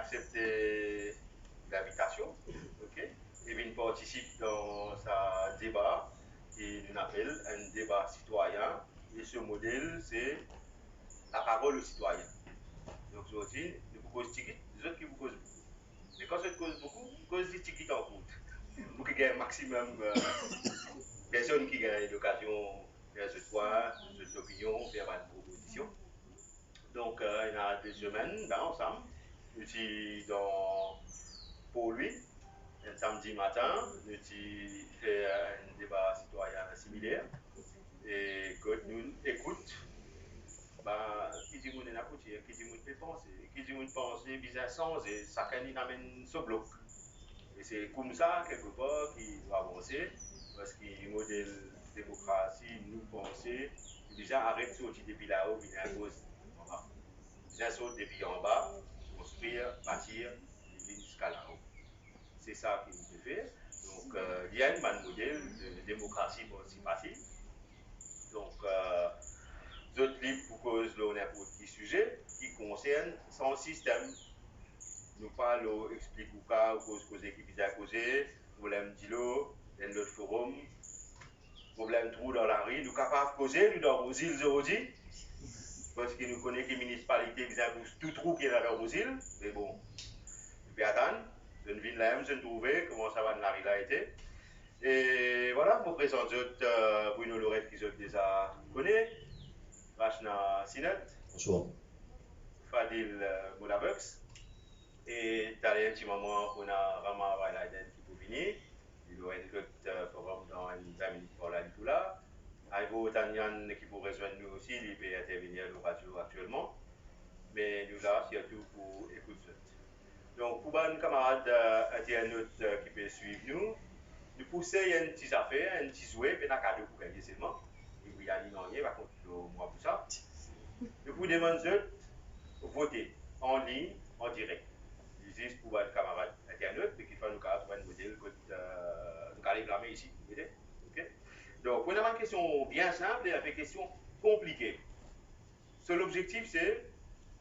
accepté l'invitation, ok, et vient participer dans sa débat, et nous appelle un débat citoyen, et ce modèle, c'est la parole aux citoyens. Donc, aujourd'hui, nous vous causons ticket, les autres qui vous causent beaucoup. Mais quand ça cause beaucoup, cause des tickets en route. Pour qu'il y ait un maximum de personnes qui gagnent l'occasion de faire ce soir, cette opinion, faire une proposition. Donc, il y a 2 semaines, ben, ensemble, nous sommes dans pour lui, un samedi matin, nous avons fait un débat citoyen similaire. Et que nous écoutons, bah, qui dit qu'on est apporté, qui dit qu'on peut penser, qui dit qu'on pense bizarre sans, et chacun y amène ce bloc. Et c'est comme ça, quelque part, qu'il doit avancer, parce que le modèle démocratie, nous penser, déjà arrête de sortir depuis là-haut, il y a à cause en bas. Déjà sortir depuis en bas, construire, bâtir, et venir jusqu'à là-haut. C'est ça qu'il nous fait. Donc, il y a un modèle de démocratie participative. Donc, d'autres livres pour cause de n'importe quel sujet qui concerne son système. Nous parlons, explique ou cas, cause qui bizarre causer, problème d'îlot, dans notre forum, problème trou dans la rue, nous capables de causer, nous dans vos îles aujourd'hui, parce que nous connaissons que les municipalités bizarre tout trou qui est dans vos îles, mais bon, nous pouvons attendre, je ne viens là, je ne trouve comment ça va dans la réalité. Et voilà, je vous présente Bruno Lorette qui vous déjà connaît. Rachna Sinet. Bonsoir. Fadil Moulabux. Et tu as un petit moment, on a Rama Wailaden qui peut venir. Il y a un autre forum dans 20 minutes pour la tout là. Aïbo Tanyan qui peut rejoindre nous aussi, il peut intervenir à la radio actuellement. Mais nous là, surtout pour écouter. Donc, pour nos camarades internautes qui peuvent suivre nous, nous poussons une petite affaire, un petit jouet, puis un cadeau pour gagner seulement. Et vous y allez non, il va continuer moi pour ça. Nous vous demandons de voter en ligne, en direct. Ils disent pour les camarades internautes, mais qu'il faut nous trouver un modèle que nous allons réclamer ici. Okay? Donc, on a une question bien simple et une question compliquée. Seul objectif, c'est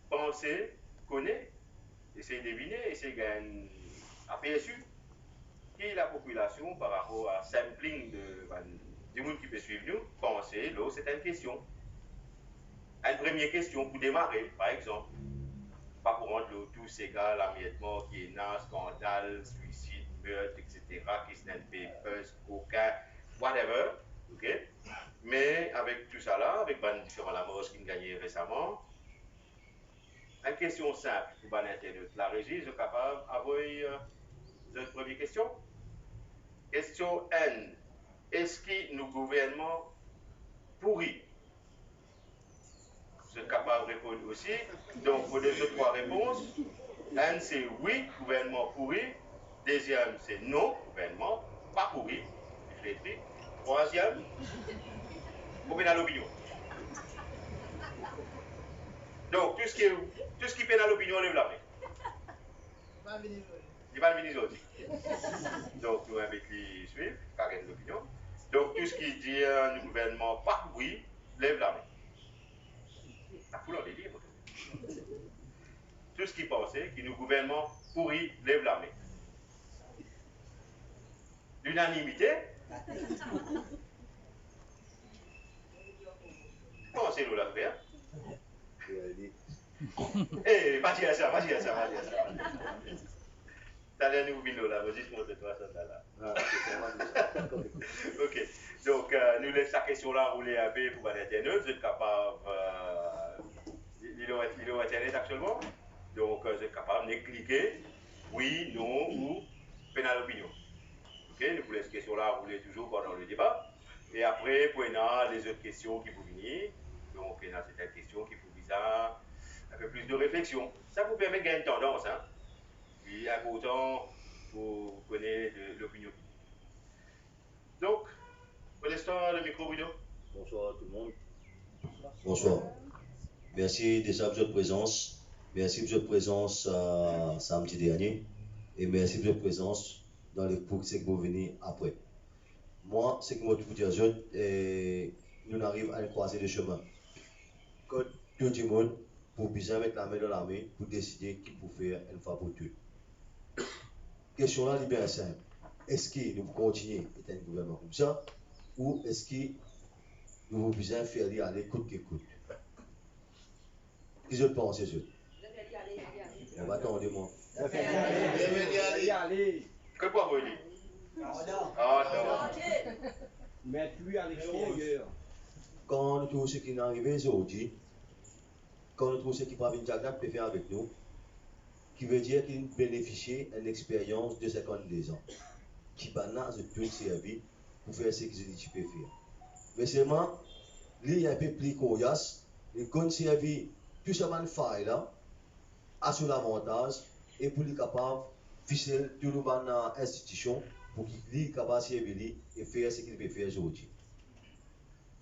penser, connaître, essayer de deviner, essayer de gagner un aperçu qui est la population par rapport à sampling du monde qui peut suivre nous, penser, là, c'est une question. Une première question pour démarrer, par exemple, pas pour rendre tous ces gars, l'amiettement, qui est là, scandale, suicide, meurtre, etc., Kissnet Papers, coca, whatever, ok? Mais avec tout ça là, avec les différents Lamos qui ont gagné récemment, une question simple pour l'internet. La régie, est capable d'avoir une première question? Question N. Est-ce que nos gouvernements pourris? Vous êtes capable de répondre aussi. Donc, pour les autres 3 réponses, N c'est oui, gouvernement pourri. Deuxième, c'est non, gouvernement pas pourri. Réfléchis. Troisième, vous venez à l'opinion. Donc, tout ce qui peine à l'opinion, lève la main. Il va venir aujourd'hui. Donc, nous invitons les suivre, car il y a l'opinion. Donc, tout ce qui dit le gouvernement pas pourri, lève la main. La couleur des livres. Tout ce qui pensait que le gouvernement pourri, lève la main. L'unanimité. Pensez-nous la faire. Eh, pas dire ça, pas dire ça, pas dire ça. T'as l'air nous vino là, vas-y, je montre toi ça là. Ok, donc nous laissons la question là rouler un peu pour l'internet. Vous êtes capable, il est internet actuellement, donc vous êtes capable de cliquer oui, non ou pénal opinion. Ok, nous vous laissons cette question là rouler toujours pendant le débat. Et après, pour les autres questions qui vous venir, donc il y a cette question qui vous vise à un peu plus de réflexion. Ça vous permet de gagner une tendance, hein. Il est important pour connaître l'opinion. Donc, pour l'instant, le micro, Bruno. Bonsoir tout le monde. Bonsoir. Merci déjà pour votre présence. Merci pour votre présence samedi dernier. Et merci pour votre présence dans les pour que vous venez après. Moi, c'est que moi, je vous dire, nous arrivons à une croisée de chemin. Quand tout le monde, pour bien mettre la main dans la main pour décider qui peut faire une fois pour toutes. Question là est bien simple. Est-ce que nous continuons à être un gouvernement comme ça ou est-ce que nous voulons bien faire aller coûte que coûte? Qu'est-ce que vous pensez, je? On va attendre, moi. Que quoi vous dites? Ah non. Mais plus à l'extérieur. Quand nous trouvons ce qui est arrivé aujourd'hui, quand nous trouvons ce qui peut faire avec nous, qui veut dire qu'il bénéficie d'une expérience de 52 ans, qui balance tout servi pour faire ce qu'il peut faire. Mais seulement, il y a un peu plus coriace, il a servi tout ce qu'on fait là, à son avantage, et pour être capable de ficeler toute l'institution pour qu'il soit capable de servir et faire ce qu'il peut faire aujourd'hui.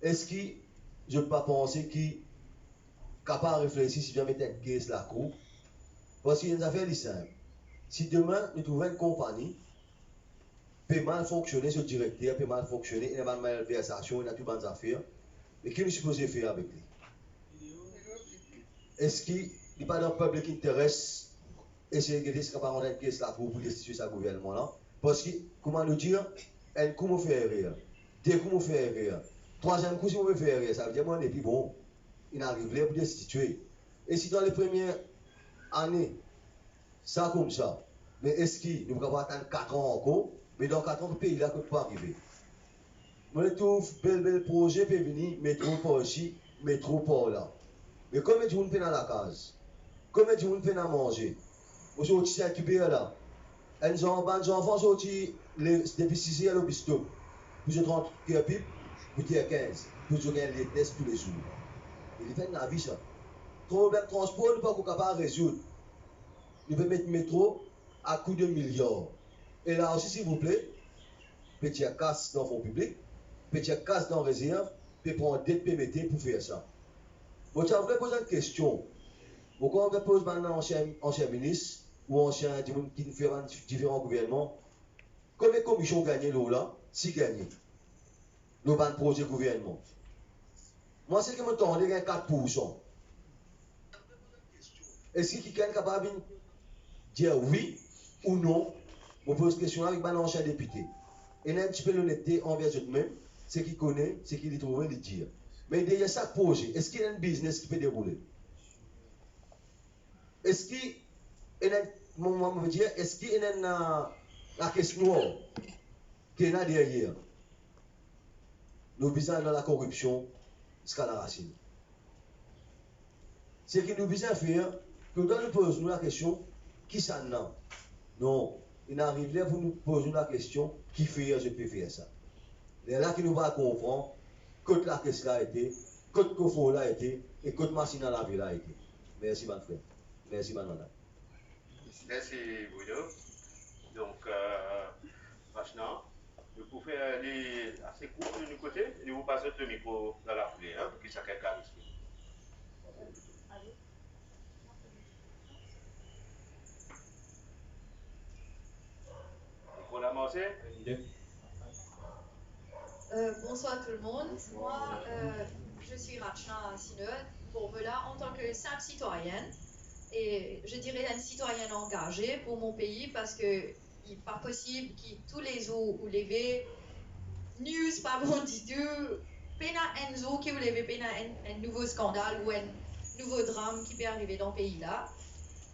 Est-ce que je ne peux pas penser qu'il est capable de réfléchir si je vais mettre une caisse la cour? Parce qu'il y a une affaire simple. Si demain nous trouvons une compagnie, peut mal fonctionner, ce directeur peut mal fonctionner, il y a une malversation, il y a toutes les affaires, mais qu'est-ce que nous supposons faire avec lui? Est-ce qu'il n'est pas dans le public intéresse essayer de dire capable de mettre une caisse la cour pour destituer ce gouvernement-là? Parce que, comment nous dire, un coup me fait rire, deux coups me fait rire, troisième coup si on me fait rire, ça veut dire que moi, et puis bon, il arrive là pour destituer. Et si dans les premières années, ça comme ça, mais est-ce qu'il nous pouvons attendre 4 ans encore, mais dans 4 ans, le pays là ne peut pas arriver. Moi, je trouve bel projet peut venir, métro par ici, métro par là. Mais combien de gens peuvent dans la case? Combien de gens peuvent à manger? Moi, je suis aussi occupé là. Les enfants sont aussi depuis 6 ans à l'hôpital. Vous êtes 30 pipe, vous êtes 15. Vous avez les tests tous les jours. Il fait la vie ça. Le problème de transport, nous ne sommes pas capables de résoudre. Nous pouvons mettre le métro à coût de milliards. Et là aussi, s'il vous plaît, petit casse dans le fonds public, petit casse dans la réserve, puis prendre des PMT pour faire ça. Moi, je voudrais poser une question. Pourquoi on pose maintenant ancien ministre ou ancien qui fait différents gouvernements? Combien de commissions gagnent là? Si gagnent. Nous avons un projet de gouvernement. Moi, c'est que je m'entends, il y a 4%. Est-ce que quelqu'un est capable de dire oui ou non? Je pose question avec un ancien député. Et il y a un petit peu l'honnêteté envers eux-mêmes, ce qu'il connaît, ce qu'il trouve, il dire. Mais derrière chaque projet, est-ce qu'il y a un business qui peut dérouler? Est-ce qu'il y a la caisse noire qui est là derrière? Nous visons dans la corruption jusqu'à la racine. Ce qui nous vise à faire, que quand nous posons la question, qui ça non? Non, il arrive là pour nous poser la question, qui fait, je peux faire ça. C'est là qui nous va comprendre, quand la caisse là a été, quand le coffre là a été, et quand la machine à laver là a été. Merci, mon frère. Merci, madame. Merci, Bruno. Donc, maintenant, nous pouvons faire aller assez court de notre côté et nous vous passons le micro dans la foulée, hein, pour que chacun clarifie. Nicolas Marseille. Bonsoir tout le monde. Moi, je suis Rachna Sineux, pour Mela en tant que simple citoyenne. Et je dirais une citoyenne engagée pour mon pays parce que il n'est pas possible que tous les jours où lever news pas bon du tout, pena un jour qui vous levez pena un nouveau scandale ou un nouveau drame qui peut arriver dans le pays là.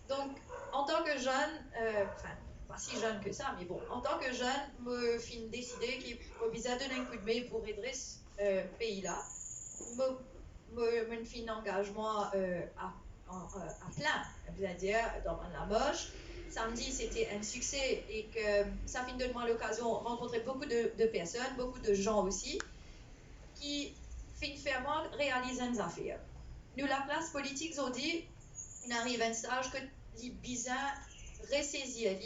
Donc, en tant que jeune, enfin, pas si jeune que ça, mais bon, en tant que jeune, me fin décider qu'il faut bien donner un coup de main pour aider ce pays-là. Me fin engagement à plein, c'est-à-dire dans la moche. Samedi, c'était un succès et que ça fin donne moi l'occasion de rencontrer beaucoup de personnes, beaucoup de gens aussi, qui fin faire moi réaliser une affaire. Nous, la classe politique, ont dit, il arrive un stage que les bizarres ressaisir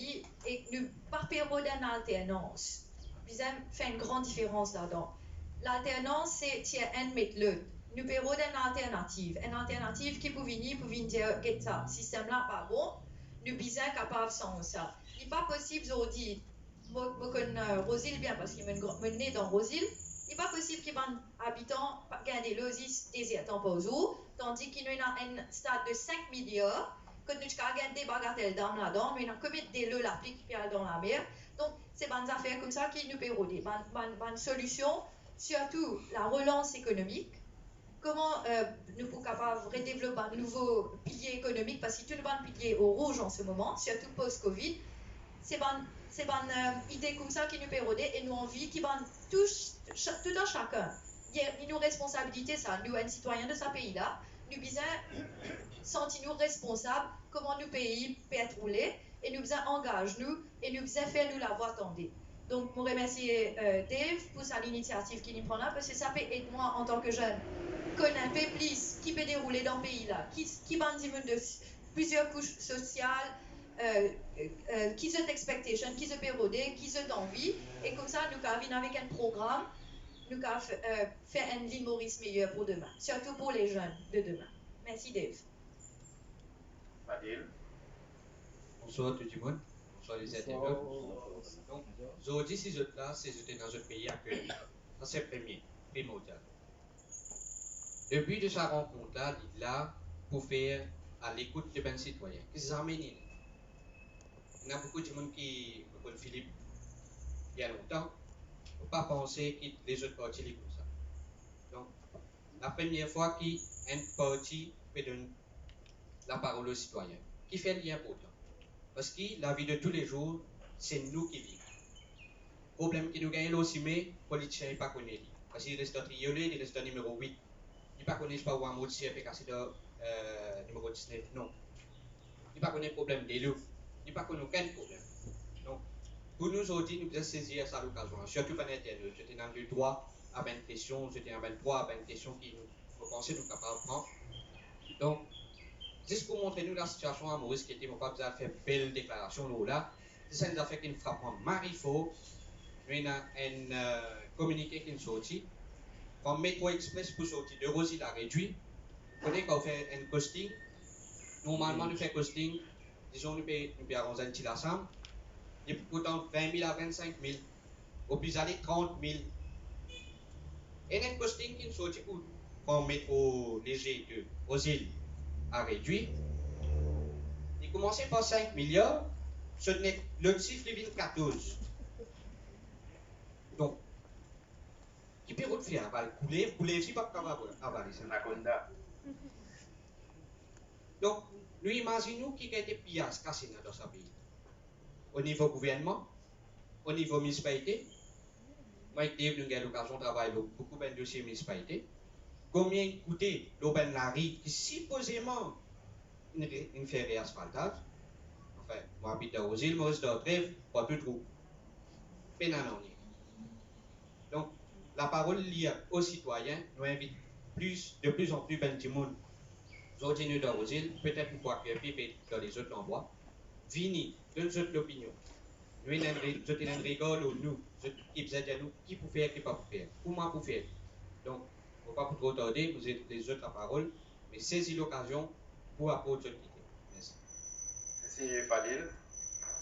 et nous parpérons d'une alternance. Bizarre fait une grande différence là-dedans. L'alternance, c'est un mettre l'autre. Nous payons une alternative qui peut venir dire que ça, système-là pas bon, nous sommes capables sans ça. Il n'est pas possible aujourd'hui, je connais Rosil bien parce qu'il m'a né dans Rosil, Il n'est pas possible que les habitants gagnent des losis désirants pour eux, tandis qu'il y a un stade de 5 milliards, que nous avons des bagatelles dans là-dedans, nous avons commis des lots l'applique dans la mer. Donc, c'est des affaires comme ça qui nous pérodent. Une solution, surtout la relance économique. Comment nous sommes capables de redévelopper un nouveau pilier économique, parce que tout le monde pilier au rouge en ce moment, surtout post-Covid. C'est une idée comme ça qui nous pérode et nous envie qui touche tout un chacun. Il y a une responsabilité, ça, nous, un citoyen de ce pays-là, nous besoin sentir nous responsables, comment nos pays peut être roulé, et nous besoin engage nous, et nous besoin faire nous la voix attendue. Donc, je remercie Dave pour l'initiative qu'il prend là, parce que ça peut aider moi en tant que jeune, connaître un peu plus qui peut dérouler dans le pays-là, qui va de plusieurs couches sociales, qui ont expectation, qui ont pérodé, qui ont envie, et comme ça, nous avons avec un programme, nous avons fait un l'île Maurice meilleur pour demain, surtout pour les jeunes de demain. Merci Dave. Fadil. Bonsoir tout le monde, bonsoir les internautes. Donc, aujourd'hui, ces autres-là, c'est dans un pays accueilli. Ça, c'est primordial. Le but de sa rencontre-là, il est là pour faire à l'écoute de ben citoyens. Qu'est-ce que ça amène? Il y a beaucoup de monde qui me connaissent Philippe il y a longtemps. Il ne faut pas penser que les autres partis sont comme ça. Donc, la première fois qu'un parti peut donner la parole aux citoyens, qui fait l'important. Parce que la vie de tous les jours, c'est nous qui vivons. Le problème que nous gagnons aussi, mais les politiciens ne connaissent pas. Parce qu'ils restent triolés, ils restent numéro 8. Ils ne connaissent pas où un mot de CFP cassé de numéro 19. Non. Ils ne connaissent pas le problème des loups. Ils ne connaissent aucun problème. Donc, pour nous aujourd'hui, nous devons saisir ça à l'occasion. Surtout par Internet. J'étais dans le droit à 20 questions, j'étais dans 23 à 20 questions qui nous pensons nous capables de prendre. Donc, juste pour montrer nous la situation à Maurice qui était mon papa a fait belle déclaration là, c'est ça nous a fait qu'il frappe en Marifaux. Nous avons un communiqué qui est sorti. Comme Métro Express pour sortir de Rosy l'a réduit. Vous connaissez quand on fait un costing. Normalement, nous faisons costing. Disons, nous payons arrondir un petit ensemble. Il coûte 20 000 à 25 000. Au plus aller 30 000. Et un costing qui est sorti pour métro léger de Rosy a réduit. Il commençait par 5 milliards. Le chiffre est 14. Donc, qui peut faire avaler couler aussi pas capable avaler ça. Donc, nous imaginons qu'il y a des pillages cassés dans ce pays. Au niveau gouvernement, au niveau municipalité, moi et Dave, nous avons l'occasion de travailler beaucoup de dossiers municipalité. Combien coûtait l'Open Larry qui supposément une fait réasphaltage? Enfin, moi j'habite aux îles Maurice de Trèves, pas tout trop. Pénanonier. Donc, la parole liée aux citoyens nous invite de plus en plus de monde. Aujourd'hui, nous dans aux îles, peut-être une fois que dans les autres endroits, vini, donne-nous l'opinion. Nous avons rigole ou nous, qui vous aident à nous, qui peut faire, qui ne peut pas faire, comment pour faire. Donc, il ne faut pas trop tarder, vous êtes les autres la parole, mais saisis l'occasion pour apporter votre idée. Merci. Merci Fadil.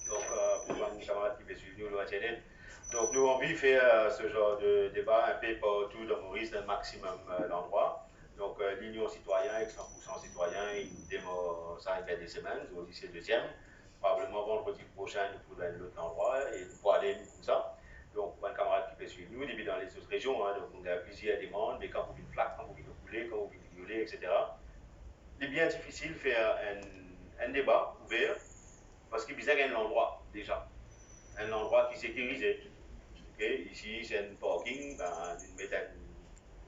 Donc, pour mes camarades qui veulent suivre nous, donc nous avons envie de faire ce genre de débat un peu partout dans Maurice, dans le maximum d'endroits. Donc, l'Union citoyenne, avec 100% citoyens, il démarre ça il y a des semaines, aujourd'hui c'est le deuxième. Probablement vendredi prochain, nous pourrons aller à l'autre endroit et nous pourrons aller comme ça. Donc, pour un camarade qui peut suivre nous, depuis dans les autres régions, hein, donc on a plusieurs demandes, mais quand vous venez flac, quand vous venez couler, quand vous venez violer, etc. Il est bien difficile de faire un débat ouvert parce qu'il y a un endroit déjà, un endroit qui est sécurisé. Okay? Ici, c'est un parking, ben, une méthode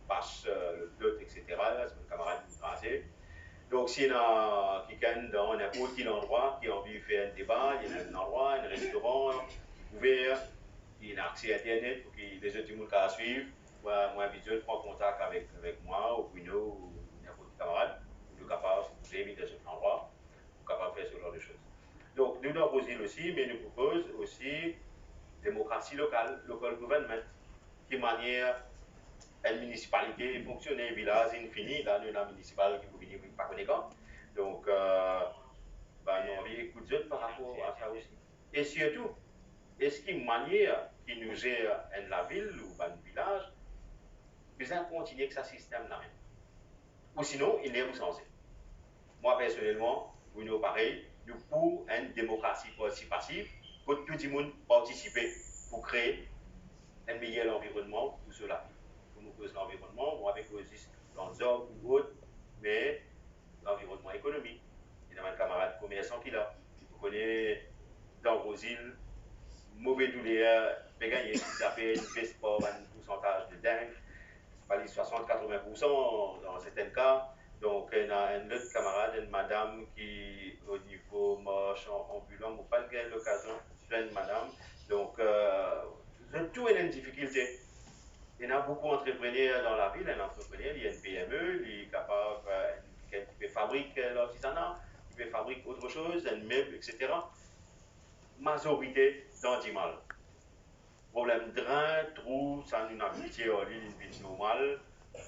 passe le plot, etc. C'est mon camarade qui me trace. Donc, s'il y a quelqu'un dans n'importe quel endroit qui a envie de faire un débat, il y a un endroit, un restaurant ouvert, il a accès à Internet pour que les autres gens puissent suivre. Moi, je prends contact avec moi, ou Bruno, ou n'importe quel camarade, nous sommes capables de vous inviter à cet endroit, nous sommes capables de faire ce genre de choses. Donc, nous dans Brésil aussi, mais nous proposons aussi démocratie locale, local government, qui manière une municipalité fonctionner, village infini, là nous avons une municipalité qui vous venir pas connaître. Donc, ben, nous avons écouté par rapport à ça aussi. Et surtout, est-ce qu'il y a une manière qui nous gère la ville ou un village besoin de continuer avec ce système-là même. Ou sinon, il n'est pas censé. Moi, personnellement, nous pareil, nous pour une démocratie participative, pour tout le monde participer pour créer un meilleur environnement pour cela. Pour nous cause l'environnement, bon, avec juste dans le job ou autre, mais l'environnement économique. Il y a un camarade commerçant qui l'a. Vous connaissez dans vos îles, mauvais douleur, mais gagner, ça fait une baisse par un pourcentage de dingue, c'est pas les 60-80% dans certains cas. Donc, il y a un autre camarade, une madame qui, au niveau marchand ambulant, vous pas l'occasion, jeune madame. Donc, tout est une difficulté. Il y a beaucoup d'entrepreneurs dans la ville, un entrepreneur, il y a une PME, il est capable, qui peut fabriquer l'artisanat, qui peut fabriquer autre chose, un meuble, etc. Majorité dans du mal. Problème de drain, trou, ça nous a habitué à l'île, une vie normale.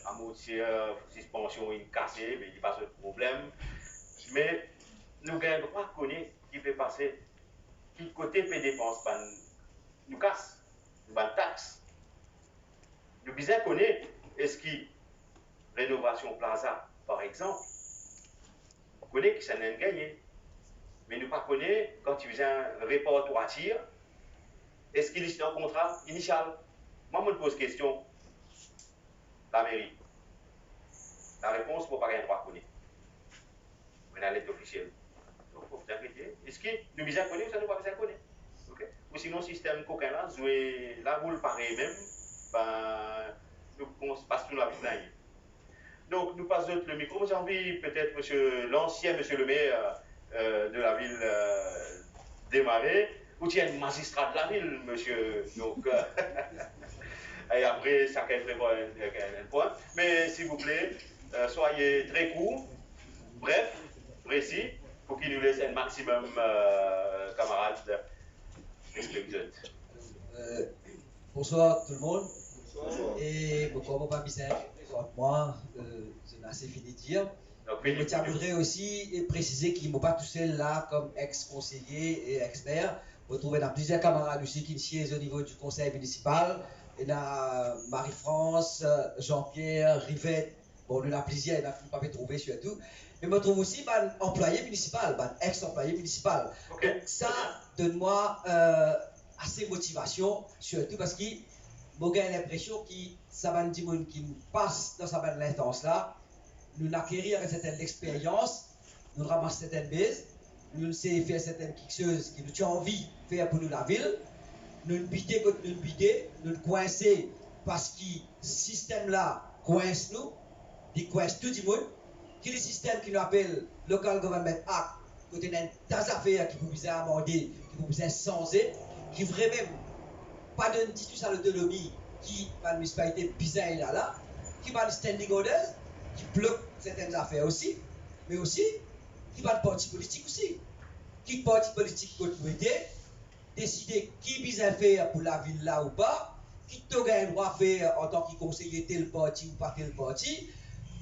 À moitié, suspension, une cassée, mais il n'y a pas de problème. Mais nous avons un droit qu'on qui peut passer, qui côté peut dépenser, nous casse, nous taxe. Nous besoin qu'on est-ce que rénovation plaza, par exemple, nous connaissons que ça n'a pas gagné. Mais nous ne connaissons pas quand tu viens report toiture, est-ce qu'il y a un contrat initial? Moi, je me pose question. La mairie. La réponse, il ne faut pas un droit qu'on ait. On a l'aide officielle. Donc, il faut vous inquiéter. Est-ce que nous besoin qu'on ou ça nous pas besoin qu'on ait? Okay? Ou sinon, système coquin là, jouer la boule pareil même, ben, nous passons la vie là. Donc, nous passons le micro. J'ai envie, peut-être, l'ancien monsieur le maire de la ville démarrer, ou tiens, le magistrat de la ville, monsieur. Donc, et après, chacun prévoit un point. Mais s'il vous plaît, soyez très court, bref, précis, pour qu'il nous laisse un maximum, camarades, d'expérience. Bonsoir tout le monde. Bonsoir. Et pourquoi mon papi c'est moi, c'est assez fini de dire. Mais je tiendrai aussi et préciser qu'il ne m'a pas tout seul là comme ex-conseiller et expert. Vous trouvez dans plusieurs camarades aussi qui siègent au niveau du conseil municipal. Il y a Marie-France, Jean-Pierre, Rivette. Bon, il y en a plusieurs, il y en a pas pu trouver surtout. Mais je me trouve aussi un employé municipal, un ex-employé municipal. Okay. Donc ça donne-moi assez de motivation, surtout parce que j'ai l'impression que ça va dire qui nous passe dans cette instance-là, nous acquérir une certaine expérience, nous ramasser certaines bases, nous savons faire certaines choses qui nous ont envie de faire pour nous la ville, nous biter contre nous biter, nous coincer parce que ce système-là coince nous, il coince tout le monde, qui est le système qui nous appelle Local Government Act, côté d'un tas d'affaires qui vous besoin amender, qui vous besoin changer, qui vraiment pas donne tout ça l'autonomie qui va la municipalité bizarre là, qui va le standing orders, qui bloque certaines affaires aussi, mais aussi qui va le parti politique aussi, qui parti politique peut décider qui besoin faire pour la ville là ou pas, qui t'aurait un droit à faire en tant que conseiller tel parti ou pas tel parti.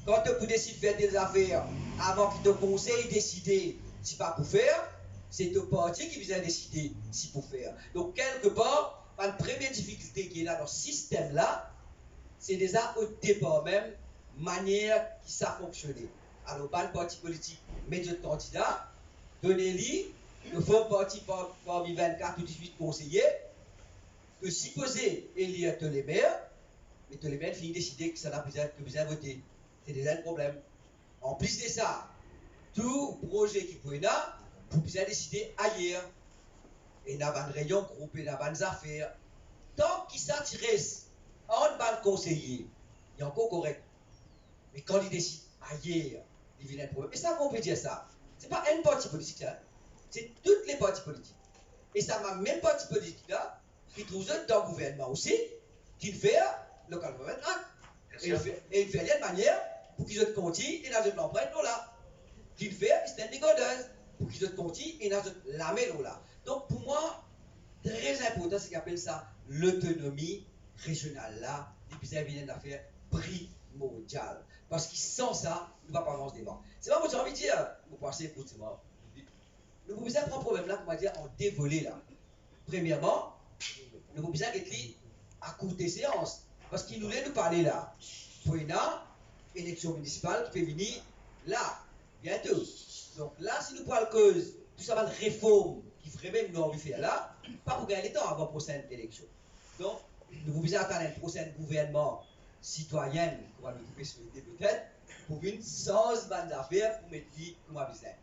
Quand tu décides de faire des affaires, avant qu'il te conseille décider si pas pour faire, c'est ton parti qui vient décider si pour faire. Donc quelque part, la première difficulté qui est là dans ce système-là, c'est déjà au départ même, manière qui ça fonctionner. Alors, pas le parti politique, mais de candidats, donnez-lui, le font parti parmi 24 ou 18 conseillers, que supposé élire tous les maires, mais tous les maires finissent de décider que ça n'a besoin de voter. C'est déjà un problème. En plus de ça, tout projet qui peut là, vous pouvez décider ailleurs. Et il y a une réunion groupée, il y a des affaires. Tant qu'il s'intéresse à un ban conseiller, il est encore correct. Mais quand il décide ailleurs, il vient un problème. Et ça, on peut dire ça. Ce n'est pas un parti politique, hein. C'est toutes les partis politiques. Et ça m'a même parti politique là, qui trouve dans le gouvernement aussi, qui fait local government act. Et il fait de manière pour qu'ils aient comptis et dans l'empreinte là. Qu'il fait standing orders pour qu'ils aient comptis et dans la main là. Donc pour moi, très important, c'est qu'on appelle ça l'autonomie régionale là, et puis ça vient d'affaires primordial. Parce que sans ça, nous ne pouvons pas avancer devant. C'est pas moi j'ai envie de dire, vous pensez pour c'est moi. Nous pouvons prendre un problème là, qu'on va dire en dévolé là. Premièrement, nous pouvons être à courte séance. Parce qu'il nous voulait nous parler là. Pour une élection municipale qui peut venir là, bientôt. Donc là, si nous parlons cause, tout ça va de réforme qui ferait même nous envie de faire là, pas pour gagner le temps avant la prochaine élection. Donc, nous vous attendre un prochain gouvernement citoyen, qu'on va nous trouver souhaiter peut-être, pour une sans bonnes affaires pour mettre vie comme un business.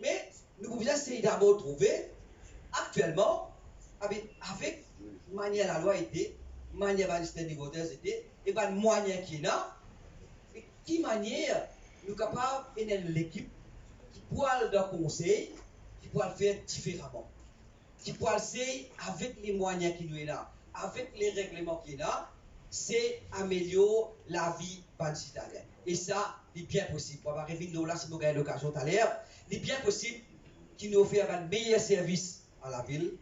Mais nous pouvons essayer d'abord trouver, actuellement, avec manière la loi était, manière la liste des voteurs était, et bien moyen qui est là, et qui manière nous capables d'aider l'équipe qui pourra dans le conseil, qui pourra le faire différemment, qui pourra le faire avec les moyens qui nous est là, avec les règlements qui est là, c'est améliorer la vie des citoyens. Et ça, c'est bien possible. Pour avoir arrivé là, si nous avons l'occasion tout à l'heure, c'est bien possible qu'il nous offre un meilleur service à la ville,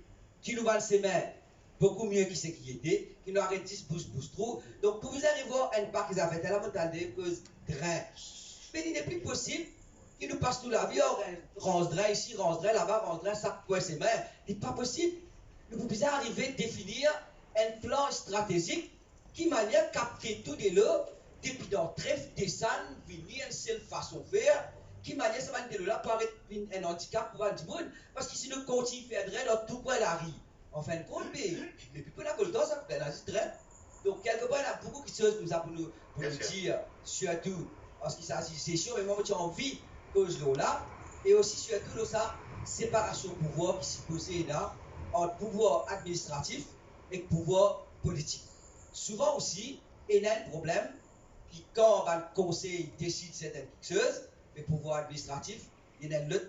qui nous va le semer beaucoup mieux que ce qui était, qui nous arrête 10 pouces trop. Donc, pour vous arriver à une part qu'ils avaient la montagne de cause drain. Mais il n'est plus possible qu'il nous passe toute la vie, range drain ici, range drain là-bas, range drain, ça quoi ses mains. Il n'est pas possible. Nous pouvons arriver à définir un plan stratégique qui manière capter tout de l'eau, depuis dans trèfle, descendre, venir une seule façon de faire, qui manière ça va de là paraître un handicap pour du monde, parce que si nous continuons à faire dans tout point la rue, en fin de compte, mais plus pour la colère, ça fait la drain. Donc, quelque part, il y a beaucoup de choses que nous avons pour nous dire, surtout, parce que ça, c'est sûr, mais moi, j'ai envie que je l'ai là, et aussi, surtout, ça, séparation de pouvoir qui s'est posée là, entre pouvoir administratif et pouvoir politique. Souvent aussi, il y a un problème qui, quand un conseil décide certaines choses, le pouvoir administratif, il y a une autre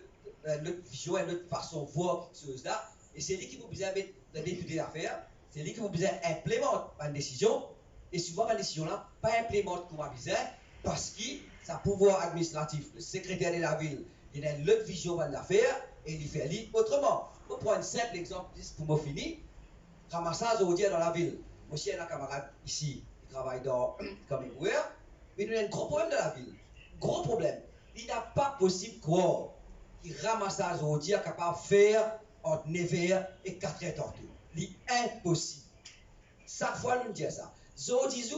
vision, une autre façon de voir quelque chose là, et c'est lui qui vous besoin d'étudier l'affaire, c'est lui qui vous besoin d'implémenter une décision, et souvent la décision là, pas implémente comme on besoin, parce que ça pouvoir administratif, le secrétaire de la ville, il a une autre vision de l'affaire, et il fait autrement. Pour prendre un simple exemple, pour me finir, ramassage aujourd'hui dans la ville. Moi, j'ai un camarade ici, qui travaille comme éboueur, mais il a un gros problème dans la ville. Gros problème. Il n'est pas possible croire qu'il ramassage aujourd'hui est capable de faire entre 9h et 4h tantôt. C'est impossible. Chaque fois, nous disons ça. Aujourd'hui,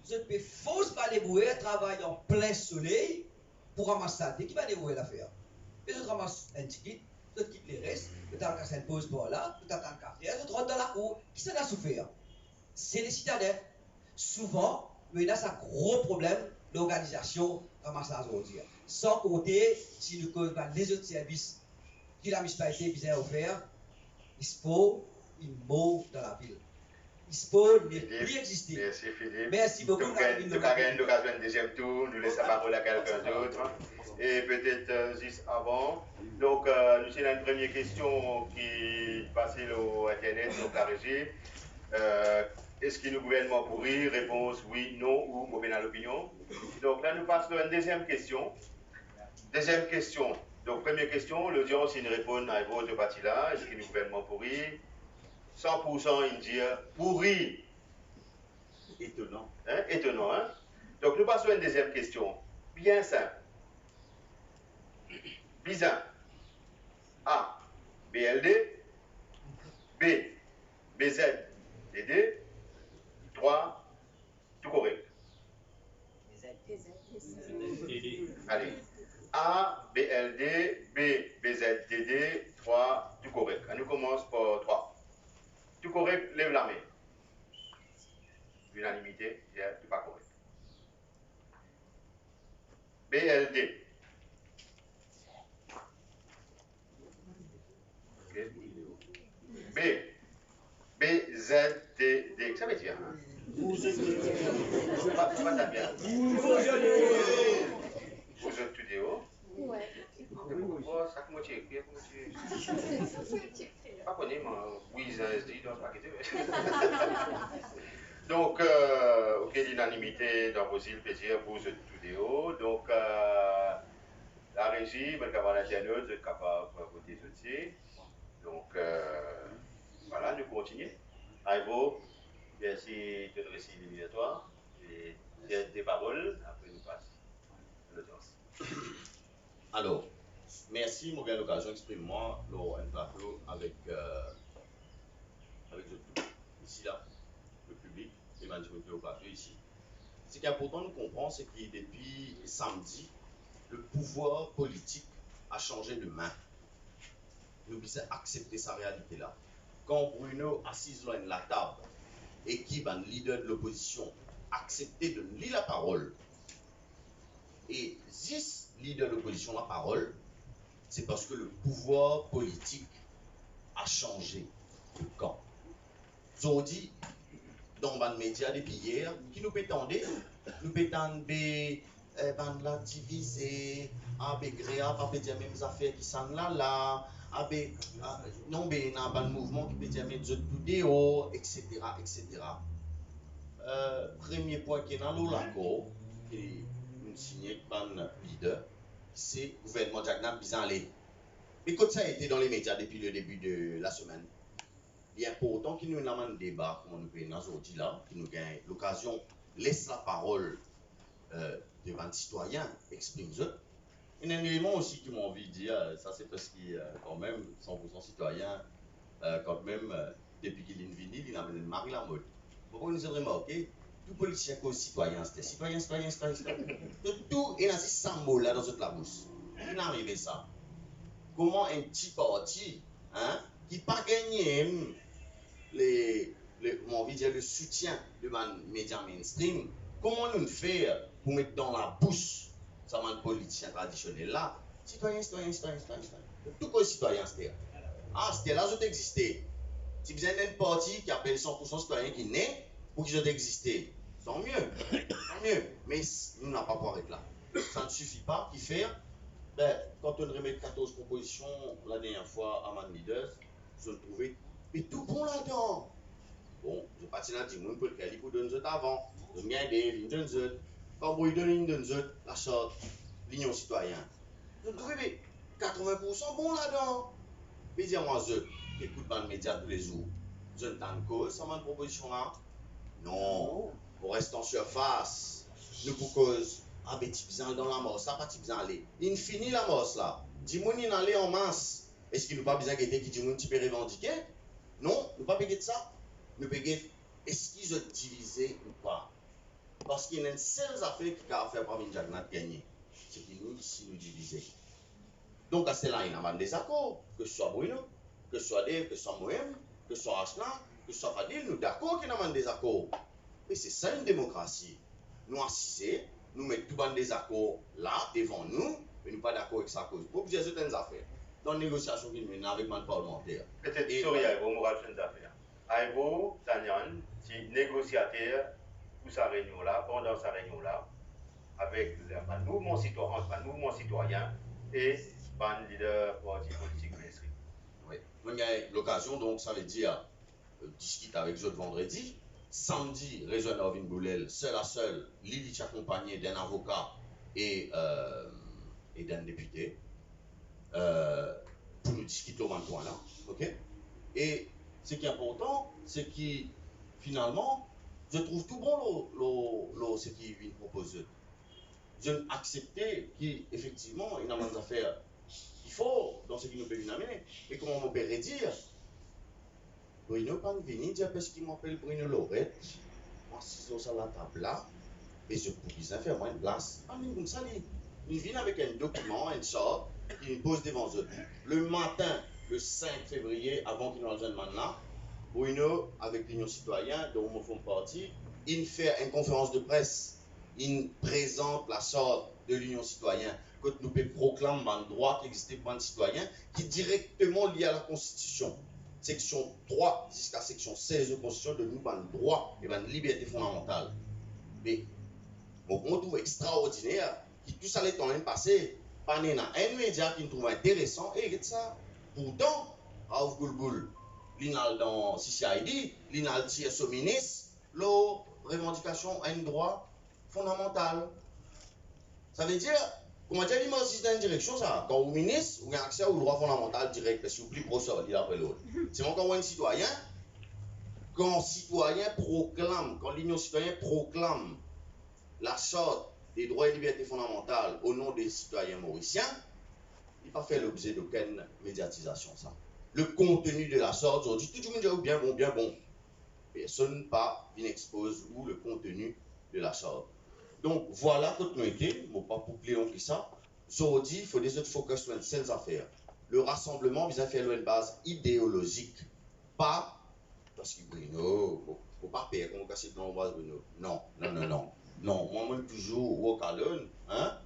je peux forcer par les boueurs travailler en plein soleil pour ramasser ça. Qui va débrouiller l'affaire? Et je ramasse un ticket, je quitte les restes, je t'attends qu'à une pause pour là, je t'attends qu'à faire, je rentre dans la cour. Qui s'en a souffert? C'est les citadins. Souvent, il y a un gros problème d'organisation ramassage aujourd'hui. Sans compter, si nous connaissons les autres services qui la municipalité bien offert, il se faut une mot dans la ville. Il se faut ne plus exister. Merci Philippe. Merci beaucoup. Nous avons l'occasion de deuxième tour, nous laissons la parole à quelqu'un d'autre. Et peut-être juste avant. Donc, nous avons une première question qui passe au Internet, au Carrégé. Est-ce que le gouvernement pourrit? Réponse oui, non ou mauvais dans l'opinion. Donc là, nous passons à une deuxième question. Deuxième question. Donc, première question, l'audience, il répond à votre partie là. Est-ce que le gouvernement pourrit? 100% il dit pourri. Étonnant. Hein? Étonnant, hein? Donc, nous passons à une deuxième question. Bien simple. Bizarre. A. BLD. B. BZDD. 3. Tout correct. Allez. A, BLD, B, BZDD, 3, tout correct. On commence par 3. Tout correct, lève la main. Unanimité, tout pas correct. BLD. Okay. B, BZDD. Ça veut dire hein? Pas ça bien. Vous êtes tout déo? Ouais. Oh, ça comment tu écris? Pas connu, moi. Oui, ça se dit dans ce paquet. Donc, ok, l'unanimité dans vos îles, plaisir, vous êtes tout déo. Donc, la régie, vous êtes capable d'internaute, vous êtes capable de voter aussi. Donc, voilà, nous continuons. Aïvo, merci de te réciter l'éliminatoire. Et des paroles, après nous passons à l'audience. Alors, merci, moi j'ai l'occasion d'exprimer moi un plateau avec tout. Ici là, le public, ici. Ce qui est important de comprendre, c'est que depuis samedi, le pouvoir politique a changé de main. Nous devons accepter sa réalité-là. Quand Bruno assise là à la table et qui est leader de l'opposition accepter de lire la parole et 10 leaders de l'opposition la parole, c'est parce que le pouvoir politique a changé de camp. Aujourd'hui, dans les médias depuis hier, qui nous pétendait, nous pétendait, la divisé, gréa, pas dire même affaires qui sont là, non, ben, dans un mouvement qui peut dire même de tout etc., etc. Premier point qui est dans l'accord, qui nous signé par un leader, c'est le gouvernement Jagnan bizarre aller. Mais quand ça a été dans les médias depuis le début de la semaine, bien pourtant qu'il nous avons un débat, comme nous avons aujourd'hui là, qui nous gagne l'occasion, laisse la parole devant les citoyens, exprime-se. Il y a un élément aussi qui m'a envie de dire, ça c'est parce qu'il quand même 100% citoyen, quand même, depuis qu'il est venu, il a amené Marie la mode. Pourquoi nous avons remarqué, tout politicien que citoyen, c'était citoyen. Tout est dans ces 100 mots là dans toute la bouche. Il est arrivé ça. Comment un petit parti, hein, qui n'a pas gagné le soutien de mes médias mainstream, comment nous le faire pour mettre dans la bouche ça man politicien traditionnel là, citoyen. Tout comme citoyen, c'était. Ah, c'était là où existait. Si vous avez un parti qui appelle 100% citoyen qui naît, pour qu'ils ont existé, tant mieux. Mais nous n'avons pas pouvoir être là. Ça ne suffit pas. Qui faire? Ben, quand on remet 14 propositions la dernière fois à Man Leaders, je le trouvais, mais tout bon là-dedans. Bon, je parti là, dis-moi pour le Cali pour donner autres avant. Je viens des lignes donner autres. Quand vous donnez une donner autres, la sorte, l'union citoyenne. Je trouvais, mais 80% bon là-dedans. Mais dis-moi, je écoute dans les médias tous les jours. Je ne t'en cause, ça m'a une proposition là. Non, on reste en surface. Nous pour cause, ah ben tu besoin dans la mosse, ça pas tu besoin aller. Il finit la mosse là. Dis-moi, il allait en masse. Est-ce qu'il nous pas besoin guetter qui dit tu peux revendiquer? Non, nous pas payer de ça. Nous payons, est-ce qu'ils ont divisé ou pas? Parce qu'il y a une seule affaire qui a fait parmi Jagnan gagner. C'est qu'il nous ici nous diviser. Donc à cela, il y a un désaccord, que ce soit Bruno, que ce soit Dave, que ce soit moi-même, que ce soit Ashna, que ce soit Fadil, nous d'accord qu'il y a un désaccord. Mais c'est ça une démocratie. Nous assiser, nous mettons tout un désaccord là, devant nous, mais nous ne sommes pas d'accord avec ça cause. Pour plusieurs certaines affaires. Dans la négociation qu'il mène avec le parlementaire. Peut-être, sorry, Aïbo, moi, je vais affaires. Aïbo, Tanyan, c'est négociateur pour sa réunion-là, pendant sa réunion-là, avec un mouvement citoyen et un leader parti politique mainstream. Oui. On a l'occasion, donc ça veut dire discuter avec eux vendredi. Samedi, Réseau Norvin Boulel, seul à seul, Lili accompagné d'un avocat et d'un député pour nous discuter au même point là. Okay? Et ce qui est important, c'est que finalement, je trouve tout bon ce qu'ils viennent proposer. Je accepte qu'effectivement, il y a des affaires qu'il faut dans ce qui nous peut nous amener. Et comment on peut dire, Bruno pas venir dire parce qu'il m'appelle Bruno Lorette, moi si c'est sur la table là, et je peux faire moins de place. Ah, mais comme ça, il vient avec un document, une sorte, il pose devant eux. Le matin, le 5 février, avant qu'il nous rejoigne maintenant, Bruno, avec l'Union citoyenne, dont on fait partie, il fait une conférence de presse. Il présente la sorte de l'Union citoyenne, que nous proclame un droit qui existait pour un citoyen, qui est directement lié à la Constitution. Section 3 jusqu'à section 16 de la Constitution de nous, un droit et une liberté fondamentale. Mais on trouve extraordinaire que tout ça, les temps passé, par un média qui nous trouve intéressant, et ça. Pourtant, Raouf Goulboul, l'INAL dans CCID, l'INAL tire au ministre, la revendication a un droit fondamental. Ça veut dire, comment dire, il m'assiste dans une direction, ça. Quand vous ministre, vous avez accès au droit fondamental direct, parce que vous plus pro sortir après l'autre. C'est quand on est un citoyen, quand citoyen proclame, quand l'Union citoyenne proclame la sorte des droits et libertés fondamentales au nom des citoyens mauriciens, il n'a pas fait l'objet d'aucune médiatisation, ça. Le contenu de la sorte, aujourd'hui, tout le monde dit bien bon. personne pas expose ou le contenu de la charte. Donc voilà que nous étions, je ne pas pour plus long que ça. Aujourd'hui, il faut des autres focus sur ces affaires. Le rassemblement vise à faire une base idéologique, pas parce que Bruno, il ne faut pas perdre comme casser dans le Bruno. Non, non, non, non. Non, moi, je suis toujours au calon, hein.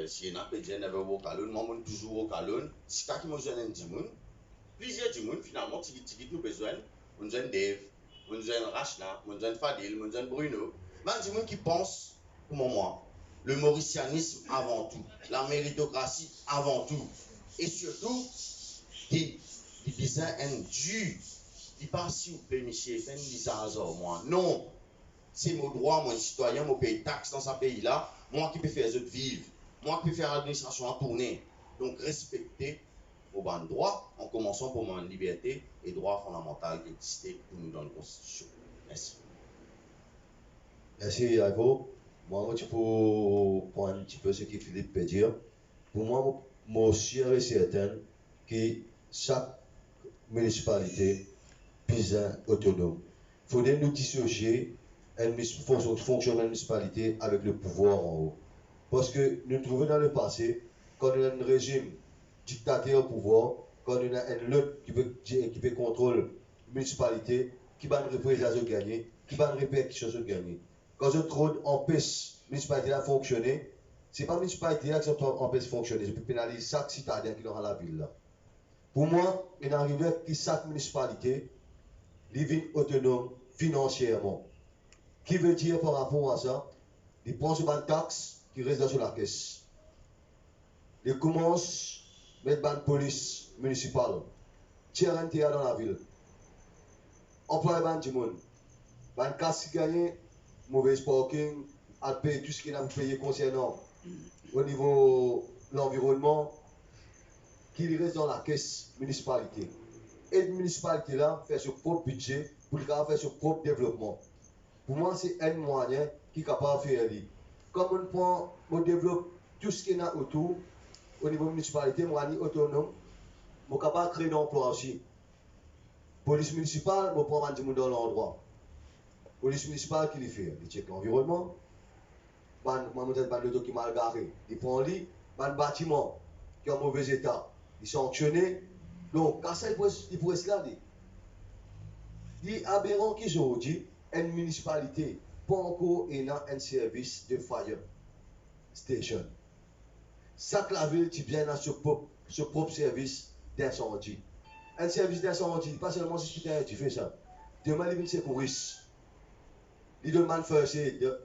Si on a pas dit never au calon, moi, je suis toujours au calon. Si quelqu'un m'a besoin d'un monde, plusieurs du monde, finalement, si nous besoin, on a Dave, on a Rachna, on a Fadil, on a Bruno. Mais du monde qui pense comme moi. Le mauricianisme avant tout, la méritocratie avant tout, et surtout, des besoins indus. Dis pas si vous pouvez monsieur, faites une moi. Non, c'est mon droit, mon citoyen, mon pays taxe dans ce pays-là, moi qui peux faire les autres vivre, moi qui peux faire l'administration à tourner. Donc respectez vos bons droits en commençant pour mon liberté et droits fondamentaux qui existent pour nous dans la Constitution. Merci. Merci Ivo. Moi, tu peux prendre un petit peu ce que Philippe peut dire. Pour moi, je suis sûr et certain que chaque municipalité est autonome. Il faudrait nous dissocier une fonctionnement de municipalité avec le pouvoir en haut. Parce que nous trouvons dans le passé, quand on a un régime dictateur au pouvoir, quand on a un lutte qui peut contrôler la municipalité, qui va une représentation gagner, qui va une répercussion gagner. Quand je trouve empêche la municipalité à fonctionner, ce n'est pas la municipalité qui empêche de fonctionner, je peux pénaliser chaque citadin qui est dans la ville. Là. Pour moi, il arrive que chaque municipalité est autonome financièrement. Qui veut dire par rapport à ça, ils prennent sur une taxe qui reste sur la caisse. Ils commencent à mettre une police municipale, tirer un théâtre dans la ville, employer du monde, une casse qui gagne, mauvais parking, à payer tout ce qu'il a payé concernant au niveau de l'environnement, qui reste dans la caisse municipalité. Et la municipalité là fait son propre budget pour faire son propre développement. Pour moi, c'est un moyen qui est capable de faire. Comme on développe tout ce qu'il y a autour, au niveau municipalité, moi, je suis autonome, je suis capable de créer des emplois aussi. Police municipale, je prends du monde dans l'endroit. Police municipale qui le fait, il check l'environnement, il y des documents mal garés, il prend les bâtiments qui sont en mauvais état, ils sont sanctionnés. Donc, quand ça, il pourrait se garder. Il est aberrant qu'aujourd'hui, une municipalité, pas encore un service de fire station. Chaque la ville, tu viens dans ce propre service d'incendie. Un service d'incendie, pas seulement si tu fais ça. Demain, il vient secouriste. Il demande first aid.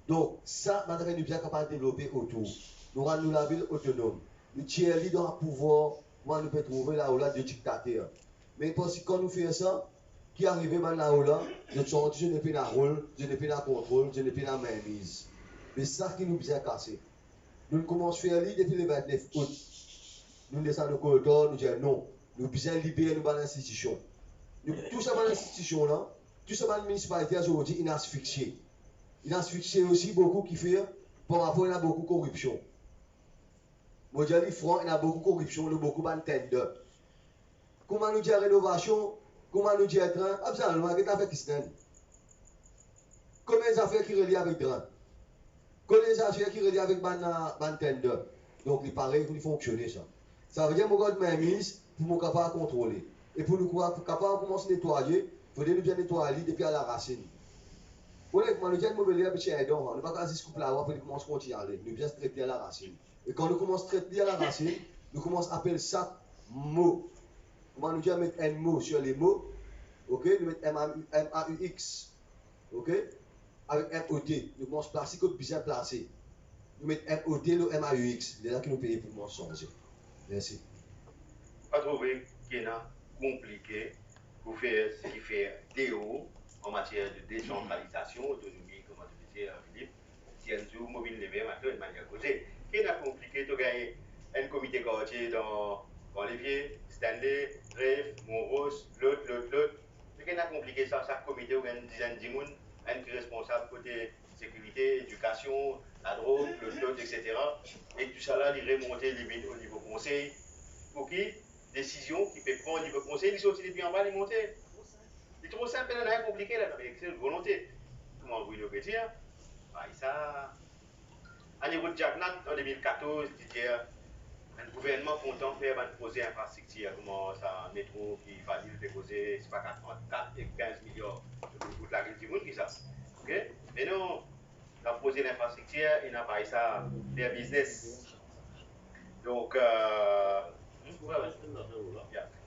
Donc, ça, nous sommes bien capables de développer autour. Nous rendons la ville autonome. Nous tirons dans le pouvoir, nous pouvons trouver là où là de dictateur. Mais parce que quand nous faisons ça, qui arrive maintenant là, je n'ai plus de rôle, je n'ai plus de contrôle, je n'ai plus de mainmise. Mais c'est ça qui nous bien cassé. Nous commençons à faire depuis le 29 août. Nous descendons au corridor, nous disons non, nous besoin libérer nos institutions. Tout ça dans l'institution là, tout ça dans la municipalité aujourd'hui, il est asphyxié. Il est asphyxié aussi beaucoup qui fait, par rapport à beaucoup de corruption. Moi je dis franc, il y a beaucoup de corruption, il y a beaucoup de tender. Comment nous dire rénovation? Comment nous dire train? Absolument, qu'est-ce que fait Christian? Combien d'affaires qui relient avec train? Combien d'affaires qui relient avec ban tender? Donc, il paraît qu'il fonctionne ça. Ça veut dire que nous avons une mise pour nous capable de contrôler. Et pour nous capable de commencer à nettoyer, il faut nous bien nettoyer depuis à la racine. Honnêtement, nous avons une mauvaise habitude, on ne va pas dire ce couple là pour nous commencer à continuer à aller. Nous bien traiter à la racine. Et quand nous commençons à traiter à la racine, nous commençons à appeler ça mot. Comment nous dire mettre un mot sur les mots, ok? Nous mettons M-A-U-X, ok? Avec M-O-T, nous commençons à placer comme bien placé. Nous mettons M-O-T, le M-A-U-X. C'est là que nous payons pour nous changer. Merci. Pas trouver qu'il est compliqué pour faire ce qui fait DO en matière de décentralisation, autonomie, comme tu disais, Philippe. Si un jour mobile les mêmes, de manière causée. Qu'il est compliqué de gagner un comité quartier dans Olivier, Stanley, Rêve, Monrose, l'autre. C'est qu'il a compliqué ça, chaque comité ou une dizaine de personnes, un responsable côté sécurité, éducation, la drogue, l'autre, etc. Et tout ça là, il remonter limite au niveau conseil. Pour qui décision qui peut prendre au niveau conseil, ils sont aussi depuis en bas, ils monter. C'est trop simple, il rien compliqué là, mais c'est une volonté. Comment vous le dire? Ça. À niveau de Jagnat, en 2014, c'était un gouvernement content de faire un projet infrastructure, comment ça, un métro qui fallait le déposer, c'est pas 4 et 15 milliards pour la ville du monde qui ça. Ok? Mais non, dans le projet d'infrastructure, il n'a pas ça, des business. Donc,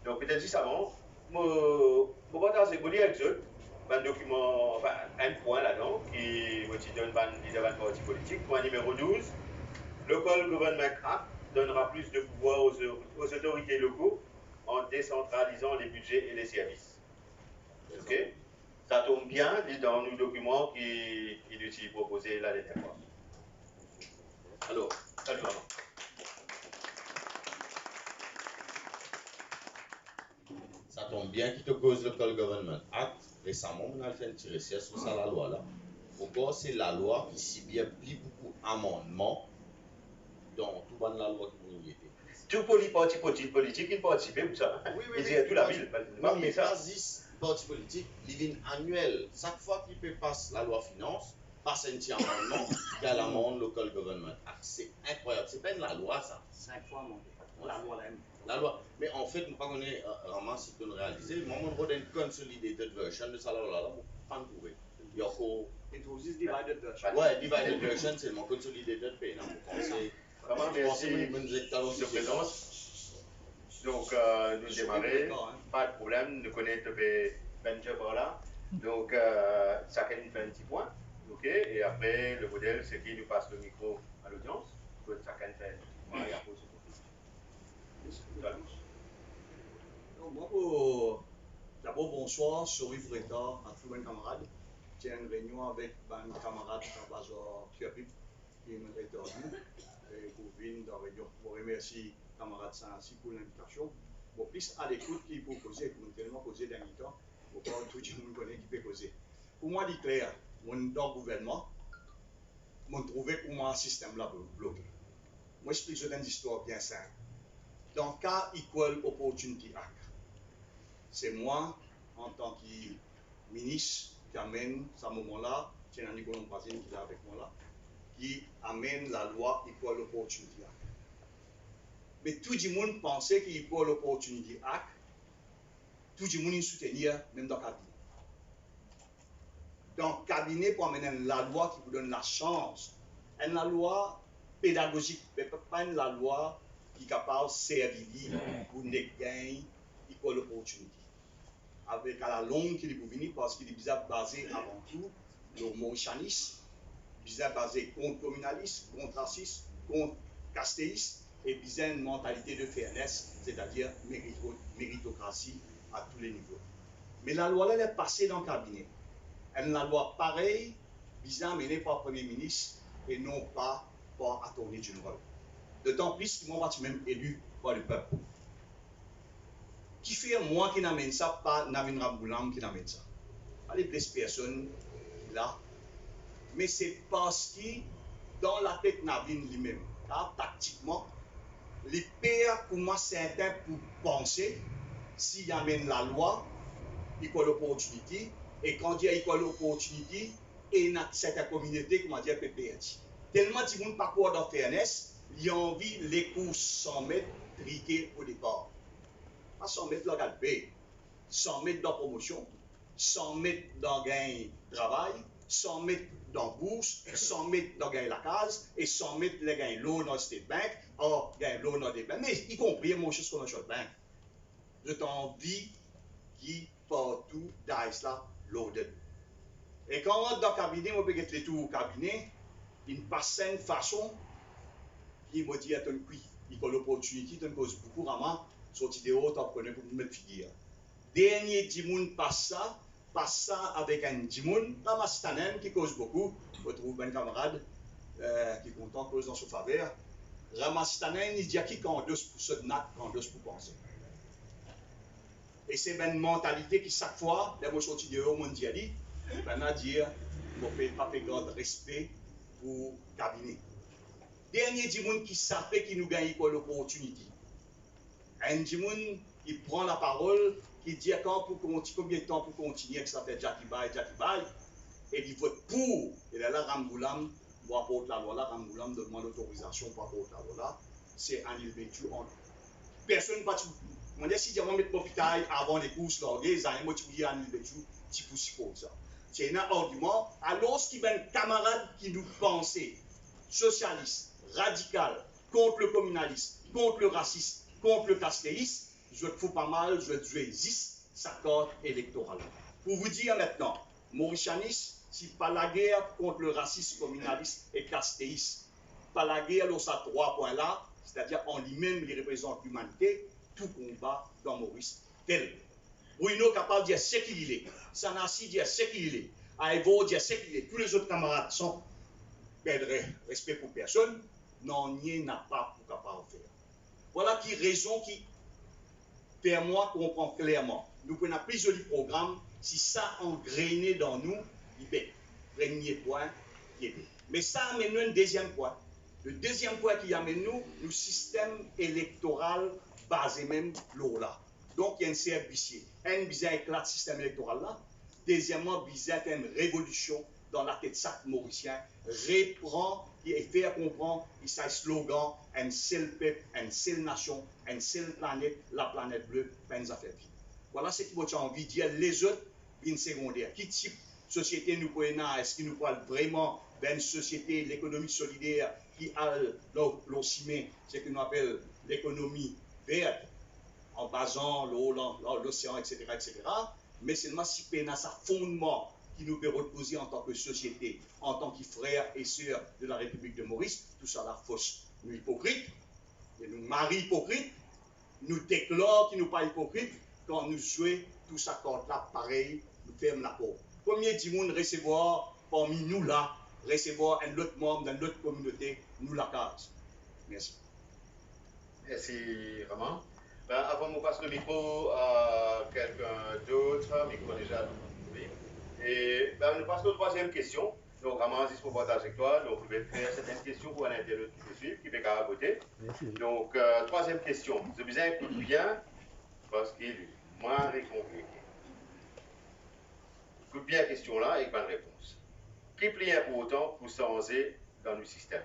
donc peut-être juste avant, je vais partager avec eux un document, enfin un point là-dedans qui me donne un parti politique. Point numéro 12, Local Government Act donnera plus de pouvoir aux autorités locaux en décentralisant les budgets et les services. Ok? Ça tombe bien dans nos documents qui nous proposé la dernière fois. Alors, salut maman. Ça tombe bien qu'il te cause le Local Government Act. Récemment, on a fait un petit recherche sur ça, la loi là. Pourquoi c'est la loi qui s'y bien pris beaucoup d'amendements dans tout ban la loi qui nous y était. Tout parti politique, il participe pour ça. Oui, il dit tout la ville. Non, mais pas 10 partis politiques, il y a une annuelle. Chaque fois qu'il peut passer la loi finance, passe un petit amendement, il y a l'amende Local Government Act. C'est incroyable. C'est pas la loi ça. 5 fois monté. La loi même. La loi. Mais en fait, je ne sais pas qu'on est vraiment si on réalisé. Moi, je vais une consolidated version de ça là, je ne peux pas trouver. Il y a encore. It was this divided version. Ouais, divided version, c'est mon consolidated pay. Vraiment, merci de présence. Donc, nous démarrer, pas de problème, nous connaissons Benja par là. Donc, chacun fait un petit point. Ok, et après, le modèle, c'est qui nous passe le micro à l'audience. Donc, chacun fait un petit point et après, c'est Donc, moi, d'abord, bonsoir, Sori Freta, à tous mes camarades. J'ai une réunion avec un camarade dans Bazar Kiapip, qui est intervenu. Et pour venir dans la réunion, je remercie camarade Sanassi pour l'invitation. Bon, plus à l'écoute qui peut causer, pour nous tellement causer d'un temps, pour pas tout le monde connaît qui peut causer. Pour moi, c'est clair, mon dans le gouvernement, je trouvé pour moi un système là bloqué. Moi, je explique une histoire bien simple. Dans le cas Equal Opportunity Act, c'est moi, en tant que ministre, qui amène, à ce moment-là, c'est un Nicolas Brazil qui est avec moi là, qui amène la loi Equal Opportunity Act. Mais tout le monde pensait que Equal Opportunity Act, tout le monde soutenait, même dans le cabinet. Dans le cabinet, pour amener la loi qui vous donne la chance, une loi pédagogique, mais pas une loi qui est capable de servir pour gagner Equal Opportunity. Avec à la longue qu'il est pour venir, parce qu'il est bizarre basé avant tout le mauritianisme, bizarre basé contre communalisme, contre racisme, contre castéisme, et bizarre une mentalité de fairness, c'est-à-dire méritocratie à tous les niveaux. Mais la loi là, elle est passée dans le cabinet. Elle est une loi pareille, bizarre menée par le Premier ministre et non pas par l'Attorney General. D'autant plus que moi, je suis même élu par le peuple. Qui fait moi qui n'amène ça, pas Navin Raboulam qui n'amène ça. Pas les blesses personnes là. Mais c'est parce que dans la tête Navin lui-même, là, tactiquement, les pères pour moi certains pour penser s'il amène la loi, Equal Opportunity, et quand il y a Equal Opportunity, et dans certaines communautés, comment dire, PPH. Tellement de monde pas quoi dans fairness, il a envie les cours 100 mètres triqués au départ. Pas 100 mètres dans le B, 100 mètres dans la promotion, 100 mètres dans le gain de travail, 100 mètres dans la bourse, 100 mètres dans la case, et 100 mètres le gain l'eau dans le State Bank, or gain l'eau dans les banques, mais y compris mon chose comme un short bank. Je t'envie qui partout dans là loaded. Et quand on rentre dans le cabinet, on peut mettre les tours au cabinet, il passe une façon qui me dit à ton qui, il y a l'opportunité, tu cause beaucoup vraiment, sorti de haut, tu connais pour me figure. Dernier dimoun passe ça avec un dimoun, Ramastanen qui cause beaucoup, on trouve un camarade qui est content, cause dans son faveur. Ramastanen, il dit à qui quand 2% de nat, quand 2% pour penser. Et c'est une mentalité qui, chaque fois, les mots sortis de haut, on dit, ben à dire, on ne peut pas faire grand respect pour le cabinet. Dernier dimoun qui savait qui nous gagne pour l'opportunité. Un dimoun qui prend la parole, qui dit combien de temps pour continuer que ça fait Jackie Bay, et il vote pour, et là, Ramboulam, pour apporter la loi là, Ramboulam demande l'autorisation pour apporter la loi là, c'est Anil Bentou. Personne ne va tout. On dit si je vais mettre mon pitaille avant les courses, les amis, moi, tu dis Anil Bentou, tu peux ça. C'est un argument, alors qu'il y a un camarade qui nous pensait socialiste, radical, contre le communalisme, contre le racisme, contre le castéisme, je te fous pas mal, je résiste sa carte électorale. Pour vous dire maintenant, Mauritianis, si pas la guerre contre le racisme, communaliste et castéisme, pas la guerre dans ces 3 points là, c'est-à-dire en lui-même, il représente l'humanité, tout combat dans Maurice tel. Bruno capable de dire ce qu'il est, Sanassi dit ce qu'il est, Aïvo dit ce qu'il est, tous les autres camarades sont perdre respect pour personne, non, n'y n'a pas pour capable de faire. Voilà qui raison qui permet moi comprendre clairement. Nous prenons plusieurs programmes, si ça engrainé dans nous, il fait premier point. Mais ça amène nous un deuxième point. Le deuxième point qui amène nous, le système électoral basé même là. Donc il y a un service. Un bizarre éclate le système électoral là. Deuxièmement, bizarre une révolution dans la tête de chaque Mauricien. Reprend et faire comprendre il s'agit slogan un seul peuple, une seule nation, une seule planète, la planète bleue, pas une affaire. Voilà ce que j'ai envie de dire. Les autres, une secondaire. Qui type de société nous prenons? Est-ce qu'il nous parle vraiment d'une société, l'économie solidaire qui a l'ocimé, ce que nous appelons l'économie verte, en basant l'eau, l'océan, etc., etc. Mais seulement si on a sa fondement qui nous peut reposer en tant que société, en tant que frères et sœurs de la République de Maurice, tout ça la fausse. Nous hypocrites, et nous maris hypocrites, nous déclarons qu'ils ne sont pas hypocrites, quand nous jouons tout ça compte là, pareil, nous fermons la porte. Premier dimanche recevoir parmi nous là, recevoir un autre membre d'une autre communauté, nous la case. Merci. Merci, Raman. Ben, avant de passer le micro à quelqu'un d'autre, micro déjà. Et ben, nous passons à la 3e question. Donc, Raman, juste pour partager avec toi, donc, je vais faire certaines questions pour un internaute qui peut suivre, qui peut carotter. Donc, 3e question. Je vous écoute bien parce qu'il est moins compliqué. Écoute bien la question là et bonne réponse. Qui plie pour autant pour changer dans le système?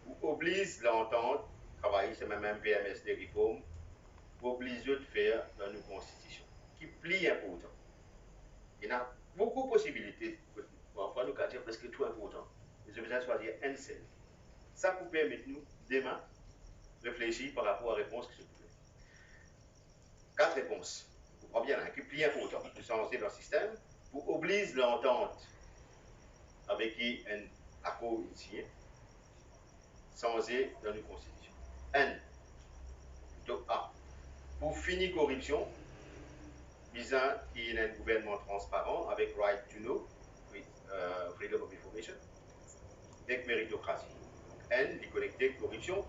Ou oblige l'entente, travailler sur le même PMS des réformes, oblige de faire dans nos constitutions. Qui plie pour autant? Il y a beaucoup de possibilités. Parfois, nous avons presque tout important. Mais je vais choisir un seul. Ça vous permet nous, demain, réfléchir par rapport à la réponse que je vous donne. 4 réponses. Vous comprenez bien, qui plie pour autant pour changer dans le système, pour oblige l'entente avec qui un accord est signé, changer dans nos constitutions. N. Donc A. Pour finir corruption, visant qu'il y ait un gouvernement transparent avec right to know, with freedom of information, et méritocratie. N. Die connecté corruption,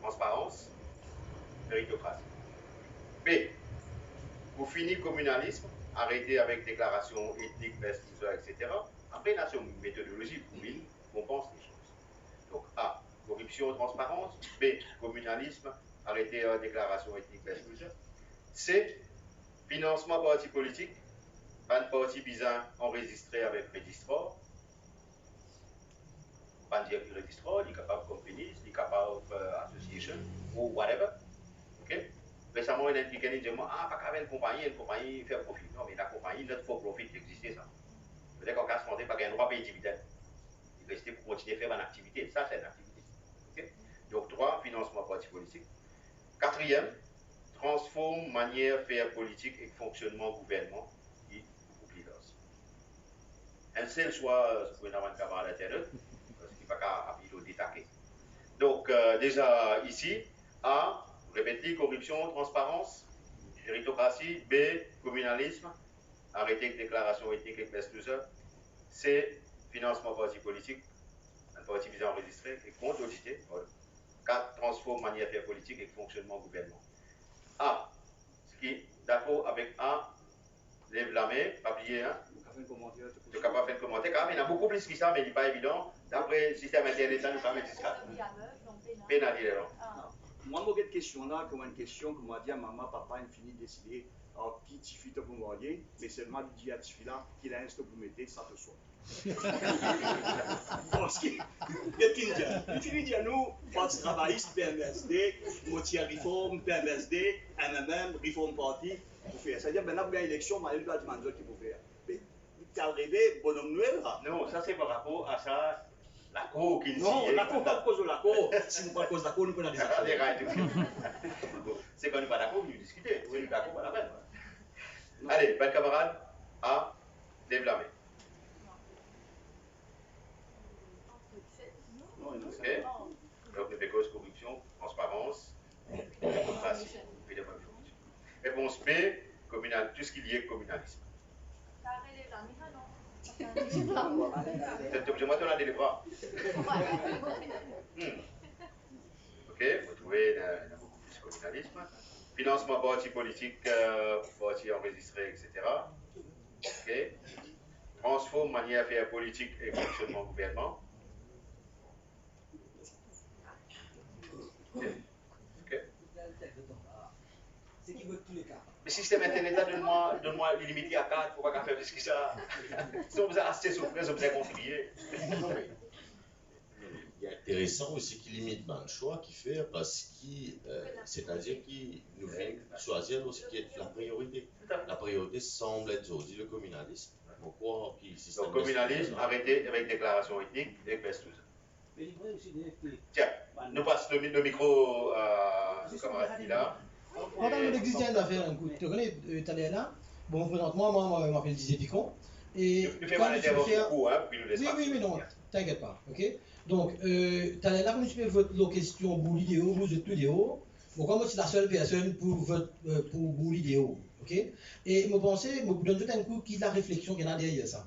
transparence, méritocratie. B. Pour finir communalisme, arrêter avec déclaration ethnique, vestigiale, etc. Après, il y a une méthodologie pour qu'on pense les choses. Donc A. Corruption, transparence. B. Communalisme, arrêter avec déclaration ethnique, vestigiale. C. Financement parti politique, pas de parti bizarre enregistré avec registrar. Pas dire que registrar, il est capable de compagnie, il est capable d'association ou whatever. Ok? Récemment, il y a quelqu'un qui dit ah, pas qu'avec une compagnie fait profit. Non, mais la compagnie, notre faux profit existe ça. Peut-être qu'en cas de santé, pas qu'il y a un droit à payer dividende. Il reste pour continuer à faire une activité. Ça, c'est une activité. Okay? Donc, 3, financement parti politique. 4e, transforme manière de faire politique et fonctionnement gouvernement qui est beaucoup plus large. Un seul choix, c'est pour une avant de camarade internaute, parce qu'il n'y a pas qu'à piloter détaquer. Donc, déjà ici, A, répéter corruption, transparence, méritocratie, B, communalisme, arrêter avec déclaration ethnique et exclusive, C, financement parti politique, un parti visant enregistré et contre audité. 4, transforme manière de faire politique et fonctionnement gouvernement. A, ce qui est d'accord avec A, lève la main, papier, hein. Je suis capable de faire un commentaire, car il y en a beaucoup plus que ça, mais il n'est pas évident. D'après le système internet, nous sommes discrets. Pénalisé, non? Moi, j'ai une question là, comme une question que moi dit à maman, papa, il finit de décider alors qui t'y pour marier, mais seulement il dit à là qu'il a un stop pour mettre, ça te soit. Parce qu'il y a qui dit à nous, Parti travailliste, PMSD, Motier Réforme, PMSD, MMM, Réforme Parti, pour faire. C'est-à-dire, maintenant, il y a une élection, mais il y a des gens qui peuvent faire. Mais tu as rêvé, bonhomme Noël là. Non, ça c'est par rapport à ça, la cour qui Non, la cour, pas à cause de la cour. Si nous pas à cause de la cour, nous prenons des actions. C'est quand nous pas d'accord, nous discutons. Si nous sommes d'accord, pas la peine. Allez, bel camarade, à lève la main. Ok. Donc, nous faisons cause corruption, transparence, démocratie. Réponse B, communal, tout ce qui est lié au communalisme. Moi, tu as des bras. Ok, vous trouvez beaucoup plus communalisme. Financement parti politique, parti enregistré, etc. Ok. Transforme manière de faire politique et fonctionnement gouvernement. Ok. C'est qui veut tous les cas. Le système internet, donne-moi illimité à 4, pour pas faire plus que ça. Si on vous a acheté sur presse, on vous a contribué. Il est intéressant aussi qu'il limite le choix qu'il fait parce que c'est-à-dire qu'il nous fait choisir ce qui est la priorité. La priorité semble être aujourd'hui le communalisme. Pourquoi Donc, communalisme, arrêté avec déclaration ethnique et baisse tout ça. Tiens, nous passons le micro à nos camarades là. Pendant que l'existence d'affaires, tu connais, tu es là. Bon, présentement, moi, je m'appelle Didier Picon. Et tu fais mal intervention beaucoup, hein, puis nous laissons. Oui, mais non, t'inquiète pas, ok? Donc, tu es là pour nous faire votre question pour l'idéo, vous êtes tout idéo. Bon, comme moi, c'est la seule personne pour l'idéo, ok? Et je pensais, je vous donne tout un coup qui la réflexion qu'il y a derrière ça.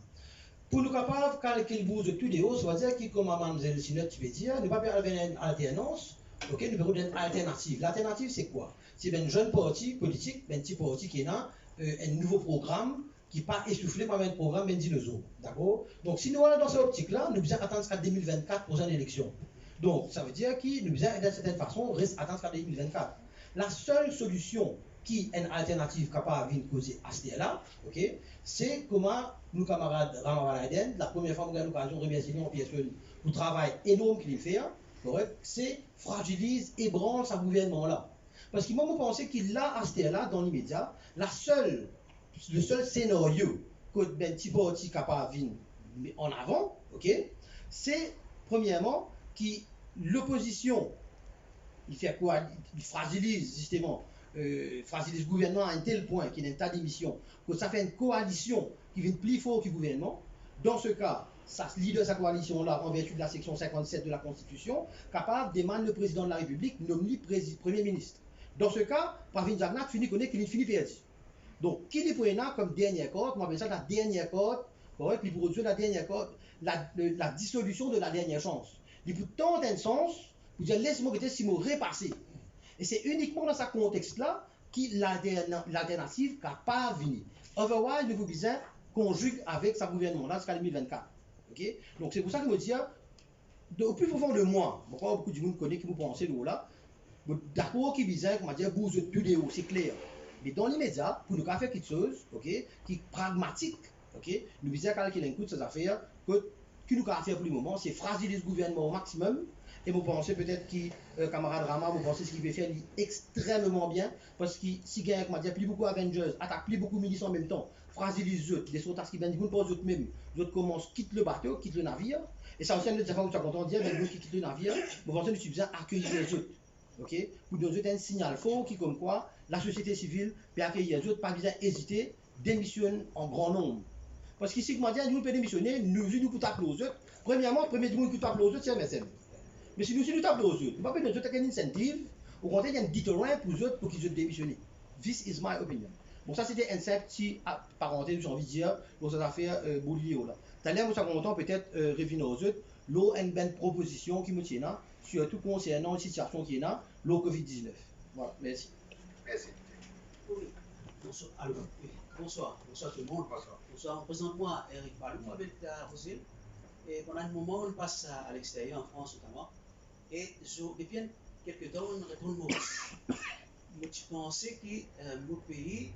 Pour nous capables, calculer le bout de tout idéo, ça veut dire que, comme Mme Sinot, tu peux dire, ne pas faire une alternance, ok? Nous pouvons une alternative. L'alternative, c'est quoi? C'est un jeune parti politique, un petit parti qui a un nouveau programme qui n'est pas essoufflé par un programme d'un dinosaure. D'accord? Donc, si nous allons dans cette optique-là, nous devons attendre jusqu'à 2024 pour une élection. Donc, ça veut dire que nous devons, d'une certaine façon, attendre jusqu'à 2024. La seule solution qui est une alternative capable de causer à ce là, ok, c'est comment nos camarades Ramavaladen, la première fois que nous avons l'occasion de remercier nos personnes pour le travail énorme qu'il fait, c'est fragilise, ébranle ce gouvernement-là. Parce que moi, je pensais qu'il a à ce là, dans l'immédiat, le seul scénario que ben petit parti capable de en avant, ok, c'est premièrement que l'opposition, il fait quoi? Il fragilise justement, fragilise le gouvernement à un tel point qu'il y a un tas d'émissions, que ça fait une coalition qui vient plus fort que le gouvernement. Dans ce cas, ça leader de sa coalition-là, en vertu de la section 57 de la Constitution, capable de demander le président de la République nommer Premier ministre. Dans ce cas, Pravin Jagnat finit connaître qu'il finit perdu. Donc, qui est pour comme dernière corde, on appelle ça la dernière corde, correct, il pour la dernière corde, la dissolution de la dernière chance. Il pour tant d'un sens, vous dire laisse-moi que si moi repasser. Et c'est uniquement dans ce contexte-là que l'alternative n'a pas venir. Otherwise, il vous besoin conjugue avec sa gouvernement-là jusqu'à 2024. Okay? Donc, c'est pour ça que je me dis, au plus profond de moi, beaucoup de monde connaît qui vous pensez de là, d'accord, qui bizarre, comment dire, vous êtes plus haut, c'est clair. Mais dans l'immédiat, pour nous faire quelque chose, ok, qui est pragmatique, ok, nous bizarre qu'il inclut ces affaires, que nous faire pour le moment, c'est fragiliser le gouvernement au maximum. Et vous pensez peut-être que camarade Rama, vous pensez ce qu'il veut faire extrêmement bien, parce que si il y a plus beaucoup Avengers, attaque plus beaucoup de milices en même temps, fragilise eux, des sautas qui viennent pas eux mêmes, les autres commencent, quittent le bateau, quittent le navire, et ça aussi, nous avons entendu dire, les autres qui quittent le navire, vous pensez que nous sommes accueillir les autres. Okay? Pour nous donner un signal fort qui comme quoi la société civile peut accueillir les autres, pas besoin d'hésiter, démissionner en grand nombre. Parce qu'ici, comment dire, nous pouvons démissionner, nous pour taper aux autres. Premièrement, premier monde qui tape aux autres, c'est un MSM. Mais si nous tapons aux autres, nous ne pouvons pas nous autres une incentive, au contraire, il y a un déterrent pour les autres pour qu'ils démissionnent. This is my opinion. Bon, ça c'était un cercle qui, parenthèse, j'ai envie de dire, pour cette affaire Boulio là. Tout à l'heure, nous avons peut-être revenir aux autres, l'eau une bonne proposition qui me tient là, surtout concernant une situation qui est là, le Covid-19. Voilà, merci. Merci. Oui. Bonsoir. Alors, bonsoir. Bonsoir tout le monde. Bonsoir. Bonsoir. Présente-moi Eric Palou avec Rosel. Et pendant un moment, on passe à l'extérieur, en France notamment. Et depuis quelques temps, on retourne Maurice. Mais tu pensais que le pays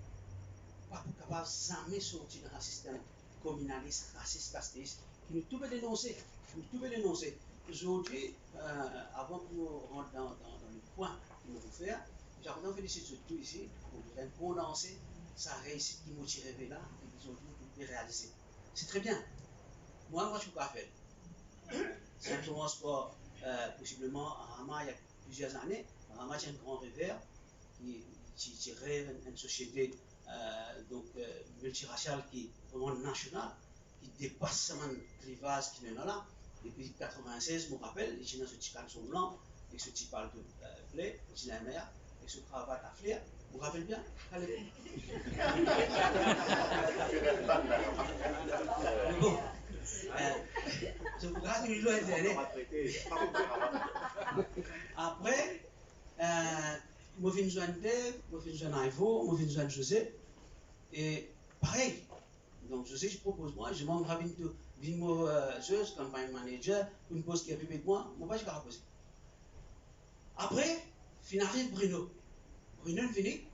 pas capable jamais sortir dans un système communaliste, raciste, castéiste, qui nous tout dénoncer. Aujourd'hui, avant que nous rentrions dans le point que nous voulons faire, j'aimerais féliciter tout ici pour vous condenser sa réussite qui m'a tiré vers là et qui aujourd'hui vous pouvez réaliser. C'est très bien. Moi, je ne peux pas faire. Simplement, sport, possiblement, à Rama, il y a plusieurs années, à Rama, il y a un grand rêveur qui rêve une société multiraciale qui est vraiment nationale, qui dépasse seulement le clivage qui est là. Depuis 1996, je me rappelle, j'ai dans ce petit caleçon blanc, avec ce petit paletot blé, j'ai la mer, avec ce cravate à flair. Vous vous rappelez bien? Allez. Bon. Je vous rappelle, il doit être après, je viens de joindre Dave, je viens de joindre Ivo, je viens de joindre José. Et pareil. Donc, José, je propose moi, je m'en vais Vimo campagne manager, une pause qui est avec moi, je ne vais pas poser. Après, finalise Bruno. Bruno est venu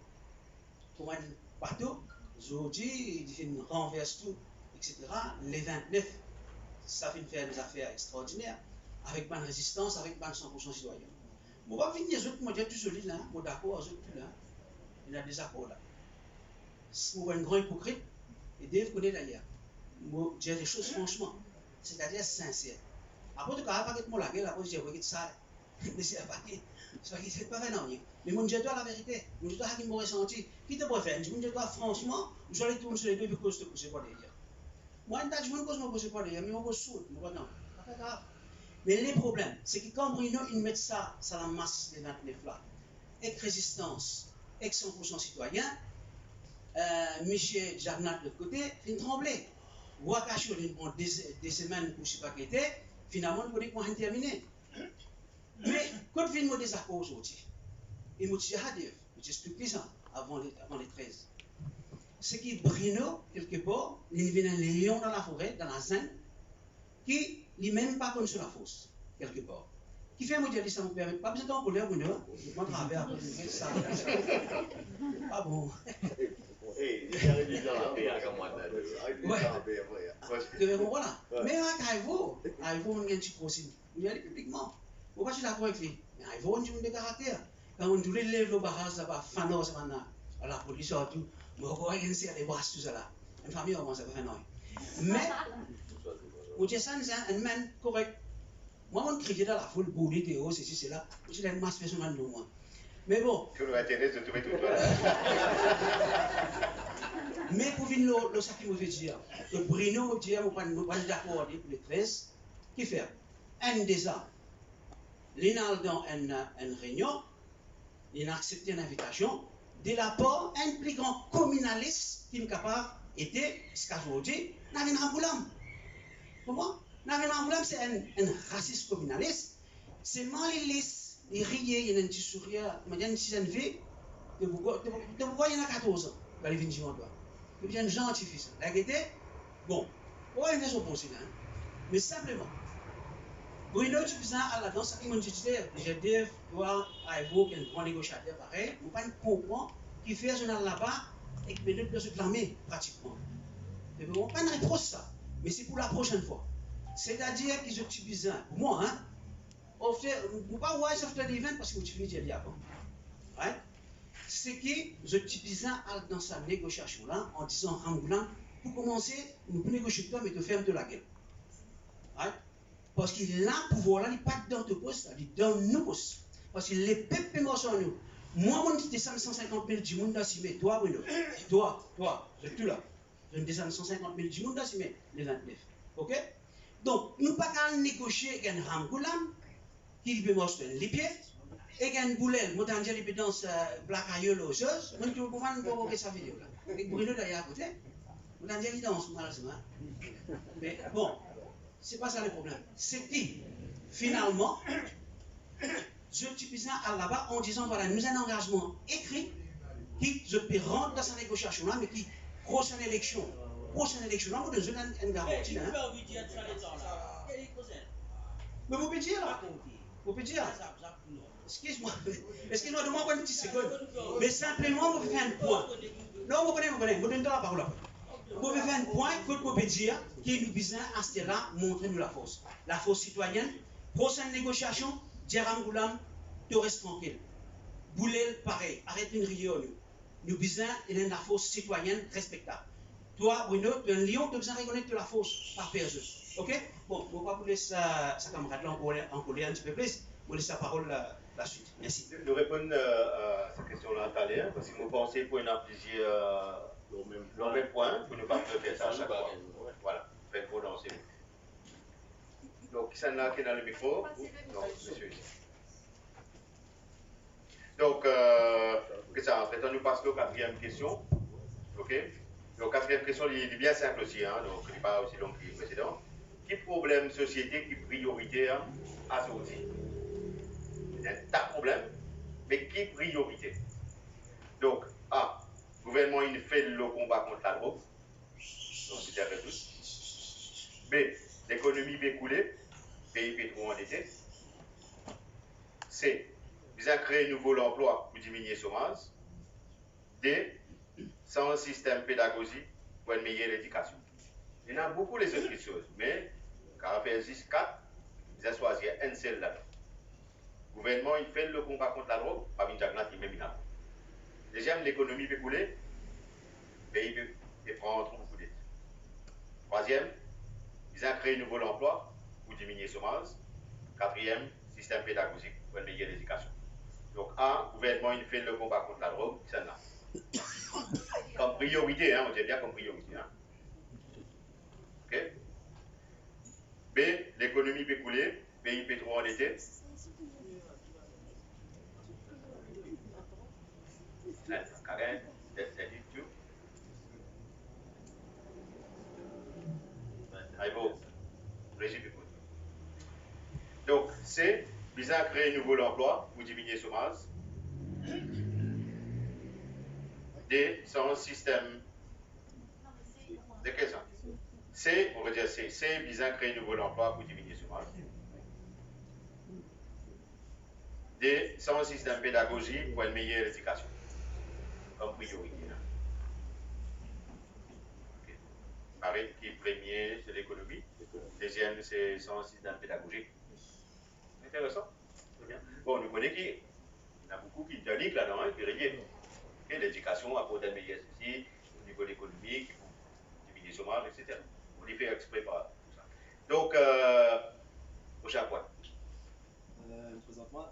pour un bateau, aujourd'hui, il renverse tout, etc. Les 29, ça fait faire des affaires extraordinaires, avec bonne résistance, avec bonne 100% citoyen. Je ne vais pas finir les autres, je vais tout seul là, je suis d'accord, les autres plus là. Il y a des accords là. C'est un grand hypocrite, et Dave connaît d'ailleurs. Je dis les choses franchement, c'est-à-dire sincère. Après, tu n'as pas de la gueule, après, je dis ça, mais c'est pas qui, c'est pas vrai, non. Mais mon Dieu, toi, la vérité, mon Dieu, toi, qui m'a ressenti, qui te préfère, mon Dieu, toi, franchement, je vais aller tourner sur les deux parce que je ne sais pas derrière. Moi, je ne sais pas derrière, mais je me saoule, non, pas grave. Mais les problèmes, c'est que quand Bruno, il met ça la masse des 29 là, avec résistance, avec 100% citoyen, Michel Jarnat de l'autre côté, il tremblait. Wakacho, il prend des semaines pour ne sais pas qui était, finalement, il connaît terminé. Mais quand il y a des accords aujourd'hui, et je explique ça avant les 13. C'est que Bruno, quelque part, il vient un lion dans la forêt, dans la zone, qui n'est même pas comme sur la fosse, quelque part. Qui fait, moi, je dis ça, mon père, pas besoin d'en couleur, Bruno, je m'en travers, ça. Ah bon. Voilà. Mais Ivo, on a un petit procès. Il y a publiquement. Pourquoi je suis d'accord avec lui? Mais Ivo, on a des caractères. Quand on doit lever le barrage là-bas, fanos, à la police, tout, on va organiser les bras, tout ça là. Une famille, on va faire un mais, on dit ça, c'est un man correct. Moi, on crie dans la foule, boulé, Théo, ceci, c'est là. Je suis une masse personnelle de moi. Mais bon. Que l'intérêt de trouver tout le mais pour venir le ça qui me veut dire, que Bruno me dit, on va d'accord pour les 13, qui fait un des ans, il a dans une réunion, il a accepté une invitation, de la part un plus grand communaliste qui est capable d'aider, ce qu'aujourd'hui, Navin Ramboulam. Comment? Navin Ramboulam, c'est un raciste communaliste, c'est Malilis. Il riait, il y a un petit sourire, il y a une dizaine de vie, de vous voir, il y en a 14 ans, dans les 20 ans. Il y a un gentil fils. La gaieté, bon, on va faire son procès là. Mais simplement, Bruno, tu fais ça à la danse, il m'a dit, je dis, toi, à Ivo, qui est un grand négociateur pareil, vous ne pouvez pas comprendre qu'il fait un journal là-bas et qu'il peut se clamer pratiquement. On ne peut pas reprocher ça, mais c'est pour la prochaine fois. C'est-à-dire que je suis bizarre, pour moi, hein. Vous ne pouvez pas voir ça faire des events parce que vous utilisez les avant. Right? C'est que je suis bizarre dans sa négociation là en disant Ramboulan, pour commencer, nous ne négocier pas mais de faire de la gueule. Right? Parce qu'il a un pouvoir là, il n'est pas dans ton poste, il est dans nos postes. Parce que les peuples morts sur nous. Moi, mon descends 150 000 du monde d'assumer. Toi, Bruno. Toi, je suis là. Je descends 150 000 du monde d'assumer les 29. Ok? Donc, nous ne pouvons pas négocier avec un Ramboulan. Qui peut montrer les pieds, et qu'il y a une boulette, moi, j'ai les dans Black Ayol aux choses, moi, je ne peux pas provoquer sa vidéo là. Et Bruno d'ailleurs à côté, vous avez l'évidence, malheureusement. Mais bon, c'est pas ça le problème. C'est qui, finalement, je suis bizarre à là-bas en disant voilà, nous avons un engagement écrit qui je peux rentrer dans cette négociation là, mais qui, prochaine élection, là, nous avons une garantie. Mais vous pouvez dire là. Vous pouvez dire, excuse-moi, demande une petite seconde. Mais simplement, vous faites un point. Non, vous comprenez, vous donnez la parole après. Vous faites un point que vous pouvez dire que nous besoin à ce là montrer nous la force citoyenne. Prochaine négociation, Djeram Goulam, tu restes tranquille. Boulel, pareil, arrête une réunion. Nous besoin de la force citoyenne respectable. Toi, Bruno, tu es un lion, tu as besoin de reconnaître la force par personne. Ok? Bon, on va vous laisser sa camarade là en colère un petit peu plus. On laisse la parole la suite. Merci. Nous répondre à cette question-là tout à l'heure, parce que vous pensez pour une plusieurs le même point, pour ne pas faire ça à chaque fois. Voilà, faites pour danser. Donc, qui s'en a qui est dans le micro? Non, monsieur ici. Donc, que ça, après, nous passons aux quatrième question. Ok? Donc, quatrième question, il est bien simple aussi, hein, donc il n'est pas aussi long que le précédent. Qui problème société, qui priorité à sortir? Il y a un tas de problèmes, mais qui priorité? Donc, A, gouvernement, il fait le combat contre la drogue. Donc, c'est derrière tout. B, l'économie va couler, pays va trop endetté. C, ils ont créé un nouveau emploi pour diminuer le chômage. D, sans un système pédagogique pour améliorer l'éducation. Il y en a beaucoup les autres choses, mais quand on fait 4, ils ont choisi un seul là. Le gouvernement, il fait le combat contre la drogue, pas une diagnostic même là. Deuxième, l'économie peut couler, le pays peut prendre beaucoup d'aide. Troisième, ils ont créé un nouveau emploi pour diminuer le chômage. Quatrième, système pédagogique pour améliorer l'éducation. Donc, A, le gouvernement, il fait le combat contre la drogue, c'est là. Comme priorité, hein, on dit bien comme priorité. Hein. Ok? B, l'économie peut couler, le pays peut trop endetté. Karen, that's it too. Donc, C, ils ont créé un nouveau emploi pour diminuer le chômage. D, sans un système. De quel sens? C, on va dire C. C, ils ont créé un nouveau emploi pour diminuer le chômage. D, sans un système pédagogique pour une meilleure éducation. Comme priorité. Hein. Okay. Pareil, qui est premier, c'est l'économie. Deuxième, c'est sans un système pédagogique. Intéressant. Très bien. Bon, nous connaissons qu'il y a beaucoup qui donnent là-dedans, hein, qui relient. Okay, l'éducation apporte un meilleur souci au niveau économique, diminuer le chômage, etc. On y fait exprès par tout ça. Donc, prochain point. Présentement.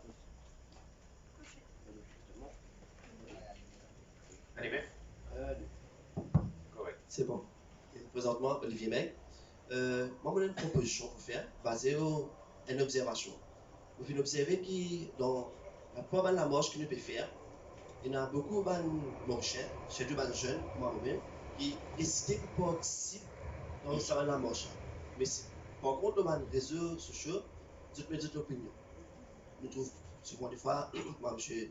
Allez, bien. Correct. C'est bon. Présentement, Olivier Meg. Moi, j'ai une proposition pour faire, basée sur une observation. Vous pouvez observer que dans la plupart de la marche que nous pouvons faire, il y a beaucoup de marchés, surtout de jeunes, moi-même, qui décident de participer dans la marche. Mais par contre, dans les réseaux sociaux, je peux dire l'opinion. Nous trouvons souvent des fois, moi, je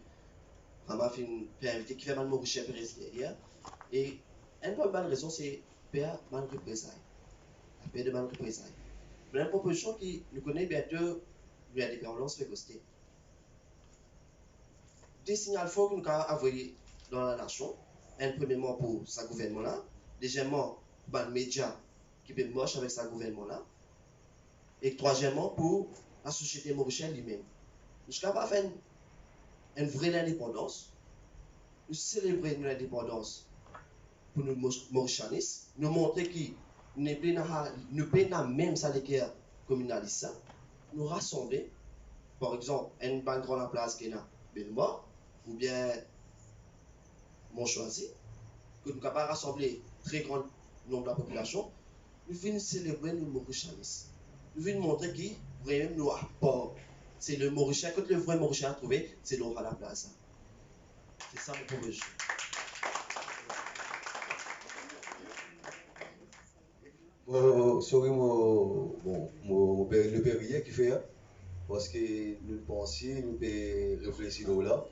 vraiment fait inviter qui fait mal Maurice Pérez hier. Et une bonne raison, c'est peur mal représailles. La peur de mal représailles. Mais une proposition qui nous connaît bientôt, lui a des violences fait coster. Des signaux forts que nous avons envoyés dans la nation, premièrement pour sa gouvernement-là, deuxièmement pour les médias qui peuvent moche avec sa gouvernement-là, et troisièmement pour la société mauricienne lui-même. Nous sommes capables de faire une vraie indépendance, nous célébrer notre indépendance pour nous mauricianistes, nous montrer que nous pouvons même ça les guerres communalistes, nous rassembler, par exemple, une banque grande place qui est là, Belmort, ou bien Montchoisi, que nous sommes capables de rassembler un très grand nombre de la population, nous venons célébrer nos mauricianistes. Nous venons montrer que vraiment nous apportons. C'est le Mauricien, quand le vrai Mauricien a trouvé, c'est l'or à la place. C'est ça mon proposition. Sorry, mon père, le père qui fait, parce que nous pensons, nous pouvons réfléchir là,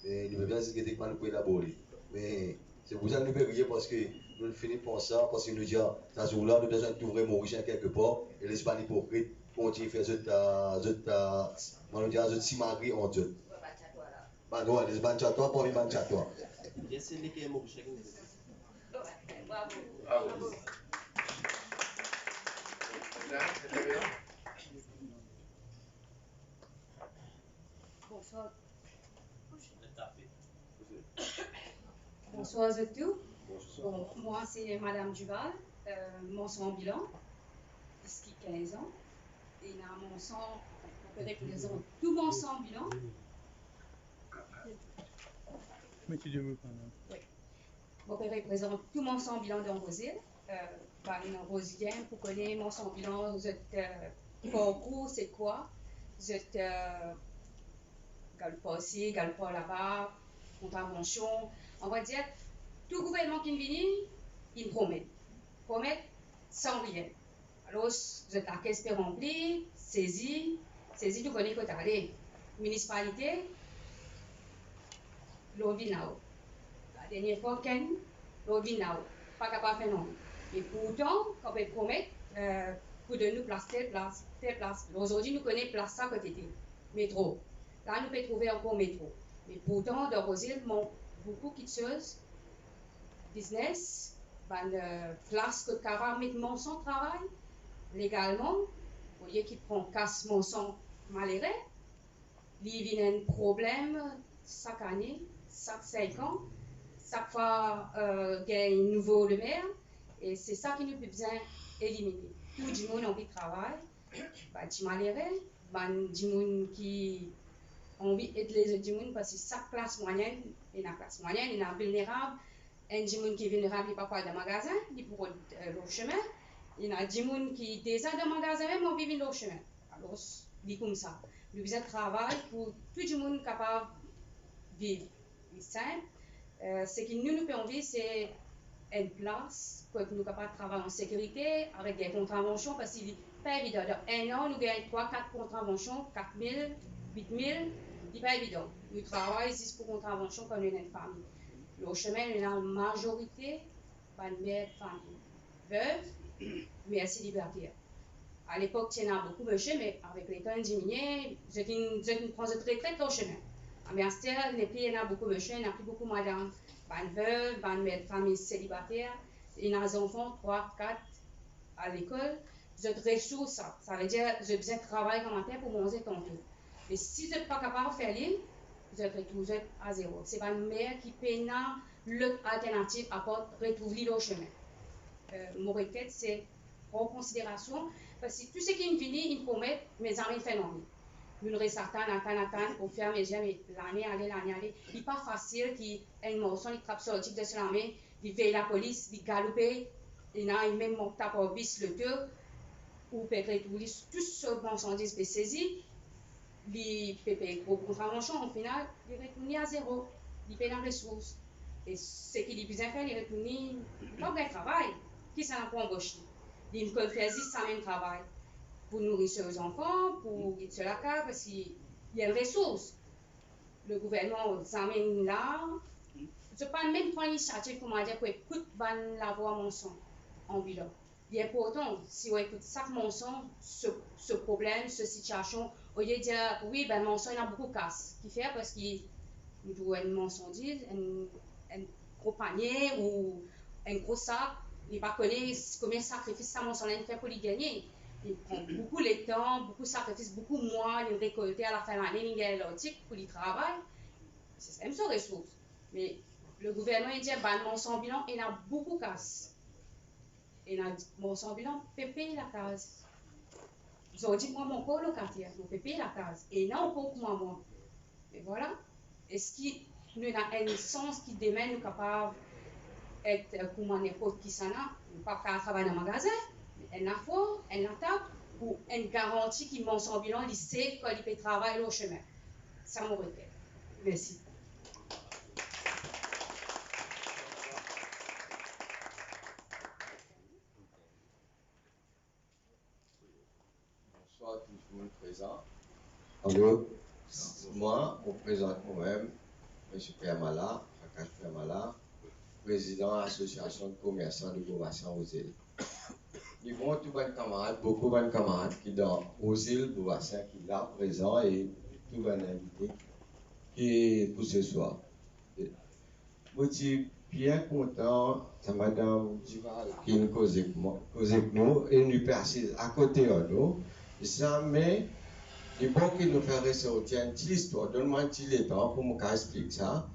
mais nous pouvons bien dire que nous pouvons élaborer. Mais c'est pour ça que nous père parce que nous finissons par ça, parce qu'il nous dit, ça jour-là, nous devons trouver Mauricien quelque part, et les Espagnols hypocrites continuent à faire si marie en Dieu. Bah non, les banchatois, pas les banchatois. Qu'est-ce que c'est Mauricien? Bravo. Bonsoir. Bonsoir à tous. Bon, moi, c'est Madame Duval, mon sang bilan, jusqu'à 15 ans. Et dans mon sang, on peut représenter tout mon sang bilan. Mais tu veux pas, oui. On peut représenter tout mon sang bilan dans Rosile. Une Rosilienne, pour connaître mon sang bilan, vous êtes concours, c'est quoi? Vous êtes galop passé, galop là-bas, contravention. On va dire, tout gouvernement qui vient, il promet. Promet sans rien. Alors, vous êtes la caisse per remplie, saisie, tout connaît que t'allez. Municipalité, l'Ovinao. La dernière fois, Ken, l'Ovinao. Pas capable de faire non. Et pourtant, quand on promet, pour donner nous place, telle place. Aujourd'hui, nous connaissons place ça côté métro. Là, nous pouvons trouver encore métro. Mais pourtant, dans Rosile, beaucoup de choses, business, place que capable mettre mon son travail légalement, au lieu qu'il prend casse mon son malheureux, il y a un problème chaque année, chaque 5 ans, chaque fois il y a un nouveau le maire, et c'est ça qui nous peut bien éliminer. Tout le monde a envie de travail, du malheureux, du monde qui envie d'aider les autres monde parce que chaque classe moyenne, il y a une classe moyenne, il y a une vulnérable, un gens qui est vulnérable, il ne peut pas aller dans le magasin, il peut le chemin. Il y a des gens qui déjà dans le magasin, même on vit dans le chemin. Alors, c'est comme ça. Nous besoin de travail pour tout le monde capable de vivre. C'est simple. Ce que nous pouvons vivre, c'est une place pour que nous capables de travailler en sécurité avec des contraventions parce que c'est pas évident. Dans un an, nous gagnons 3-4 contraventions, 4 000, 8 000, c'est pas évident. Nous travaillons juste pour contravention comme une famille. Le chemin, il y a une majorité de mères familles veuves, mais assez libertaires. À l'époque, il y en a beaucoup de chemins, mais avec les temps diminués, vous êtes une retraite au chemin. Mais à ce temps, il y en a beaucoup de chemins, il y a plus beaucoup de madames, de veuves, de mères familles célibataires, il y en a des enfants, 3, 4 à l'école. Vous êtes ressources, ça veut dire que vous avez besoin de travail comme un terre pour manger tantôt. Mais si vous n'êtes pas capable de faire l'île, vous êtes à zéro. Ce n'est pas une mère qui peine l'autre alternative à part retrouver le chemin. Mon requête, c'est en considération, parce que tout ce qui vient, ils promettent, mes amis font non. Nous restons attendre, pour faire mes mais l'année, il n'est pas facile qu'il y ait un morceau, il trappe sur le type de l'armée, il veille la police, il galope, il a même mon tape au bis le deux, ou peut-être tout ce marchandise est saisi. Les pépés gros contraventions, au final, ils retournent à zéro. Ils paient la ressource. Et ce qu'ils ont besoin de faire, ils retournent pas de travail. Qui s'en a pas embauché? Ils peuvent faire ça même travail. Pour nourrir leurs enfants, pour être sur la cave, parce qu'il y a une ressource. Le gouvernement s'amène là. Ce n'est pas même prendre l'initiative pour dire qu'on écoute la voix mon son en bilan. Il est important, si on écoute chaque mensonge, ce problème, cette situation, au lieu de dire, oui, ben, mensonge, il y a beaucoup de casse. Qui fait parce qu'il doit un mensonge, un gros panier ou un gros sac, il ne pas connaît combien de sacrifices ça mensonge fait pour les gagner. Il prend beaucoup de temps, beaucoup de sacrifices, beaucoup de mois, il récolte à la fin de l'année, il gagne l'article pour le travail. C'est même ça, ressource. Mais le gouvernement, il dit, ben, mensonge bilan, il y a beaucoup de casse. Et mon sang bilan peut payer la case. Ils ont dit, moi, mon colocataire, on peut payer la case. Et non, pour moi. Et voilà. Est-ce qu'il y a un sens qui demain nous capable d'être pour n'importe qui s'en a, pas qu'à travailler dans le magasin, un affaire, un table, ou une garantie qui mon sang bilan, il sait qu'il peut travailler au chemin. Ça m'aurait fait. Merci. Bonsoir tout le monde présent. Alors, moi, on présente moi-même, M. Préamala, Akash Préamala, président de l'association de commerçants de Bourg-Bassin aux îles. Ils vont tous les camarades, beaucoup de camarades qui dans aux îles Bourg-Bassin qui sont là présents et tous les invités qui pour ce soir. Je suis bien content de Madame Duval qui nous cause avec nous et nous persiste à côté de nous. Jamais, les bons qui nous fait ressortir une petite histoire, donne-moi un petit temps pour me expliquer ça.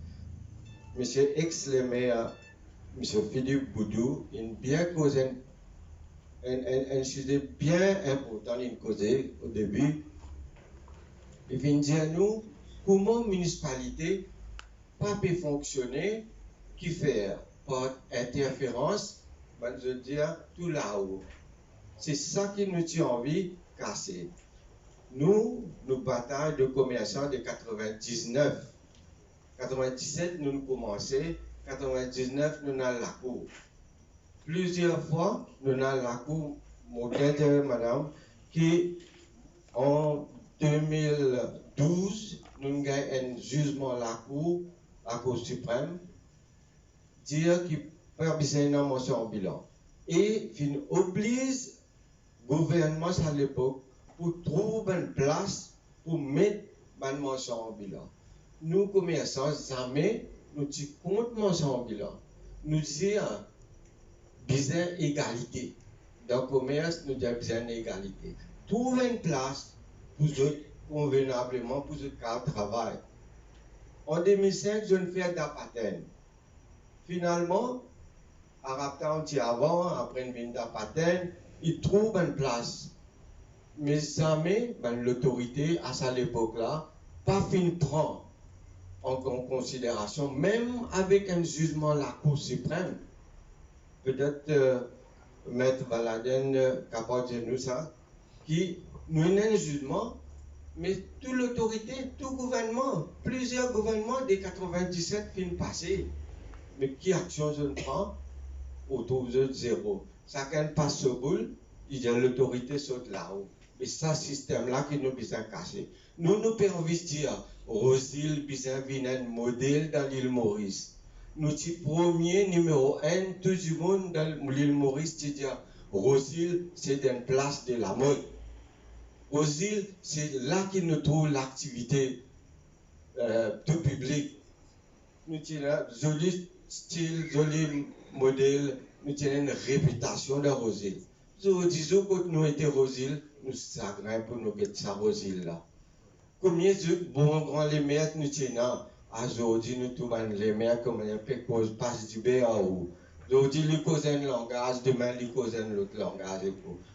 Monsieur ex-le-maire, Monsieur Philippe Boudou, il bien causé un sujet bien important, il causé au début. Il vient dire nous comment la municipalité pas peut fonctionner, qui fait par interférence, ben, je veux dire tout là-haut. C'est ça qui nous tient envie de casser. Nous batailles de commerçants de 99. 97, nous commençons. 99, nous avons la cour. Plusieurs fois, nous avons la cour, mon madame, qui en 2012, nous avons un jugement à la Cour suprême, dire qu'il peut avoir une mention en bilan. Et il oblige le gouvernement à l'époque pour trouver une place pour mettre une mention en bilan. Nous, commerçants, jamais nous compte mention en bilan. Nous disons besoin d'égalité. Dans le commerce, nous avons besoin d'égalité. Trouver une place pour eux convenablement pour ce cas de travail. En 2005, je ne fais d'apatène. Finalement, à Raptan, avant, après une vente d'apatène, ils trouvent une place. Mais jamais, l'autorité, à cette époque-là, pas fin prend en considération, même avec un jugement de la Cour suprême. Peut-être Maître Valaden capable de nous ça, qui nous a un jugement, mais toute l'autorité, tout gouvernement, plusieurs gouvernements des 97 fins passés. Mais qui action je ne prends? Autour de zéro. Chacun passe au boule, il y a l'autorité saute là-haut. Et ça, système-là qui nous besoin casser. Nous pouvons investir. Rosil besoin un modèle dans l'île Maurice. Nous sommes premier numéro 1, tout le monde dans l'île Maurice, qui dit Rosil, c'est une place de la mode. Rosil, c'est là qu'il nous trouve l'activité tout public. Nous avons joli style, joli modèle, nous avons une réputation de Rosil. Je dis que nous étions Rosil, nous savons pour nous mettre ça Rosil là. Combien de bons grands les maires nous tiennent? Aujourd'hui, nous trouvons les maires comme un peu cause passe du BAO. Aujourd'hui, ils causent un langage, demain, ils causent un autre langage.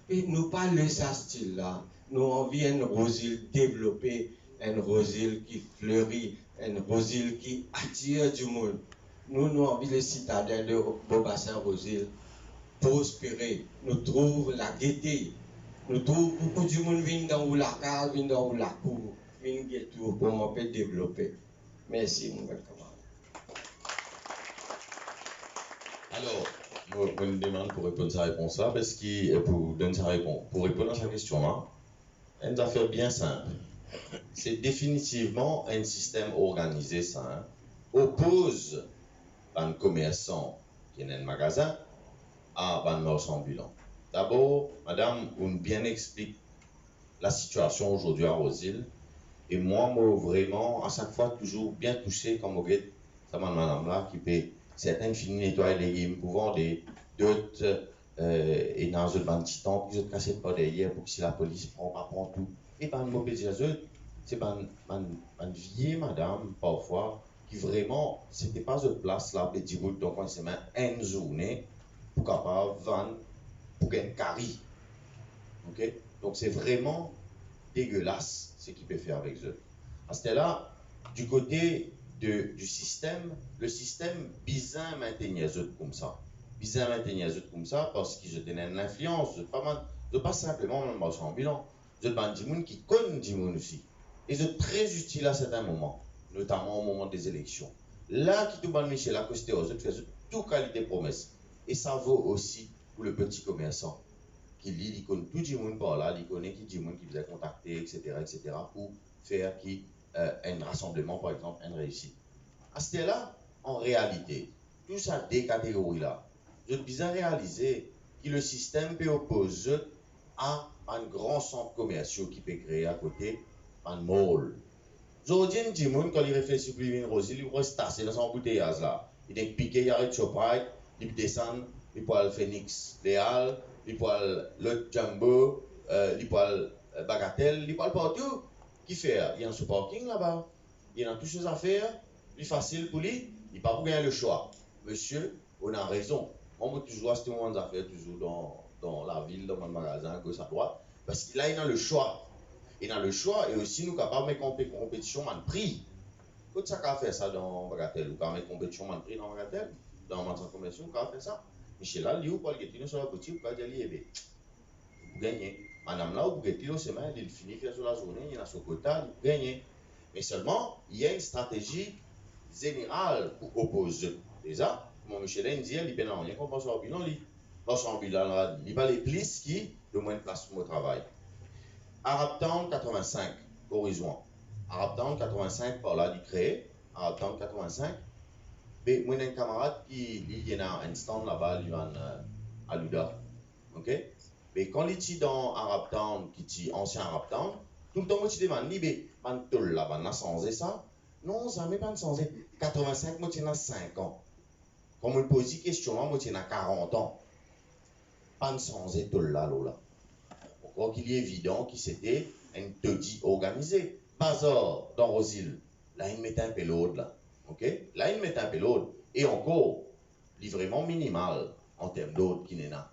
Et nous parlons ça style là. Nous envie un Rosil développé, un Rosil qui fleurit, un Rosil qui attire du monde. Nous envie les citadins de Bourg-Bassin Rosil prospérer. Nous trouvons la gaieté. Nous trouvons beaucoup du monde vient dans la case, vient dans la cour, vient tout pour on peut développer. Merci, mon camarade. Alors, je me demande pour répondre à sa réponse là, parce que pour donner sa réponse, pour répondre à sa question là, une affaire bien simple. C'est définitivement un système organisé, ça, oppose un commerçant qui est dans un magasin à un marchand ambulant. D'abord, madame, on bien explique la situation aujourd'hui à Rosil. Et moi, vraiment, à chaque fois, toujours bien touché comme au guet, ça madame là, qui peut certaines finir nettoyer les légumes pour vendre d'autres, et dans un petit temps, qui se cassent pas derrière pour que si la police prend pas prend tout. Et ben, mauvais c'est une vieille madame, parfois, qui vraiment, c'était pas une place là, petit bout, donc on s'est mis une journée pour capable vendre pour un carré. Ok? Donc c'est vraiment dégueulasse ce qu'il peut faire avec eux. À ce là, du côté du système, le système bizarre maintenir eux comme ça. Bizarre maintenir eux comme ça parce qu'ils ont une influence, pas simplement un marchand ambulant. Ils ont des gens qui connaissent des gens aussi. Ils sont très utiles à certains moments, notamment au moment des élections. Là, qui tout le monde Michel Acoste, ils font toute qualité de promesse. Et ça vaut aussi pour le petit commerçant. Il connaît tout le monde par là, il connaît qui monde qui vous a contacté, etc., pour faire un rassemblement, par exemple, une réussite. À ce là, en réalité, tout ça des catégories là. Je bien réaliser que le système peut opposer à un grand centre commercial qui peut créer à côté un mall. Aujourd'hui, un petit monde, quand il réfléchit pour une rose, il va se tasser dans son embouteillage là. Il est piqué, il arrête Shoprite, il descend, il peut aller Phoenix, Léal, il peut aller le Jumbo, il peut aller Bagatelle, il peut aller partout. Qui fait? Il y a un sous-parking là-bas, il y a toutes choses à faire, il est facile pour lui, il n'a pas gagner le choix. Monsieur, on a raison. On peut toujours acheter des affaires toujours dans la ville, dans un magasin, à gauche, à droite, parce qu'il a le choix. Il a le choix et aussi nous sommes capables de mettre compétition en prix. Quand ça a fait ça dans Bagatelle, ou quand mettre compétition en prix dans Bagatelle, dans un centre commercial, on a fait ça. Michel là, lui, pour le sur la boutique, pour dire, vous gagnez. Madame là, vous gagnez au semaine, il finit faire sur la journée, il a son quota, il gagne. Mais seulement, il y a une stratégie générale pour opposer. Déjà, mon Michel il dit, il a rien qu'on pense au bilan, dans son bilan, il va les plis qui, de moins de place pour le travail. Arab Town 85, Horizon. Arab Town 85, par là, il crée. Arab Town 85. Mais moi, j'ai un camarade qui a un stand là-bas, il va à Luda. Ok? Mais quand il est dans Arab Town, qui est ancien Arab Town, tout le temps, moi, je demande, mais man tol là-bas, on a changé ça? Non, ça n'a pas changé. 85, moi, j'ai 5 ans. Quand on me pose cette question, moi, j'ai 40 ans. Pas changé tol là, là. Donc, il est évident que c'était un taudis organisé. Bazar dans Rosil, là, il met un peu l'autre, là. OK? Là, il met un peu l'autre. Et encore, livrement minimal en termes d'autres qui n'est là.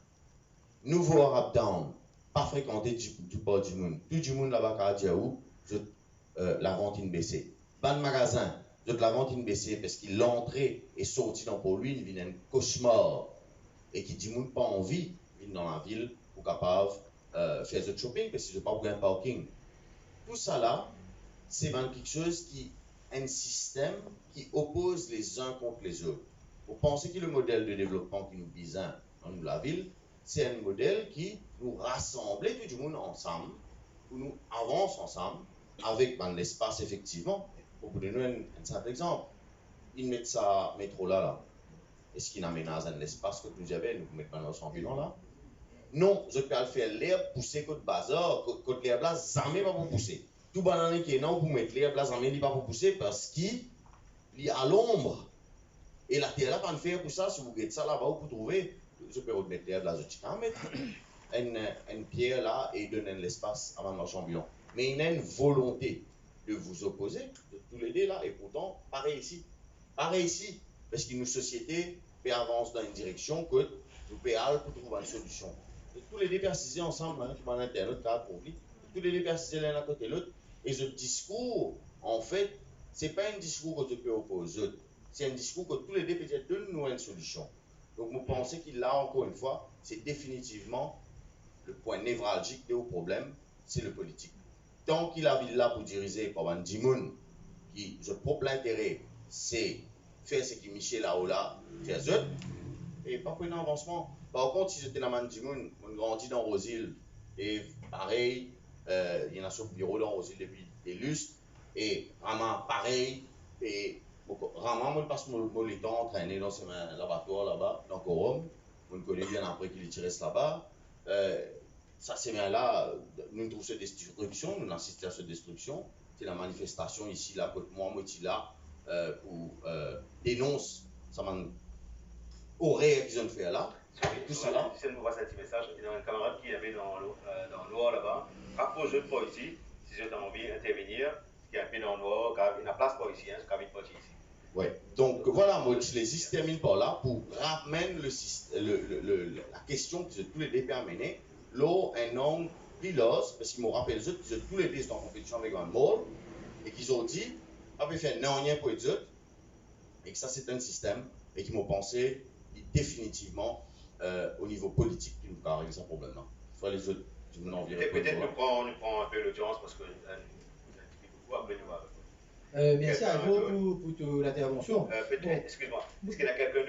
Nouveau Arab Town, pas fréquenté du bord du monde. Tout du monde là-bas, à Djaou, la vente in baissée. Ban magasin, la vente in baissée parce qu'il l'entrée et sortie dans pour lui, il vient un cauchemar. Et qui dit monde pas envie, il vient dans la ville pour capable faire du shopping parce qu'il n'a pas un parking. Tout ça là, c'est quelque chose qui est un système qui oppose les uns contre les autres. Vous pensez que le modèle de développement qui nous vise dans la ville, c'est un modèle qui nous rassemble tout le monde ensemble, où nous avançons ensemble, avec l'espace effectivement. Pour vous donner un simple exemple, ils mettent ça métro là. Est-ce qu'ils aménagent un espace que nous avons, nous mettons dans notre ambulant là? Non, je peux faire l'herbe pousser côté bazar, côté l'herbe là, jamais pas pour pousser. Tout banane qui est non pour mettre l'herbe là, jamais pas pour pousser parce qu'il est à l'ombre. Et la terre là, pas faire pour ça, si vous mettez ça là-bas, vous trouvez, je peux remettre l'herbe là, je peux mettre une pierre là et donner l'espace avant notre ambulant. Mais il y a une volonté de vous opposer, de tous les deux là, et pourtant, pareil ici. Pareil ici, parce qu'une société peut avancer dans une direction que nous pouvons aller pour trouver une solution. Tous les deux persisés ensemble, qui vont à l'autre cadre pour lui, tous les deux persisés l'un à côté de l'autre, et ce discours, en fait, ce n'est pas un discours que tu peux opposer, c'est un discours que tous les deux peut-être donnent une solution. Donc, vous pensez qu'il là, encore une fois, c'est définitivement le point névralgique de vos problèmes, c'est le politique. Tant qu'il a vu là pour diriger par un dimoun qui, je propre l'intérêt, c'est faire ce que Michel a là, faire ça, et pas pour un avancement. Par contre, si j'étais dans un dimoun, on grandit dans Rosil, et pareil, il y en a sur le bureau dans Rosil depuis des lustres, et vraiment pareil, et vraiment, on passe mon temps entraîné dans ce laboratoire là-bas, dans Corum, on connaît bien après qu'il tiré là-bas. Ça, c'est bien là, nous trouvons cette destruction, nous assistons à cette destruction. C'est la manifestation ici, là, côté moi, là, pour dénonce, ça m'a horreur qu'ils ont fait là. Tout ça là. Si on nous voit ce petit message, il y a un camarade qui avait dans le noir là-bas, rapproche-toi de pas ici, si tu as envie d'intervenir, qui est un peu dans le noir, il n'y a place pas ici, hein, qui pas ici. Oui, donc voilà, moi je les termine par là pour ramener la question que tous les deux peuvent amener. Là, un homme pilote, parce qu'ils me rappellent que tous les deux sont en compétition avec un mall, et qu'ils ont dit, on peut faire non rien pour les autres, et que ça c'est un système, et qu'ils m'ont pensé définitivement au niveau politique qui nous peut régler ce problème-là. Il faut les autres, je m'en envie. Peut-être nous prend un peu l'audience parce que après nous va. Merci à vous pour l'intervention. Excuse-moi, est-ce qu'il y a quelqu'un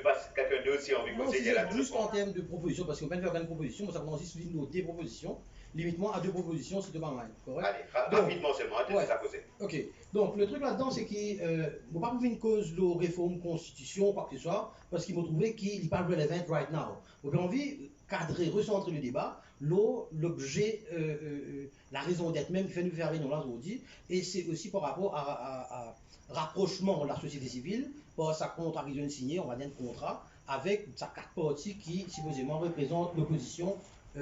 d'autre qui a envie de poser la juste en termes de proposition, parce qu'on peut faire une proposition, ça commence sur nos deux propositions, Limite-moi à 2 propositions, c'est de pas mal, correct? Allez, rapidement seulement, ouais. ça causer. Ok, donc le truc là-dedans, c'est qu'il ne pas trouver une cause de réforme constitution, quoi que ce soit, parce qu'il m'a trouvé qu'il n'est pas relevant right now. J'ai envie de cadrer, recentrer le débat, l'objet, la raison d'être même qui fait nous faire réunion là aujourd'hui, et c'est aussi par rapport à rapprochement de la société civile, par sa contrat signée, on va dire un contrat, avec sa carte partie qui supposément représente l'opposition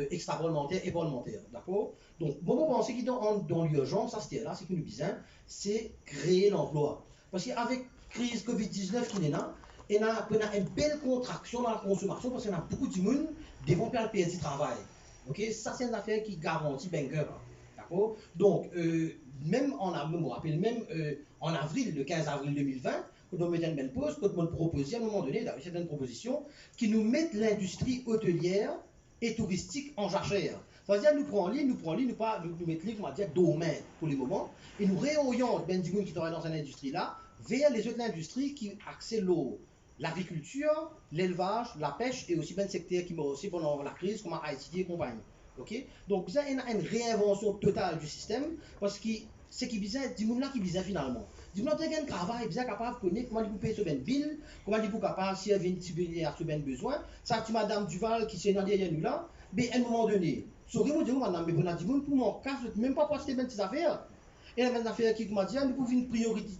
extra-parlementaire et parlementaire, d'accord? Donc, bon, on pense qu'il dans l'urgence, ça c'était là, c'est que nous disons, c'est créer l'emploi. Parce qu'avec crise Covid-19 qui est là, on a une belle contraction dans la consommation parce qu'on a beaucoup de monde qui vont perdre du travail. Ok, ça c'est une affaire qui garantit Banger, d'accord? Donc, même on me rappelle même en avril, le 15 avril 2020, quand on mettait une belle pause, quand on proposait à un moment donné, il y a une proposition qui nous met l'industrie hôtelière et touristique en jachère. C'est-à-dire nous prenons en ligne, nous mettons ligne, on va dire domaine pour le moment, et nous réorientons ben du monde qui travaille dans cette industrie-là vers les autres industries qui accèdent l'eau, l'agriculture, l'élevage, la pêche et aussi ben secteur qui m'a aussi pendant la crise comme Haïti et compagnie. Ok? Donc ça il y a une réinvention totale du système parce que c'est qui bizarre, du monde là qui bizarre finalement. Du monde qui a un travail, bizarre capable de connaître comment il peut payer ce ben bill, comment il peut capable si elle vient subvenir à ce ben besoin. Ça tu madame Duval qui s'est derrière nous là, mais à un moment donné, so que vous dites madame mais bon du monde pour mon cas, même pas pour ces ben petites affaires. Et la même affaire qui m'a dit nous pouvons une prioritiser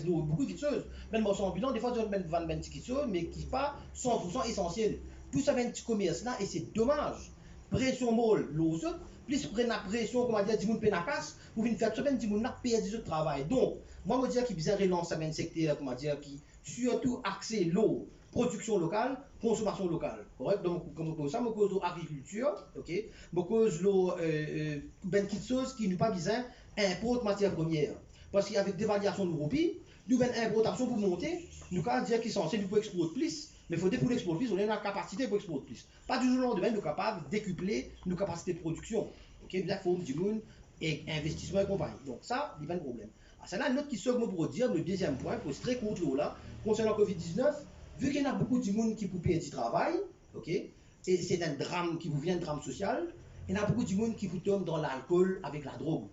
beaucoup de choses. Même dans son bilan, des fois, on vend des petites choses, mais qui ne sont pas 100% essentielles. Tout ça vient du commerce là, et c'est dommage. Pression molle, l'autre, plus prendre la pression, comment dire, du monde peine à casse, pour venir faire tout ça, du monde là, payer du travail. Donc, moi, je veux dire qu'il y a besoin de relancer un secteur, comment dire, qui surtout axé l'eau, production locale, consommation locale. Correct? Donc, comme ça, je cause l'agriculture, ok? Je cause l'eau, ben petites choses qui n'ont pas besoin importe matières premières. Parce qu'avec dévaluation de l'Europe, nous avons une importation pour monter, nous pouvons dire qu'ils sont censés nous exporter plus, mais il faut pour l'exporter plus, on a la capacité pour exporter plus. Pas du jour au lendemain, nous sommes capables de décupler nos capacités de production. Ok, bien faut du monde et investissement et compagnie. Donc ça, il n'y a pas de problème. C'est là une autre qui se pour dire, le deuxième point, pour très court là, concernant la Covid-19, vu qu'il y a beaucoup de monde qui peut payer du travail, ok, et c'est un drame qui vous vient, un drame social, il y a beaucoup de monde qui vous tombe dans l'alcool avec la drogue.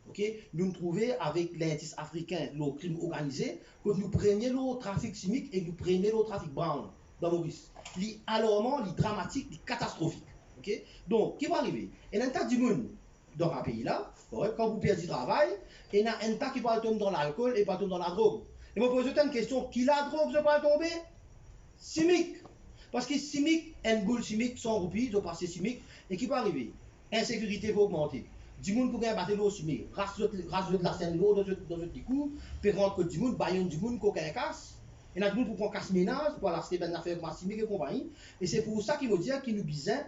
Okay? Nous nous trouvons avec l'indice africain, le crime organisé, que nous prenions le trafic chimique et nous prenions le trafic brown dans Maurice. C'est alarmant, c'est dramatique, c'est catastrophique. Okay? Donc, qui va arriver? Il y a un tas de monde dans un pays là, quand vous perdez du travail, il y a un tas qui va tomber dans l'alcool et pas tomber dans la drogue. Et moi, je pose une question, qui la drogue ne pas tomber? Chimique. Parce que chimique, une boule chimique, 100 roupies, ils ont passé chimique, et qui va arriver? Insécurité va augmenter. Du monde pour gagner battre l'eau chimique, race de la scène l'eau dans notre coup, puis rentre du monde, baillon du monde, coquin casse. Et là, du monde pour qu'on casse ménage, pour l'acheter des affaires chimiques et compagnie. Et c'est pour ça qu'il nous dit qu'il nous besoin,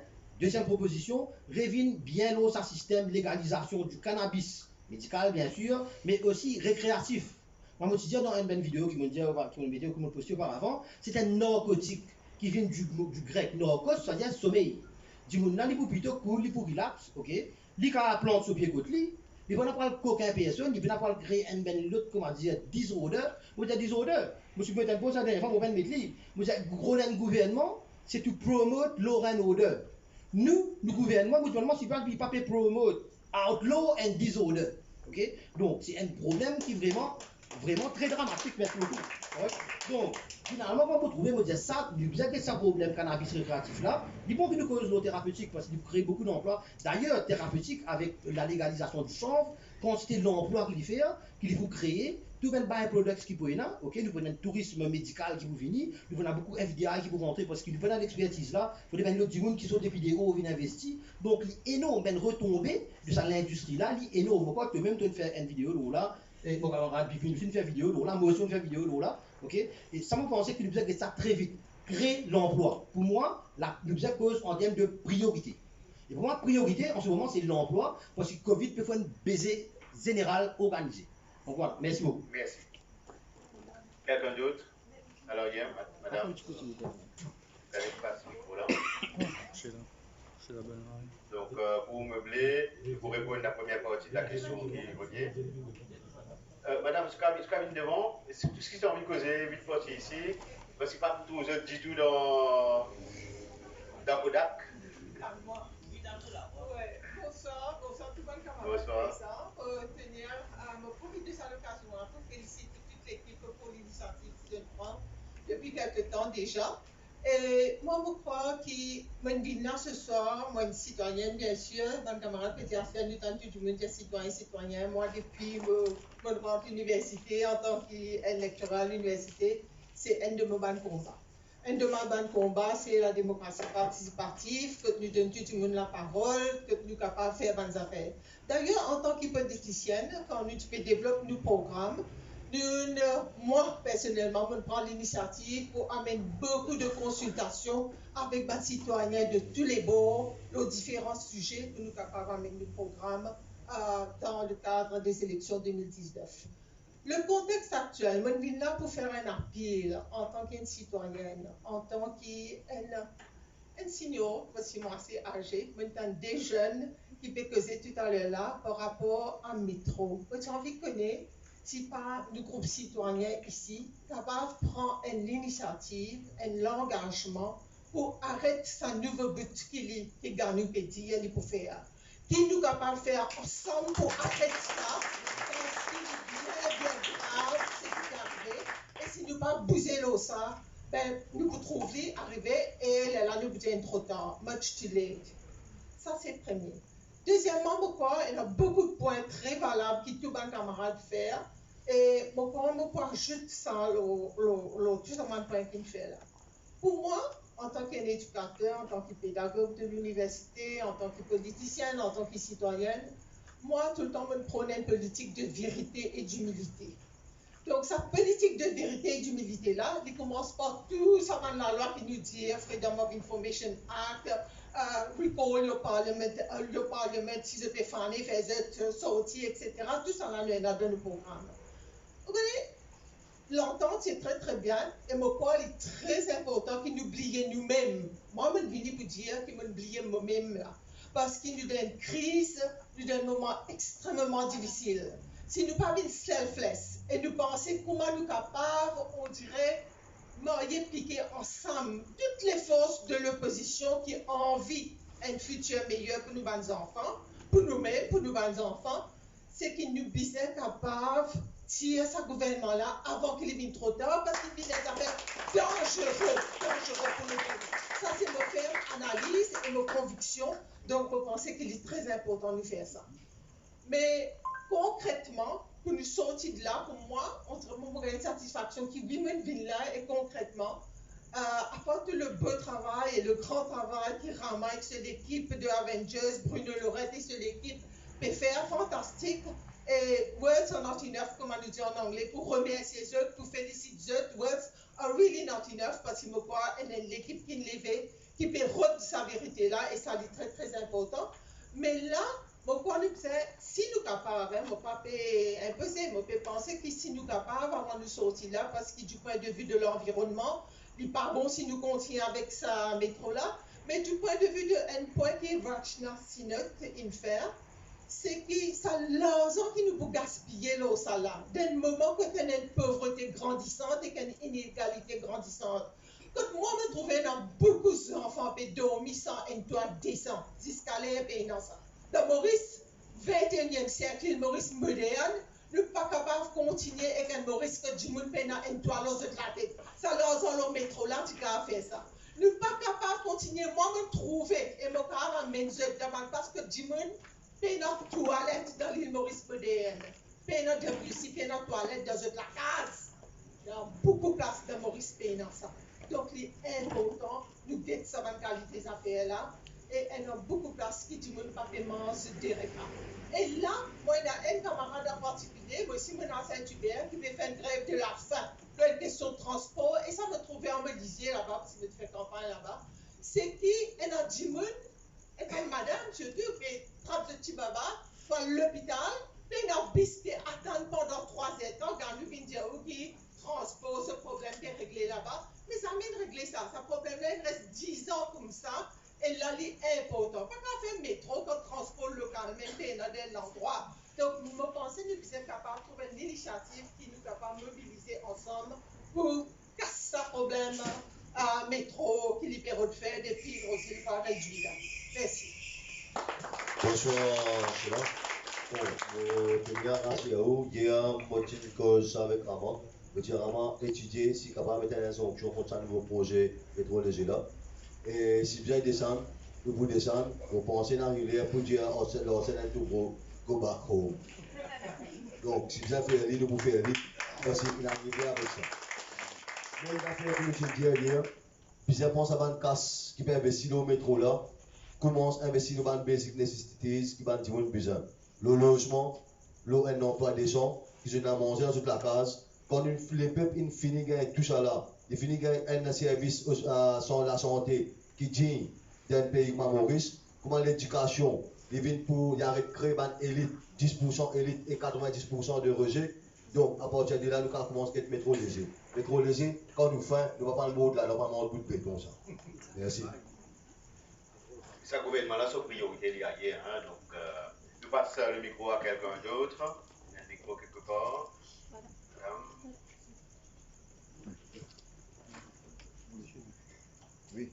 deuxième proposition, revient bien l'eau sa système légalisation du cannabis médical, bien sûr, mais aussi récréatif. Moi, je me dis dans une bonne vidéo qui m'a posté auparavant, c'est un narcotique qui vient du grec narcos, c'est-à-dire sommeil. Du monde là, il peut plutôt cool, il peut relax, ok? Il a la plante sur pied côté lui, il va pas le coquin personne, il va pas créer un ben l'autre, comment dire, disorder, ou dire disorder. Je suis peut-être posé la dernière fois pour mettre lui. Je dis gros gouvernement, c'est to promote law and order. Nous, le gouvernement, c'est pas promote outlaw and disorder. Ok? Donc c'est un problème qui est vraiment très dramatique, merci beaucoup. Donc, finalement, quand vous trouvez, ça, bien que c'est un problème cannabis récréatif là, il faut que nous cause l'eau thérapeutique parce qu'il crée beaucoup d'emplois. D'ailleurs, thérapeutique, avec la légalisation du chanvre, quantité de l'emploi qu'il faut créer, tout même un produit qui peut y avoir, ok, nous prenons un tourisme médical qui vous finit, nous prenons beaucoup FDI qui vous rentrer parce qu'il faut l'expertise là, il faut des gens qui sont des vidéos qui investir. Donc, il est énorme, retombée de l'industrie là, il est énorme. Pourquoi que même tu faire une vidéo là, et on va faire vidéo là, moi aussi on fait vidéo là, ok? Et ça me pensait que nous devons ça très vite, créer l'emploi. Pour moi, nous devons cause en termes de priorité. Et pour moi, priorité en ce moment, c'est l'emploi, parce que le Covid peut faire une baiser générale organisée. Donc voilà, merci beaucoup. Merci. Quelqu'un d'autre? Alors, madame. Vous allez passer ce micro là. C'est la bonne oreille. Donc, pour meubler, pour répondre à la première partie de la question qui est reliée. Madame, je camine devant. Tout ce qui sont envie de causer, vite parti ici. Parce que pas tout le monde dit tout dans Kodak. déjà. Et moi, je crois que je suis là ce soir, moi, une citoyenne, bien sûr, mon camarade Petit Affaire, nous sommes tout le monde citoyen. Moi, depuis mon rentre à l'université, en tant qu'électorat à l'université, c'est un de mes bons combats. Un de mes bons combats, c'est la démocratie participative, que nous donnons tout le monde la parole, que nous sommes capables de faire bonnes affaires. D'ailleurs, en tant que politicienne, quand nous développons nos programmes, moi, personnellement, je prends l'initiative pour amener beaucoup de consultations avec les citoyens de tous les bords, aux différents sujets que nous sommes capables d'amener nos programmes dans le cadre des élections 2019. Le contexte actuel, je suis là pour faire un appel en tant qu'une citoyenne, en tant qu'un senior, voici moi assez âgé, maintenant des jeunes qui peuvent causer tout à l'heure là par rapport à métro. J'ai envie de connaître si pas le groupe citoyen ici capable de prendre l'initiative, l'engagement pour arrêter ce nouveau but qui gagne le petit et pour faire. Qui nous capable de faire ensemble pour arrêter ça, parce qu'il est bien grave, c'est ce qui est arrivé. Et si nous ne pas bouger l'eau ça, ben, nous vous trouver arriver et là nous vous trop tard, much too late. Ça c'est le premier. Deuxièmement, pourquoi il y a beaucoup de points très valables que tous les camarades font. Et pourquoi je ajoute ça, justement, point qu'il fait là. Pour moi, en tant qu'éducateur, en tant que pédagogue de l'université, en tant que politicienne, en tant que citoyenne, moi, tout le temps, je prône une politique de vérité et d'humilité. Donc, cette politique de vérité et d'humilité là, il commence par tout ça dans la loi qui nous dit Freedom of Information Act, recall le Parlement, si je fais faner, faisait sortir, etc. Tout ça là, nous est dans le programme. Vous voyez, l'entente, c'est très très bien, et mon point est très important qu'il nous oublie nous-mêmes. Moi, je viens pour dire qu'il m'oublie moi-même là. Parce qu'il nous donne une crise, nous donne un moment extrêmement difficile. Si nous parlons de selfless et nous pensons comment nous sommes capables, on dirait, d'impliquer ensemble toutes les forces de l'opposition qui ont envie d'un futur meilleur pour nos enfants, pour nous-mêmes, pour nos enfants, c'est qu'il nous sommes capables de tirer ce gouvernement-là avant qu'il vienne trop tard, parce qu'il vient des affaires dangereuses pour le pays. Ça, c'est nos fermes analyses et nos convictions. Donc, vous pensez qu'il est très important de faire ça. Mais concrètement, pour nous sortir de là, pour moi, on a une satisfaction qui vient là et concrètement, à part tout le beau travail et le grand travail qui ramasse sur l'équipe de Avengers, Bruno Lorette et sur l'équipe peut faire fantastique. Et words are not enough, comme on nous dit en anglais, pour remercier eux, pour féliciter eux. Words are really not enough parce qu'il me croit, et l'équipe qui lève, qui peut rendre sa vérité là, et ça est très très important. Mais là, pourquoi nous disons, si nous sommes capables, on ne peut pas imposer, on peut penser que si nous sommes capables, avant de sortir là, parce que du point de vue de l'environnement, il n'est pas bon si nous continuons avec sa métro là, mais du point de vue d'un point qui est vachement faire, c'est que ça l'argent qui nous peut gaspiller là, ça là, d'un moment que tu as une pauvreté grandissante et une inégalité grandissante. Quand moi je me trouvais dans beaucoup d'enfants qui dorment sans un toit décent, jusqu'à l'air dans ça. Dans Maurice, 21e siècle, Maurice moderne, nous ne sommes pas capables de continuer avec un Maurice que du monde peine un toit dans la tête. Ça l'argent le métro là, tu as fait ça. Nous ne sommes pas capables de continuer, moi je me trouvais et mon cas m'amène parce que du monde paye notre toilette dans l'île Maurice moderne, paye notre WC, paye notre toilette dans la case. Il y a beaucoup de place dans Maurice paye dans ça. Donc, il est important, nous guettons ça dans la qualité des affaires là, et il y a beaucoup de place qui du monde pas paiement se dérégle. Et là, moi, il y a un camarade en particulier, moi aussi, mon ancien Hubert, qui veut faire une grève de la faim, pour une question de transport, et ça me trouvait en Belize là-bas, parce que je fais campagne là-bas, c'est qu'il y a du monde. Et comme madame, surtout, qui trappe le petit baba, va à l'hôpital, puis il a bisqué, attendre pendant 3 ans, quand nous venons dire, ok, transport, ce problème est réglé là-bas. Mais ça m'a réglé ça. Ce problème-là, il reste 10 ans comme ça, et là, il est important. Pas qu'on fait métro, qu'on transport local, même dans l'endroit. Donc, nous me pensons que nous sommes capables de trouver une initiative qui nous est capable de mobiliser ensemble pour casser ce problème métro qui libère de faire des pires aussi, pas réduire. Merci. Bonsoir, Chéla. Bon, je remercie à vous. Il y a une cause avec Amand. Je dis vraiment étudier, si capable de mettre en sanction contre un nouveau projet pétrolier là. Et si bien descendre, nous vous descendre, vous pensez dans la rivière pour dire, oh, c'est un tout gros, go back home. Donc, si bien faire nous vous faire parce qu'il a arrivé avec ça. Mais il a fait comme je disais hier, puis je pense à une casse qui peut investir dans le métro là, commence à investir dans les basic necessities qui va dire besoin. Le logement, l'eau, un emploi des gens, qui sont à manger dans toute la case. Quand les peuples finissent gagner tout ça là, ils finissent gagner un service sur la santé qui dit dans le pays comme Maurice, comment l'éducation, ils viennent pour y arrêter de créer une élite, 10% élite et 90% de rejet. Donc, à partir de là, nous commençons à être métro léger. Métro léger, quand nous faisons, nous ne va pas le mot de là, nous ne va pas le bout de béton. Ça. Merci. Ce gouvernement-là, c'est priorité liée hier. Hein, donc, nous passons le micro à quelqu'un d'autre. Il y a un micro quelque part. Oui.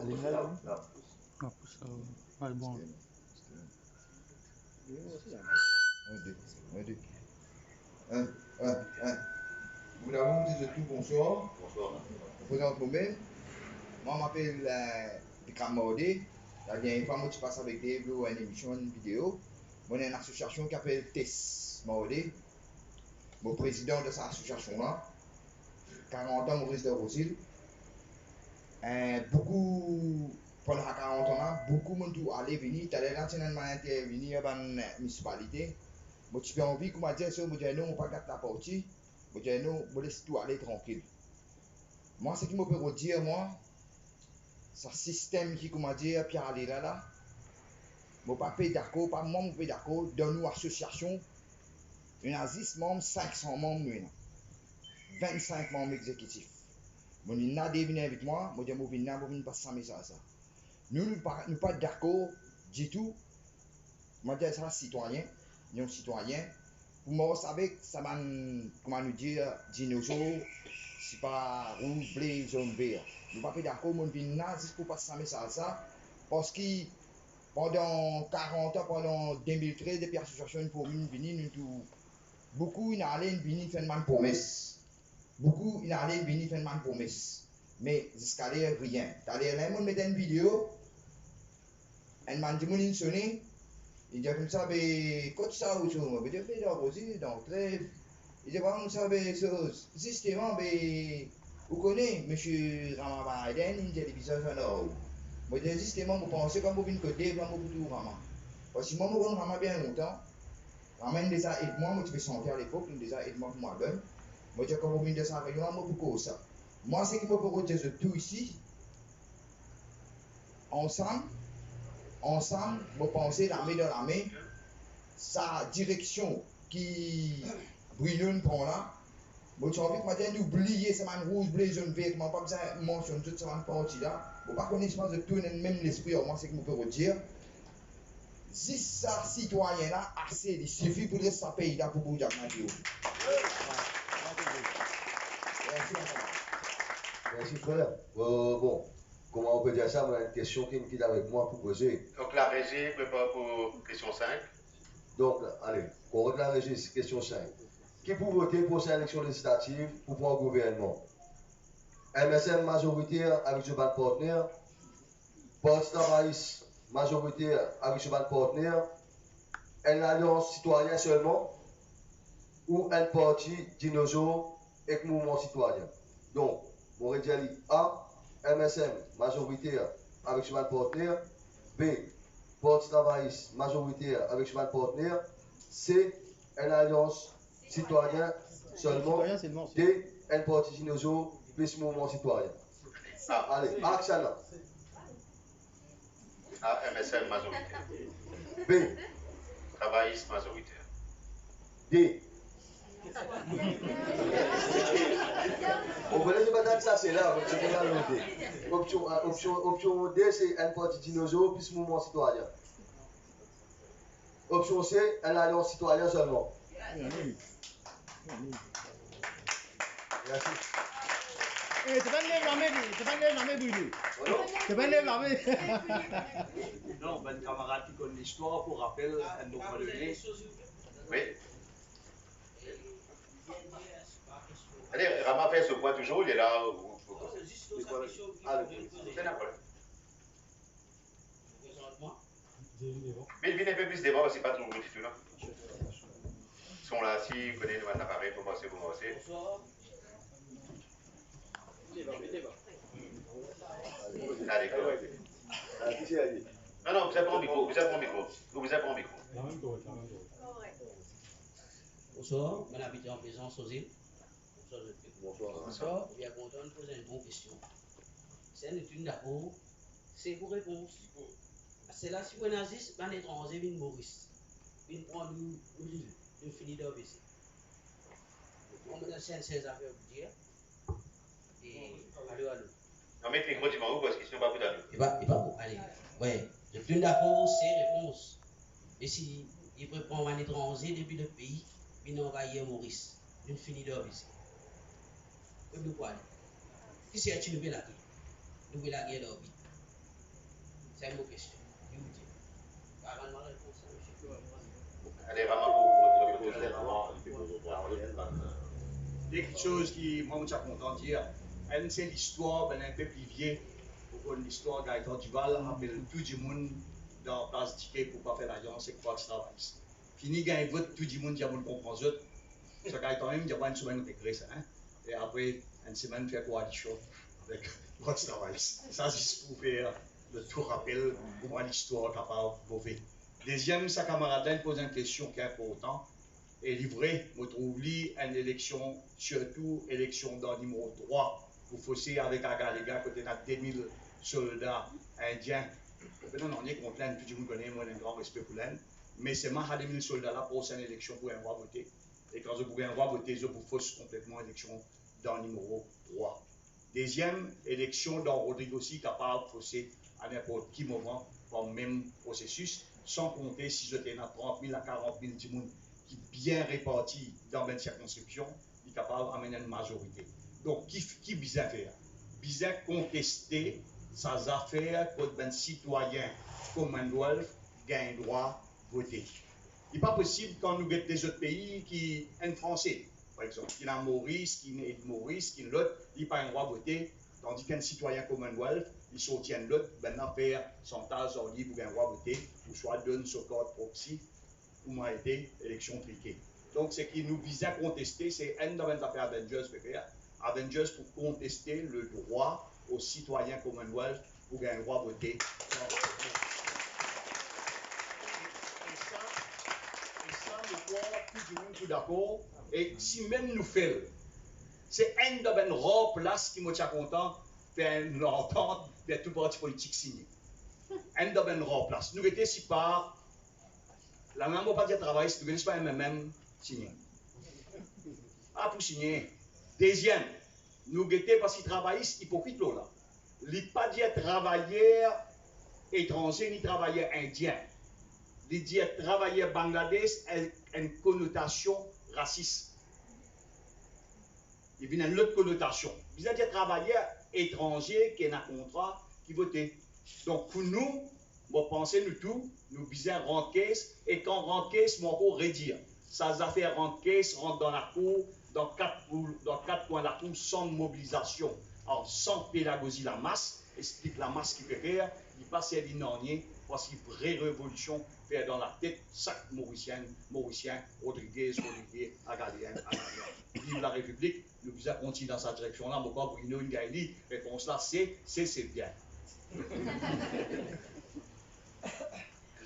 Allez, là. Non, ça va. Ouais, bon. Vous l'avez dit de tout, bonsoir. Bonsoir. Je vous présente moi-même. Moi, je m'appelle Bikram Maudé. La dernière fois, je passe avec Dave pour une émission, une vidéo. Moi, j'ai une association qui s'appelle TES Maudé. Je suis président de cette association-là. 40 ans, je reste de Rosil. Beaucoup, pendant 40 ans, là, beaucoup de gens allaient venir. T'as l'anciennement intervenir dans la municipalité. Je suis envie, comme je dis, je dis non, on ne pas garder la partie. Je dis non, je laisse tout aller tranquille. Moi, ce qui me peut dire, moi, ce système qui, comme je dis, Pierre aller là, je ne suis pas d'accord, pas moi, je suis d'accord, dans nos associations, il y a 10 membres, 500 membres, 25 membres exécutifs. Je dis, n'a devenu avec moi, je dis, je viens pas ça, mais ça. Nous ne sommes pas d'accord du tout. Je dis, ça, citoyen, nous citoyens. Pour moi, vous savez, ça va, comment nous dire, dinosaure, c'est pas rouge, bleu, jaune, vert. Nous ne sommes pas d'accord, nous venons juste pour passer ça, parce que pendant 40 ans, pendant 2013, depuis l'association pour nous venir, beaucoup ils allaient venir faire une promesse. Beaucoup ils allaient venir faire une promesse. Mais jusqu'à là, rien. T'allais là, on mettait une vidéo, un man dit, il sonné, il dit comme ça, mais quand ça, vous avez fait aussi, donc très. Il dit, vous savez, ce système, vous connaissez, M. Rama Biden, une télévision, moi, je dis, justement, vous pensez comme vous venez côté, comme vous tout Rama. Parce que moi, je connais Rama bien longtemps. Rama déjà aide moi, je peux sentir à l'époque, il déjà aide moi pour moi-même. Moi, je dis, quand vous venez de ça, réunion, moi, pour ça. Moi, ce qui me peut dire, c'est tout ici. Ensemble, vous pensez la main dans la main, sa direction qui brille prend là. Moi, j'ai envie que d'oublier ce man rouge, bleu, jaune, vert, moi, pas besoin de mentionner toute cette partie là. Vous pas connaître de tout même l'esprit, moi, c'est que je peux dire. Si ça, citoyen là, assez, il suffit pour laisser sa pays là pour vous dire. Merci frère. Bon, comment on peut dire ça? On a une question qui me quitte avec moi pour poser. Donc la régie prépare pour question 5. Donc, allez, on regarde la régie, question 5. Qui peut voter pour cette élection législative pour prendre un gouvernement? MSM majoritaire avec ce bad partenaire, Parti travailliste majoritaire avec ce bad partenaire, une alliance citoyenne seulement, ou un parti dinosaure avec mouvement citoyen. Donc, on va dire A, MSM majoritaire avec cheval partenaire, B, Parti travailliste majoritaire avec cheval partenaire, C, une alliance citoyenne seulement, D, un parti dinosaure plus mouvement citoyen. Allez, action là. A, MSM majoritaire. B, travailliste majoritaire. D. On va laisser pas ça, c'est là, option D, c'est un parti dinosaure plus mouvement citoyen. Option C, un alliance citoyen seulement. Merci. C'est pas une main brûlée. C'est pas une main. Non, ben camarade qui connaît l'histoire, pour rappel, un autre donné. Oui. Allez, Rama fait ce point toujours, il est là. C'est n'importe mais il vient un peu plus devant, c'est pas trop gros du tout là. Ils sont là, si vous connaissez l'appareil, vous commencez. Ah, d'accord. Non, vous avez pas un micro. Bonsoir, madame habitée en présence aux îles. Bonsoir. Bien content de poser une bonne question. C'est une d'accord, c'est vos réponses. C'est là, si vous nazis, un étranger vient Maurice. Vient prendre l'île, une finie d'OBC. On me donne 16 affaires pour dire. Et allô. Non, mais le micro, tu m'en où parce que sinon, pas vous d'aller. Il va bon, allez. Ouais, je suis d'accord, c'est réponse. Et si il peut prendre un étranger depuis le pays, il envahir Maurice, une finie d'OBC. Comme nous quoi. Qui c'est une nouvelle guerre? Nouvelle guerre d'OBC. C'est une bonne question. Allez, quelque chose qui, moi, je suis content de dire, c'est l'histoire, un peu plus vieille, pour l'histoire Gaëtan Duval appelle tout le monde dans la place ticket pour pas faire l'alliance et quoi que ça va. Fini, gagne vote, tout le monde dit à mon comprendre. Ça Gaëtan même, il y a pas une semaine régresse, hein. Et après, une semaine, faire coalition avec Rox Travail. Ça, c'est pour faire le tout rappel pour l'histoire capable de faire. Deuxième, sa camarade pose une question qui est importante. Et livré, je trouve une élection, surtout élection dans le numéro 3, pour fausser avec Agalega, côté de 2000 soldats indiens. Non, on est contre l'Inde, tout le monde connaît, moi, j'ai un grand respect pour l'Inde. Mais c'est moi, 2000 soldats là pour une élection pour un roi voter. Et quand je pouvais un roi voter, je vous fausse complètement l'élection dans le numéro 3. Deuxième, élection dans Rodrigo aussi, capable de fausser à n'importe quel moment, dans le même processus, sans compter si j'étais dans 30 000 à 40 000 du monde qui bien répartis dans une circonscription, il est capable d'amener une majorité. Donc, qui bizarre faire? Bizarre contester ses affaires contre un citoyen Commonwealth gagne droit de voter. Il n'est pas possible quand nous avons des autres pays qui sont français, par exemple, qui ont Maurice, qui est Maurice, qui est l'autre, il n'a pas un droit de voter, tandis qu'un citoyen Commonwealth, il soutient l'autre, maintenant faire son tas en libre pour un droit de voter, ou soit donne ce code proxy, ou m'a été élection cliquée. Donc, ce qui nous vise à contester, c'est un de les affaires Avengers faire. Avengers pour contester le droit aux citoyens Commonwealth pour gagner un droit de voter. Et ça, je crois, tout le monde est d'accord. Et si même nous faisons, c'est un de les rares places qui me tient content, faire une entente de tout parti politique signé. Un de les rares places. Nous étions si pas. La même pas dire travail, si tu ne pas même signer. Ah, pour signer. Deuxième, nous guettons parce qu'ils travaillent hypocrite là. Il ne pas dire travailleur étranger ni travailleur indien. Il dit travailleur Bangladesh a une connotation raciste. Il vient une autre connotation. Il dit travailleur étranger qui est un contrat qui vote. Donc pour nous, moi, pensez nous tout, nous visons rendre caisse, et quand rendre caisse, moi, encore redire. Ça affaires rendre caisse, rentre dans la cour, dans quatre coins de la cour, sans mobilisation, alors sans pédagogie la masse, explique la masse qui peut faire, il passe à l'inornier, parce qu'il y a une vraie révolution faire dans la tête chaque Mauricien, Rodriguez, Agalien. Vive la République, nous visons continuer dans cette direction-là, mais pas pour une gaïlie, réponse là, c'est bien.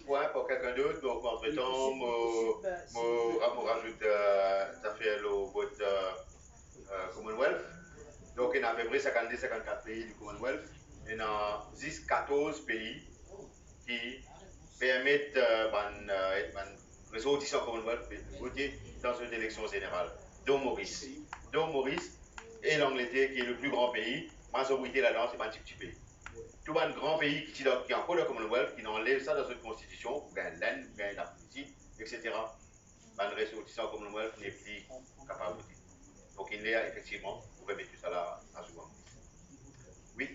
Ouais, pour quelqu'un d'autre, donc entre-temps, je rajoute ça fait le vote Commonwealth. Donc, il y a à peu près 52-54 pays du Commonwealth. Il y a 10-14 pays qui permettent une résolution Commonwealth de voter dans une élection générale, dont Maurice. Et l'Angleterre, qui est le plus grand pays, majorité là-dedans, c'est pas un petit pays. Tout un grand pays qui est encore le Commonwealth, qui enlève ça dans une constitution, pour gagner l'Inde, pour gagner la politique, etc. Une résolution Commonwealth n'est plus capable de voter. Donc il est effectivement, vous pouvez mettre tout ça là à jouer. Oui.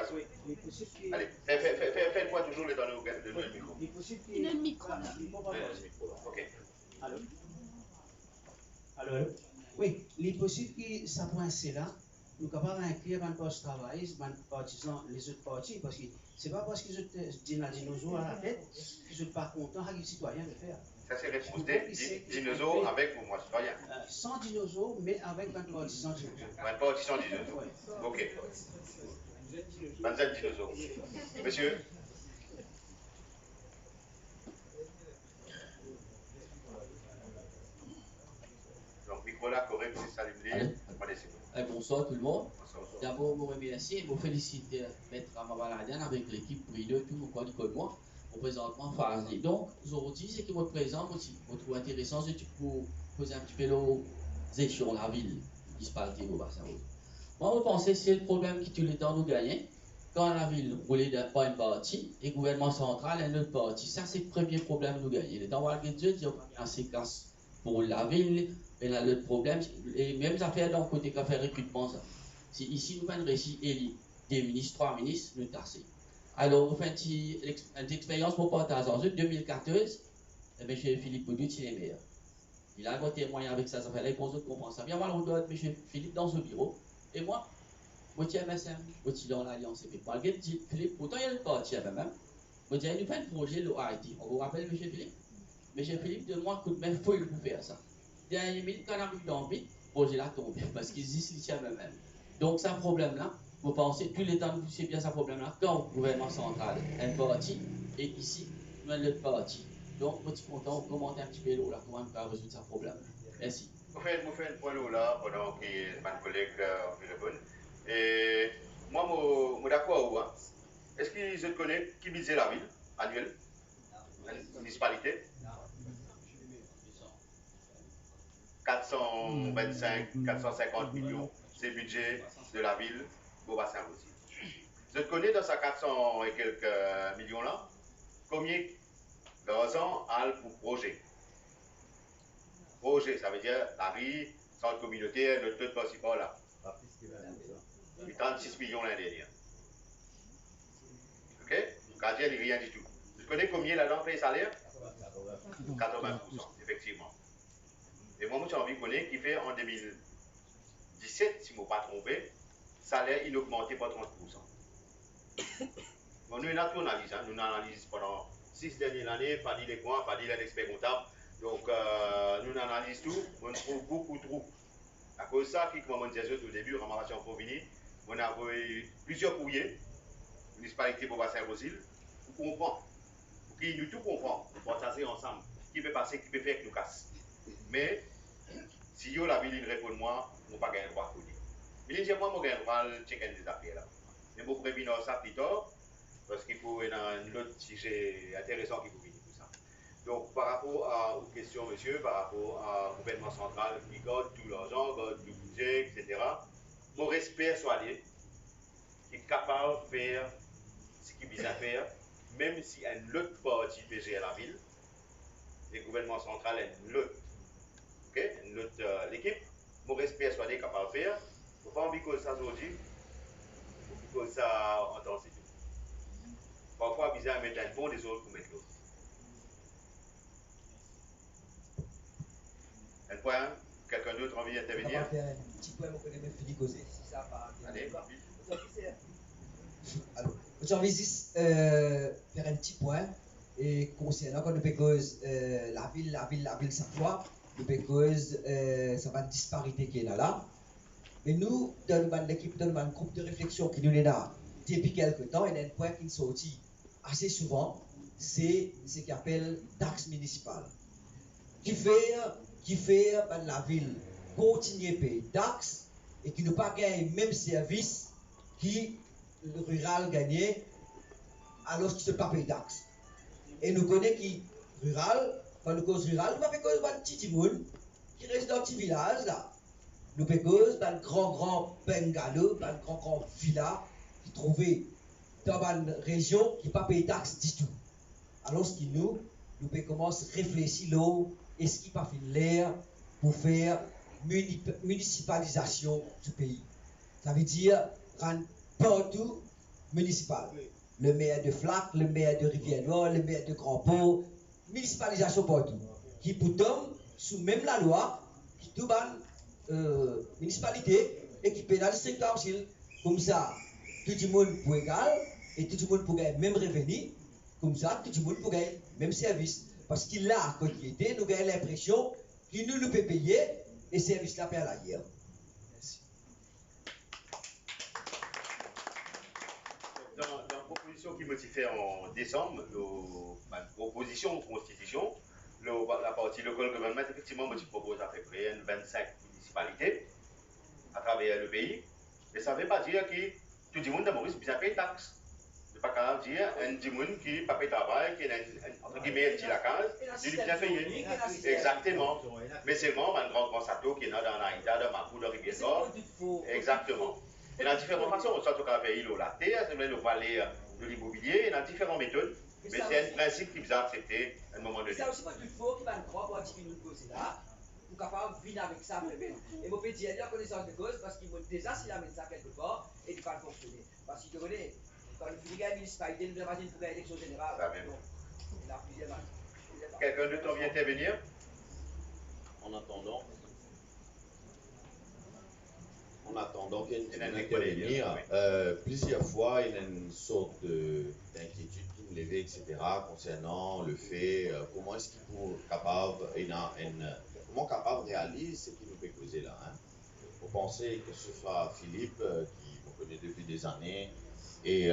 communication. Allez, fais le point toujours dans le micro. Il y a le micro. Ok. Alors, oui, il est possible que ça point c'est là, nous sommes capables d'inclure un poste de travail, les partisans, les autres partis, parce que ce n'est pas parce qu'ils ont des dinosaures à la tête qu'ils ne sont pas contents avec les citoyens de faire. Ça c'est réponse des dinosaures avec ou moi citoyen. Sans dinosaures, mais avec un partisan dinosaures. Un partisan dinosaures. Ok. 27 dinosaures. Monsieur. Donc, Nicolas correct, c'est ça, bonsoir tout le monde. D'abord, je vous remercie et vous félicite Maître Amabaladian avec l'équipe Brille, tout le monde comme moi, au présentement phase. Donc, aujourd'hui, c'est que votre présent, je trouve intéressant, c'est pour poser un petit peu les échelons de la ville, disparité au bassin. Moi, je pense que c'est le problème qui tout le temps nous gagne. Quand la ville roule par une partie et le gouvernement central est une autre partie. Ça, c'est le premier problème que nous gagnons. Le temps où Dieu dit en séquence pour la ville, et là, le problème, et même ça fait donc côté café recrutement, ça. Si ici nous avons réussi élire 2 ministres, 3 ministres, nous tassons. Alors, on fait une expérience pour partager. En 2014, M. Philippe Boudou, il est meilleur. Il a un témoin avec ça, ça fait là, qu'on se comprend ça. Bien, on doit être M. Philippe dans ce bureau. Et moi, je suis MSM, je suis dans l'Alliance. Et puis, malgré Philippe, pourtant, il y a le parti avec même. Je dis, nous faisons un projet de Haïti. On vous rappelle M. Philippe? M. Philippe, donne-moi un coup de main folle pour faire ça. Dernière minute, quand on arrive dans le projet là tombe, parce qu'ils disent qu'il y a même. Donc, c'est un problème-là. Vous pensez, tous les temps, vous savez bien ce problème-là, quand le gouvernement central est un parti, et ici, nous avons l'autre parti. Donc, je suis content de commenter un petit peu là, comment on peut résoudre ce problème. Merci. Vous faites un point là, pendant que mon collègue téléphone. Et moi, je suis d'accord. Hein? Est-ce que je connais qui budget la ville annuelle, la municipalité? 425, 450 millions, c'est le budget de la ville au bassin aussi. Je connais dans ces 400 et quelques millions là, combien d'argent a pour projet? Projet, ça veut dire la rue, centre communautaire, notre taux principal là. 36 millions l'année dernière. Ok? Gardien, il n'y a rien du tout. Je connais combien là-dedans paye salaire? 80%, effectivement. Et moi, j'ai envie de connaître qui fait en 2017, si je ne me pas trompé, salaire inaugmenté par 30%. Bon, nous avons tout analysé, hein. Nous avons analysé pendant 6 dernières années, pas dit les points, pas dit les experts comptables. Donc, nous analysons tout, on trouve beaucoup trop. À cause de ça, comme on disait au début, Ramaration Provini, on a envoyé plusieurs courriers, municipalité pour Bassin-Rosil, pour comprendre, pour qu'ils nous tout comprennent, pour partager ensemble, qui peut passer, qui peut faire que nous casse. Mais, si yo la ville répond moi, on n'a pas gagné le droit de dire. Mais je moi, je droit de checker des affaires là. Mais je préviens ça plus tard, parce qu'il faut un autre sujet intéressant qui vous venir pour ça. Donc, par rapport aux questions, monsieur, par rapport au gouvernement central qui garde tout l'argent, garde tout le budget, etc., mon respect soit allé, qui est capable de faire ce qu'il vise à faire, même si un autre parti peut gérer la ville, le gouvernement central est une autre. L'équipe, mon respect soit capable de faire. Il ne faut pas envie que ça aujourd'hui, il faut que ça entend c'est tout. Parfois, il à mettre un bon des autres pour mettre l'autre. Un point, quelqu'un d'autre a envie d'intervenir? Un petit point, mon collègue Philippe Gauzet, si ça va. Allez, alors, j'ai envie de faire un petit point et concernant quand nous cause la ville cette fois. Because ça va une disparité qui est là. Et nous, dans l'équipe, dans un groupe de réflexion qui nous est là depuis quelques temps, il y a un point qui nous sortit assez souvent, c'est ce qu'on appelle taxe municipale. Qui fait la ville continuer à payer taxes et qui ne pas gagner le même service qui le rural gagnait alors qu'il ne peut pas payer taxes. Et nous connaissons qui rural. Dans le cause rural, nous avons cause d'un petit monde qui reste dans un petit village là. Nous avons cause d'un grand bungalow, d'un grand villa qui trouvait dans une région qui n'a pas payé taxes du tout. Alors, ce qui nous commencer à réfléchir là, est-ce qu'il n'a pas fait l'air pour faire municipalisation du pays. Ça veut dire rendre partout municipal. Le maire de Flac, le maire de Rivière-Nord, le maire de Grand-Pau, municipalisation partout. Qui pourtant, sous même la loi, qui tout municipalité équipée dans le district council. Comme ça, tout le monde pour égal et tout le monde pour gagner même revenu. Comme ça, tout le monde pour gagner même service. Parce qu'il a, quand il était, nous avons l'impression qu'il nous peut payer et service là faire l'ailleurs. Merci. Dans la proposition qui m'a fait en décembre, la proposition de constitution, la partie local government, effectivement, je propose à peu près 25 municipalités à travers le pays. Mais ça ne veut pas dire que tout le monde de Maurice doit payer taxe. Ce n'est pas qu'à dire un monde qui n'a pas de travail, qui est entre guillemets la case, il doit payer. Exactement. Mais seulement un grand château qui est dans l'Aïda, dans Macou, dans Rivière-Nord. Exactement. Et dans différentes façons, soit au pays, la terre, le valet de l'immobilier, dans différentes méthodes. Mais c'est un principe qui vous a accepté à un moment donné. C'est aussi pas du faux qui va nous croire pour dire qu'il nous cause là. Pour capable de vivre avec ça. Et vous pouvez dire en connaissance de cause parce qu'il faut déjà s'il amène ça quelque part et il ne va pas fonctionner. Parce qu'il connaît, quand le filière municipalité, nous avons une élection générale. Il a plusieurs mal. Quelqu'un de temps vient intervenir? En attendant qu'il y ait intervenir, plusieurs fois, il y a une sorte d'inquiétude qui me levait, etc., concernant le fait comment est-ce qu'il est capable, comment capable réalise ce qu'il nous fait causer là. Hein. Vous pensez que ce soit Philippe, qui vous connaît depuis des années, et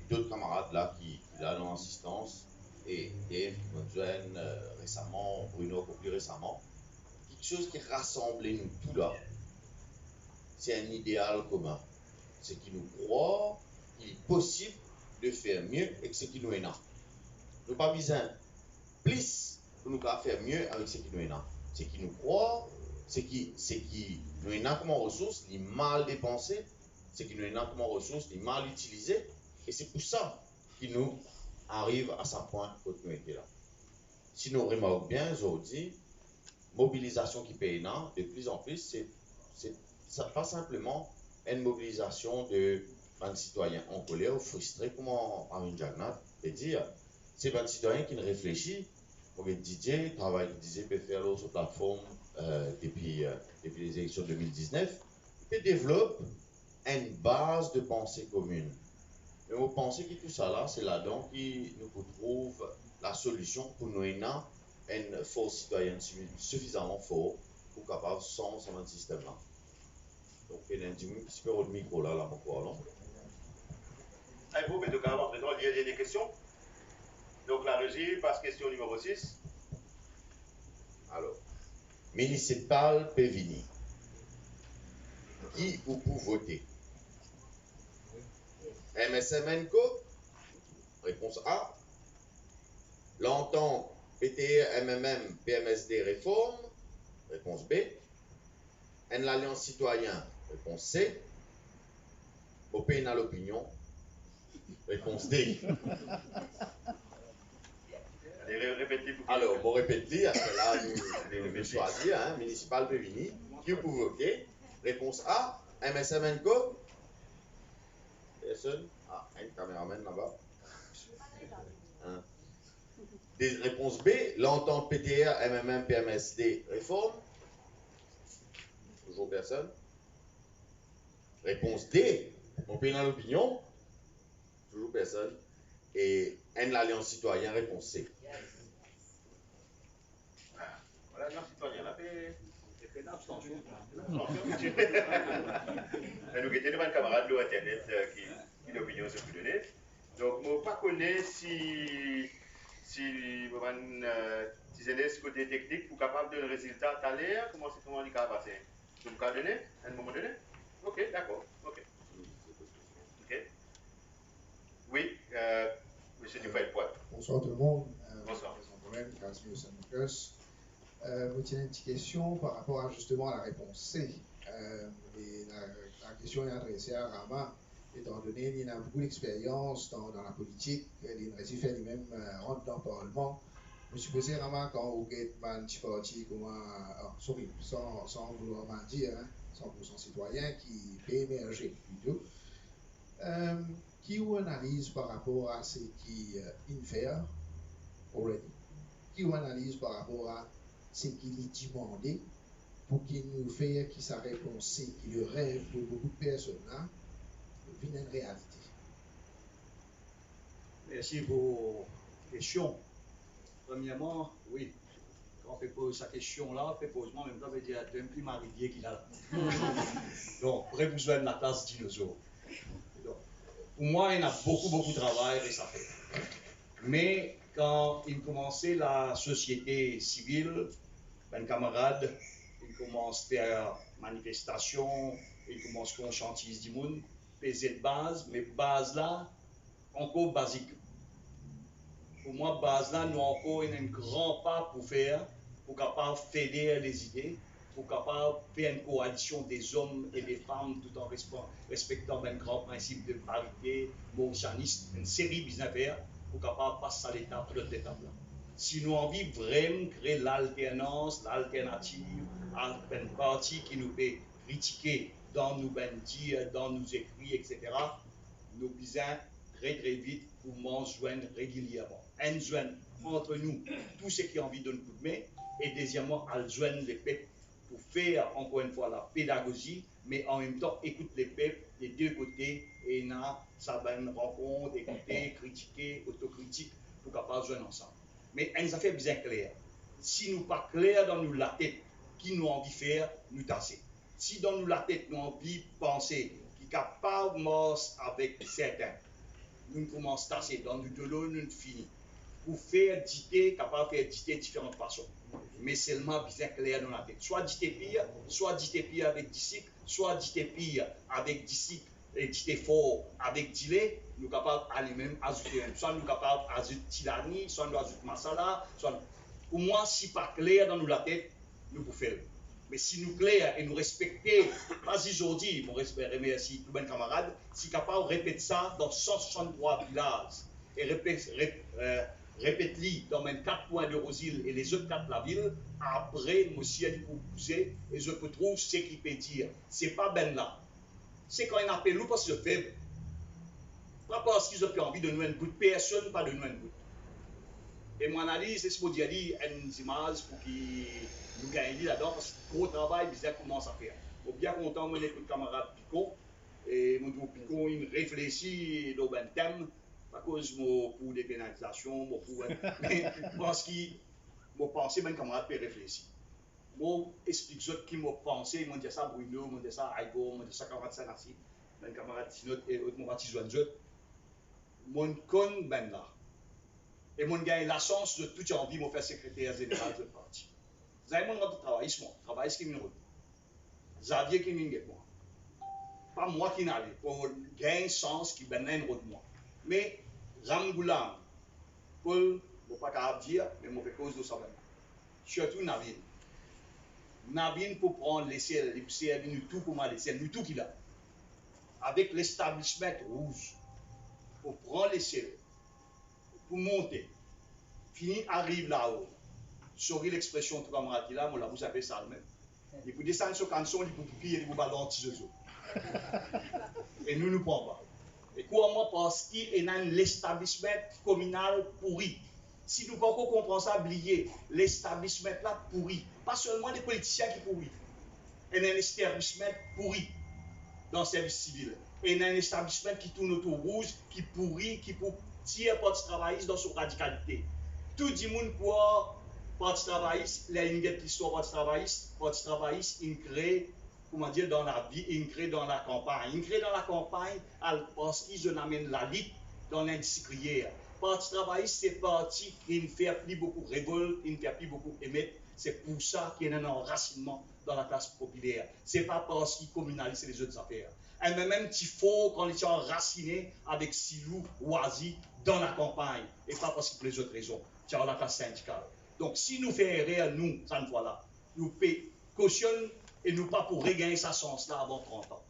d'autres camarades là qui là dans l'assistance, et Dave qui nous joignent récemment, Bruno plus récemment, quelque chose qui rassemble nous tous là. C'est un idéal commun. Ce qui nous croit qu'il est possible de faire mieux avec ce qui nous est là. Nous n'avons pas besoin plus pour nous faire mieux avec ce qui nous est là. Ce qui nous croit, ce qui nous est là comme ressource, il est mal dépensé. Ce qui nous est là comme ressource, il est mal utilisé. Et c'est pour ça qu'il nous arrive à ce point où nous étions là. Si nous remarquons bien aujourd'hui, mobilisation qui paye là, de plus en plus, c'est pas simplement une mobilisation de citoyens en colère ou frustrés, comme Marine Jagnat peut dire. C'est un citoyen qui ne réfléchit, comme Didier, travail qui disait peut faire sur plateforme depuis les élections 2019, il développe une base de pensée commune. Mais vous pensez que tout ça là, c'est là-dedans qui nous trouve la solution pour nous aider une force citoyenne suffisamment forte pour capable sans un système là. Donc, il y a un petit peu de micro là, mon quoi, non? Vous, mais donc, avant, il y a des questions. Donc, la régie passe question numéro 6. Alors, municipal Pévini. Qui ou pour voter? MSMNCO? Réponse A. L'entente PTR, MMM, PMSD réforme? Réponse B. L'Alliance citoyen? Réponse C. Au pays dans l'opinion? Réponse D. Alors, pour répéter, parce que là, nous choisir, hein, municipal Pévini. Qui vous voter? Réponse A. MSMNCO? Personne? Ah, un caméraman là-bas. Hein. Réponse B. L'entente PTR, MMM, PMSD réforme? Toujours personne. Réponse D. Mon pays dans l'opinion? Toujours personne. Et l'Alliance citoyenne, réponse C. Voilà, l'Alliance citoyenne, là, fait l'abstention. Nous étions devant un camarade de Internet qui l'opinion se peut donner. Donc, je ne pas connais si c'est ce côté technique pour capable de le résultat à l'air, comment il va passer? Tu me donner à un moment donné? Ok, d'accord. Ok. Oui, monsieur Dufay-Poit. Bonsoir tout le monde. Bonsoir. Vous tiens une petite question par rapport à justement à la réponse C. Et la question est adressée à Rama, étant donné qu'il a beaucoup d'expérience dans la politique, il a réussi à faire lui-même rentrer dans le Parlement. Je me suis posé Rama quand vous êtes un petit parti sans vouloir m'en dire, hein, 100% citoyen qui peut émerger plutôt. qui vous analyse par rapport à ce qui est fait already? Qui vous analyse par rapport à ce qu'il est demandé pour qu'il nous fasse qui sa réponse, qui le rêve pour beaucoup de personnes là, vienne une réalité? Merci pour la question. Premièrement, oui, quand on pose sa question là, pose-moi en même temps, on veut dire un petit marié qu'il a. Donc, on a besoin de la classe dinosaure. Donc, pour moi, il y a beaucoup de travail et ça fait. Mais quand il commençait la société civile, ben camarades, il commence à faire manifestation, il commence à conscientiser du monde, peser de base, mais base là, encore basique. Pour moi, base là, nous encore un grand pas pour faire, pour capable fédérer les idées, pour capable faire une coalition des hommes et des femmes tout en respectant un grand principe de parité, mauritianiste, une série de business à faire, pour capable passer à l'étape de l'étape là. Si nous envie vraiment créer l'alternance, l'alternative, un parti qui nous peut critiquer dans nos dire, dans nos écrits, etc., nous besoin très vite pour m'en joindre régulièrement. Un joindre entre nous, tous ceux qui ont envie de nous coup de main, et deuxièmement, à joindre les peuples pour faire encore une fois la pédagogie, mais en même temps écoute les peuples des deux côtés et na ça va une rencontre, écouter, critiquer, autocritique pour capable joindre ensemble. Mais une affaire bien claire. Si nous pas clair dans nous la tête, qui nous envie faire, nous tasser. Si dans nous la tête, nous envie penser, qui capable mort avec certains, nous commençons à tasser dans nous de l'eau, nous finissons. Pour faire dicter, capable de faire dicter de différentes façons. Mais seulement bien clair dans la tête. Soit dicter pire avec disciple, soit dicter pire avec disciple et dicter fort avec dilé, nous capables aller même ajouter un. Soit nous capables d'ajouter tilani, soit nous ajouter masala, soit. Pour moi, si pas clair dans nous la tête, nous pouvons faire. Mais si nous clair et nous respecter, pas aujourd'hui, mon respect, remercie tous mes camarades, si capable de répéter ça dans 163 villages et répète-le dans mes 4 points de Rosil et les autres 4 de la ville, après, monsieur a pour pousser, et je peux trouver ce qu'il peut dire. C'est pas ben là. C'est quand il appelle nous parce que je fais. Pas parce qu'ils ont envie de nous un bout de personne, pas de nous un bout. Et mon analyse, c'est ce que je dis, une image pour qu'ils nous gagnent là-dedans, parce que gros travail, bizarre commence à faire. Je suis bien content, moi, écoute camarade Pico, et mon groupe Pico, il réfléchit dans un thème. À cause pour des pénalisations, mais parce qu'il m'a pensé, ben camarade peut réfléchir. Moi, explique ce qui m'a pensé, ils m'ont dit ça Bruno, ils m'ont dit ça Aigo, ils m'ont dit ça camarade Sanassi, ben camarade Sinot et autres, mon baptiste Joanjot. Mon con ben là. Et mon gars, la chance de toute envie, de faire secrétaire général de parti. Vous avez mon travail, travail ce qui me retrouve. Xavier qui m'inquiète moi. Pas moi qui n'allais, pour gagner chance qui ben là, de moi. Mais, Ramgoulam, Paul, je ne peux pas dire, mais je fais cause de ça. Surtout Navin. Navin pour prendre l'essai, nous tout pour moi, l'essai, nous tout qu'il a. Avec l'établissement rouge, pour prendre l'essai, pour monter, fini, arrive là-haut. Sorry l'expression tout comme là, moi, vous savez ça même. Il faut descendre sur canson, il faut piquer, il faut ballon, petit zozo. Et nous ne prenons pas. Et comment parce qu'il y a un établissement communal pourri. Si nous ne pouvons pas comprendre ça, oublier l'établissement là pourri. Pas seulement les politiciens qui pourris. Il y a un établissement pourri dans le service civil. Et il y a un établissement qui tourne autour rouge, qui pourrit, qui pour tirer parti travailliste dans son radicalité. Tout le monde pour parti travailliste, il y a une histoire parti travailliste, il crée. Comment dire, dans la vie, il crée dans la campagne. Il crée dans la campagne parce qu'ils amènent la lutte dans l'industrie. Parti travailliste, c'est parti qui ne fait plus beaucoup révolte, qui ne fait plus beaucoup émettre. C'est pour ça qu'il y a un enracinement dans la classe populaire. Ce n'est pas parce qu'ils communalisent les autres affaires. Et même s'il faut qu'on les enracinés avec Silou, Oisi, dans la campagne. Et pas parce que pour les autres raisons. C'est la classe syndicale. Donc, si nous faisons erreur, nous, ça ne voilà, nous cautionnons et nous pas pour regagner sa chance là avant 30 ans.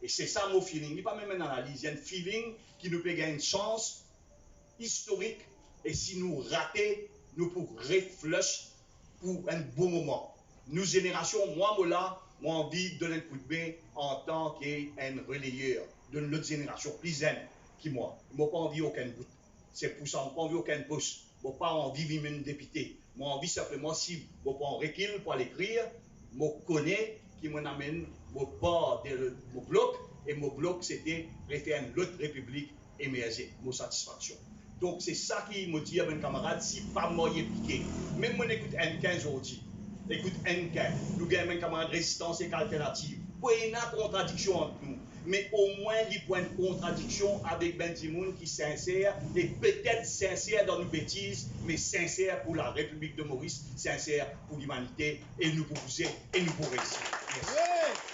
Et c'est ça mon feeling. Il n'y a pas même une analyse. Il y a un feeling qui nous peut gagner une chance historique. Et si nous ratons, nous pour réfléchir pour un bon moment. Nous, génération, moi, là, moi envie de donner un coup de main en tant qu'un relayeur de l'autre génération plus jeune que moi. Je n'ai pas envie aucun bout. C'est pour ça que je n'ai pas envie aucun poste. Je n'ai pas envie de vivre député. Moi envie simplement, si je prends un recul pour l'écrire, je connais qui m'amène mon part de mon bloc, et mon bloc c'était refaire une autre république émergée, mon satisfaction. Donc c'est ça qui me dit à mes camarades, si pas moi piqué. Même moi écoute N15 aujourd'hui, écoute N15, nous avons mes camarades résistance et alternative. Il y a une contradiction entre nous, mais au moins il y a une contradiction avec Ben Timoun qui est sincère, et peut-être sincère dans nos bêtises, mais sincère pour la République de Maurice, sincère pour l'humanité, et nous pour pousser, et nous pour réussir. Merci.